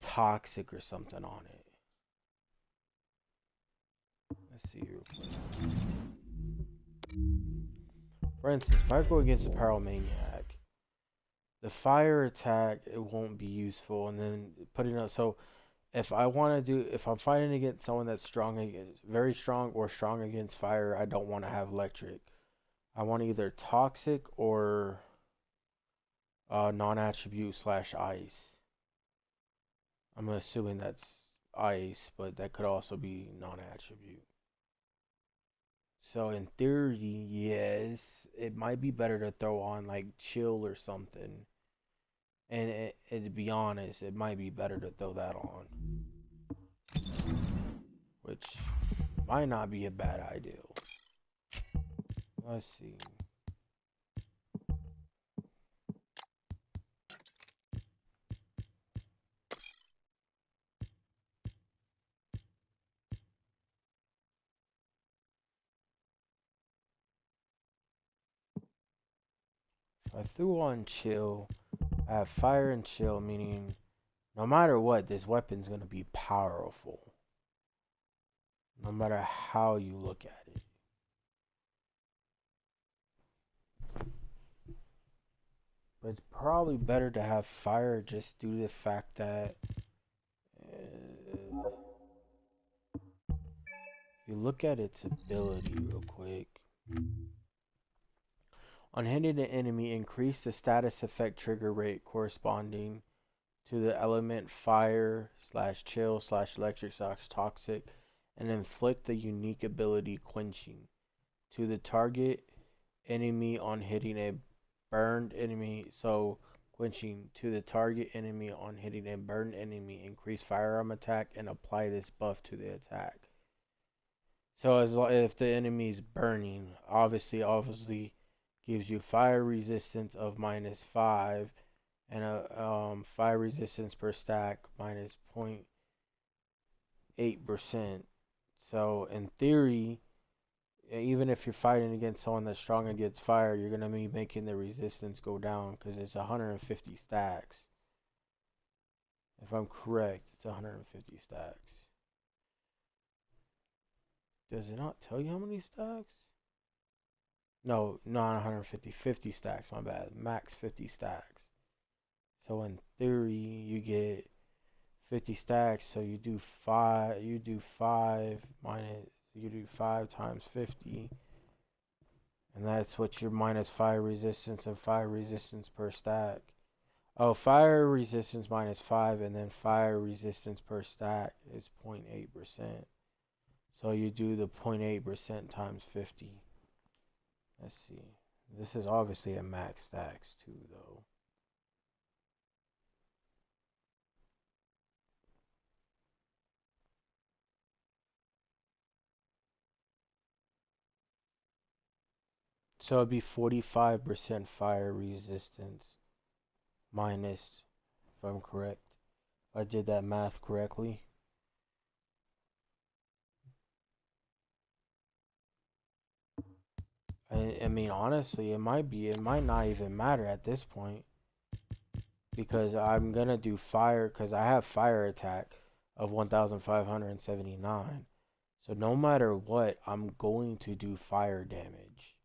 toxic or something on it? Let's see real quick. For instance, if I go against a Pyromaniac, the fire attack, it won't be useful, and then putting up, so if I'm fighting against someone that's very strong or strong against fire, I don't want to have electric. I want either toxic or non-attribute / ice. I'm assuming that's ice, but that could also be non-attribute. So in theory, yes, it might be better to throw on like chill or something. And to be honest, it might be better to throw that on. Which might not be a bad idea. Let's see. If I threw on chill, I have fire and chill, meaning no matter what, this weapon's gonna be powerful. no matter how you look at it. But it's probably better to have fire just due to the fact that if you look at its ability real quick, on hitting an enemy, increase the status effect trigger rate corresponding to the element fire slash chill slash electric slash toxic, and inflict the unique ability quenching to the target enemy on hitting a burned enemy. So quenching to the target enemy on hitting a burned enemy, increase firearm attack and apply this buff to the attack. So if the enemy is burning, obviously gives you fire resistance of -5 and a fire resistance per stack minus 0.8%. So in theory, even if you're fighting against someone that's strong against fire, you're gonna be making the resistance go down because it's 150 stacks. If I'm correct, it's 150 stacks. Does it not tell you how many stacks? No, not 150, 50 stacks, my bad. Max 50 stacks. So in theory, you get 50 stacks, so you do 5 times 50, and that's what your minus fire resistance and fire resistance per stack. Oh, fire resistance -5, and then fire resistance per stack is 0.8%. So you do the 0.8% times 50. Let's see. This is obviously a max stacks too, though. So it'd be 45% fire resistance minus, if I'm correct. If I did that math correctly. I mean, honestly, it might not even matter at this point. Because I'm gonna do fire, because I have fire attack of 1,579. So no matter what, I'm going to do fire damage.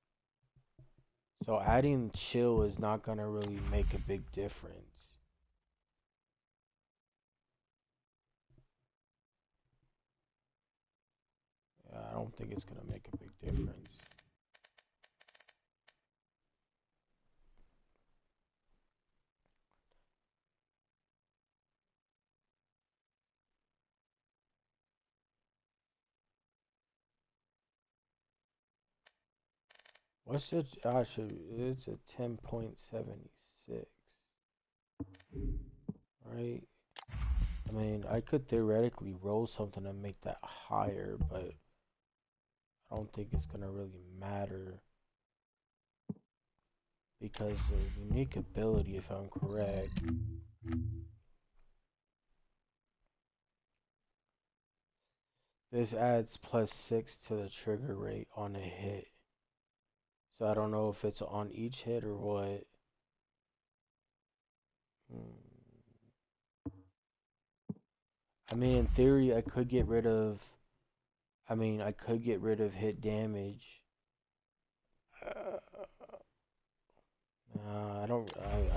So adding chill is not gonna really make a big difference. Yeah, I don't think it's gonna make a big difference. What's it? Actually, it's a 10.76, right? I mean, I could theoretically roll something to make that higher, but I don't think it's gonna really matter. Because the unique ability, if I'm correct, this adds +6 to the trigger rate on a hit. So I don't know if it's on each hit or what. I mean, in theory, I could get rid of hit damage.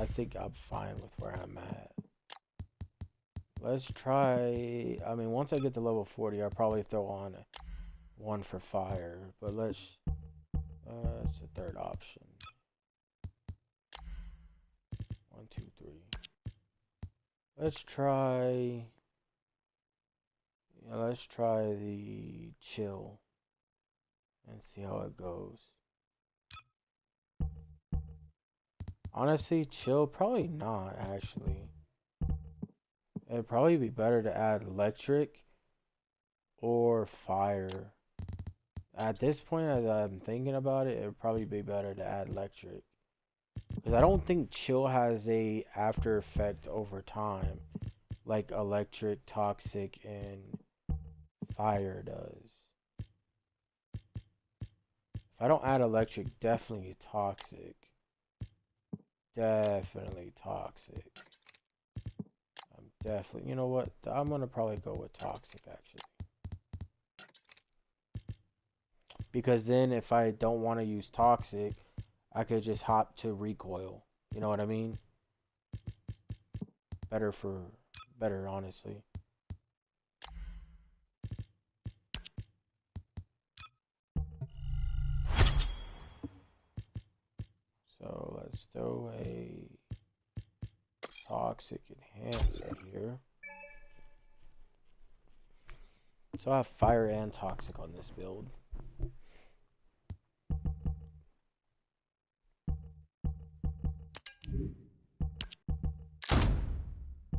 I think I'm fine with where I'm at. Let's try, I mean, once I get to level 40, I'll probably throw on one for fire, but it's the third option. 1, 2, 3. Let's try the chill and see how it goes. Honestly, chill, probably not, actually. It'd probably be better to add electric or fire. At this point, as I'm thinking about it, it'd probably be better to add electric. Because I don't think chill has a after effect over time like electric, toxic, and fire does. If I don't add electric, definitely toxic. Definitely toxic. I'm definitely, you know what? I'm gonna probably go with toxic, actually. Because then if I don't want to use toxic, I could just hop to recoil. You know what I mean? Better, honestly. So let's throw a toxic enhancer here. So I have fire and toxic on this build.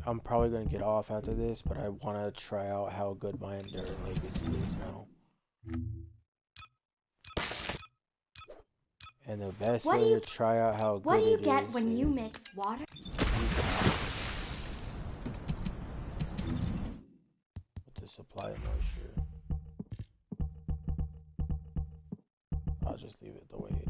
I'm probably going to get off after this, but I want to try out how good my Enduring Legacy is now. And the best way to try out how good it is... What do you get when you mix water? With the supply of moisture. I'll just leave it the way it is.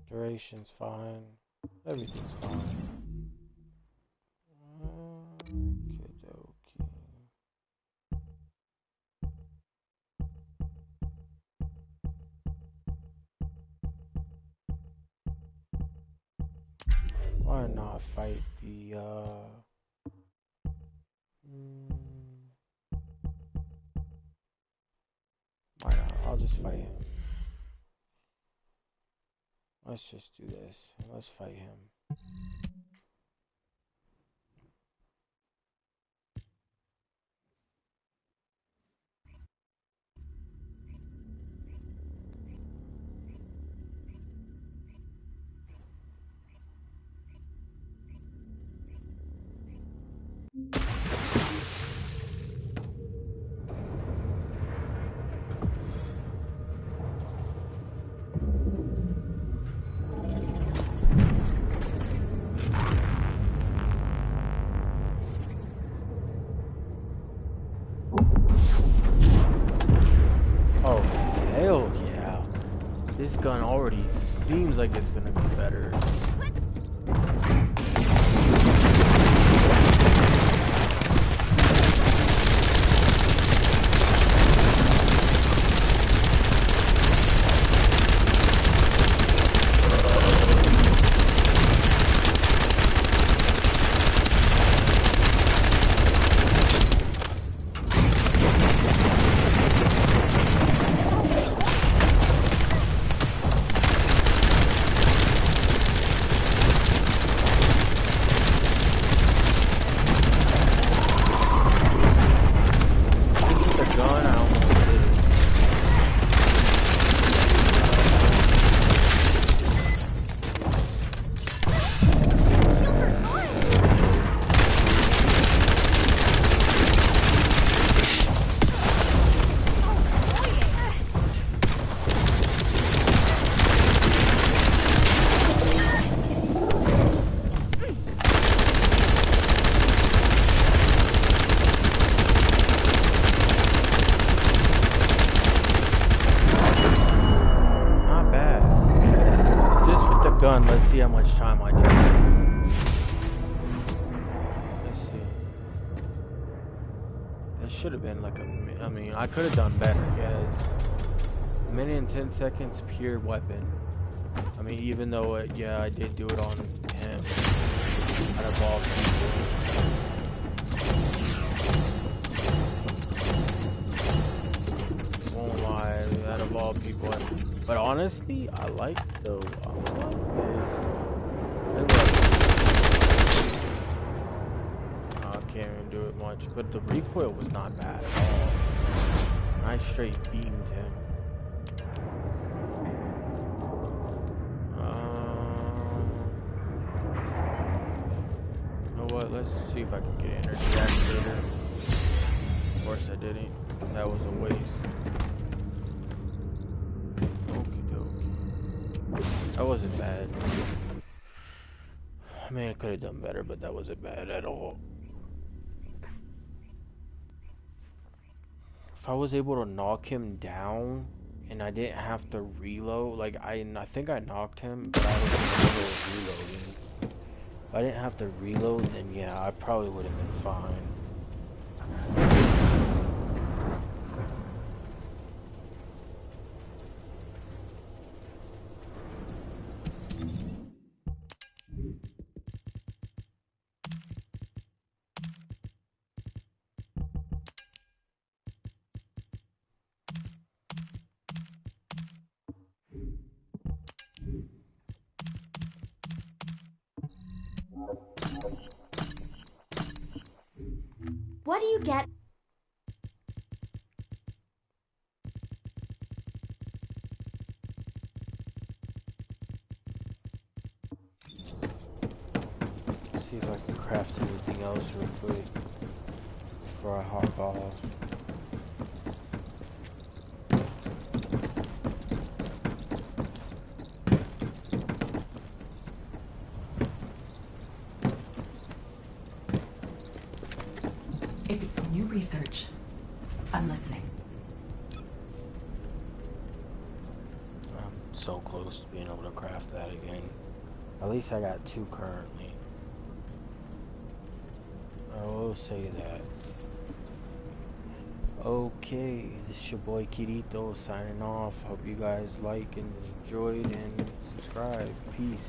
Duration's fine. Everything's fine. Okey-dokey. Why not fight the why not? I'll just fight him. Let's just do this. Let's fight him. Oh, hell yeah. This gun already seems like it's gonna be better. Let's see how much time I did. Let's see. That should have been like I mean, I could have done better, yes. A minute and 10 seconds, pure weapon. I mean, even though, yeah, I did do it on him. Out of all people. Won't lie, out of all people. But honestly, I like this. I can't even do it much, but the recoil was not bad at all. I straight beamed him. You know what? Let's see if I can get energy activator. Of course I didn't. That was a waste. That wasn't bad. I mean, I could have done better, but that wasn't bad at all. If I was able to knock him down and I didn't have to reload, like I think I knocked him, but I was in the middle of reloading. If I didn't have to reload, then yeah, I probably would have been fine. What do you get? See if I can craft anything else real quick before I hop off. If it's new research, I'm listening. I'm so close to being able to craft that again. At least I got 2 currently. I will say that. Okay, this is your boy Kirito signing off. Hope you guys like and enjoyed and subscribe. Peace.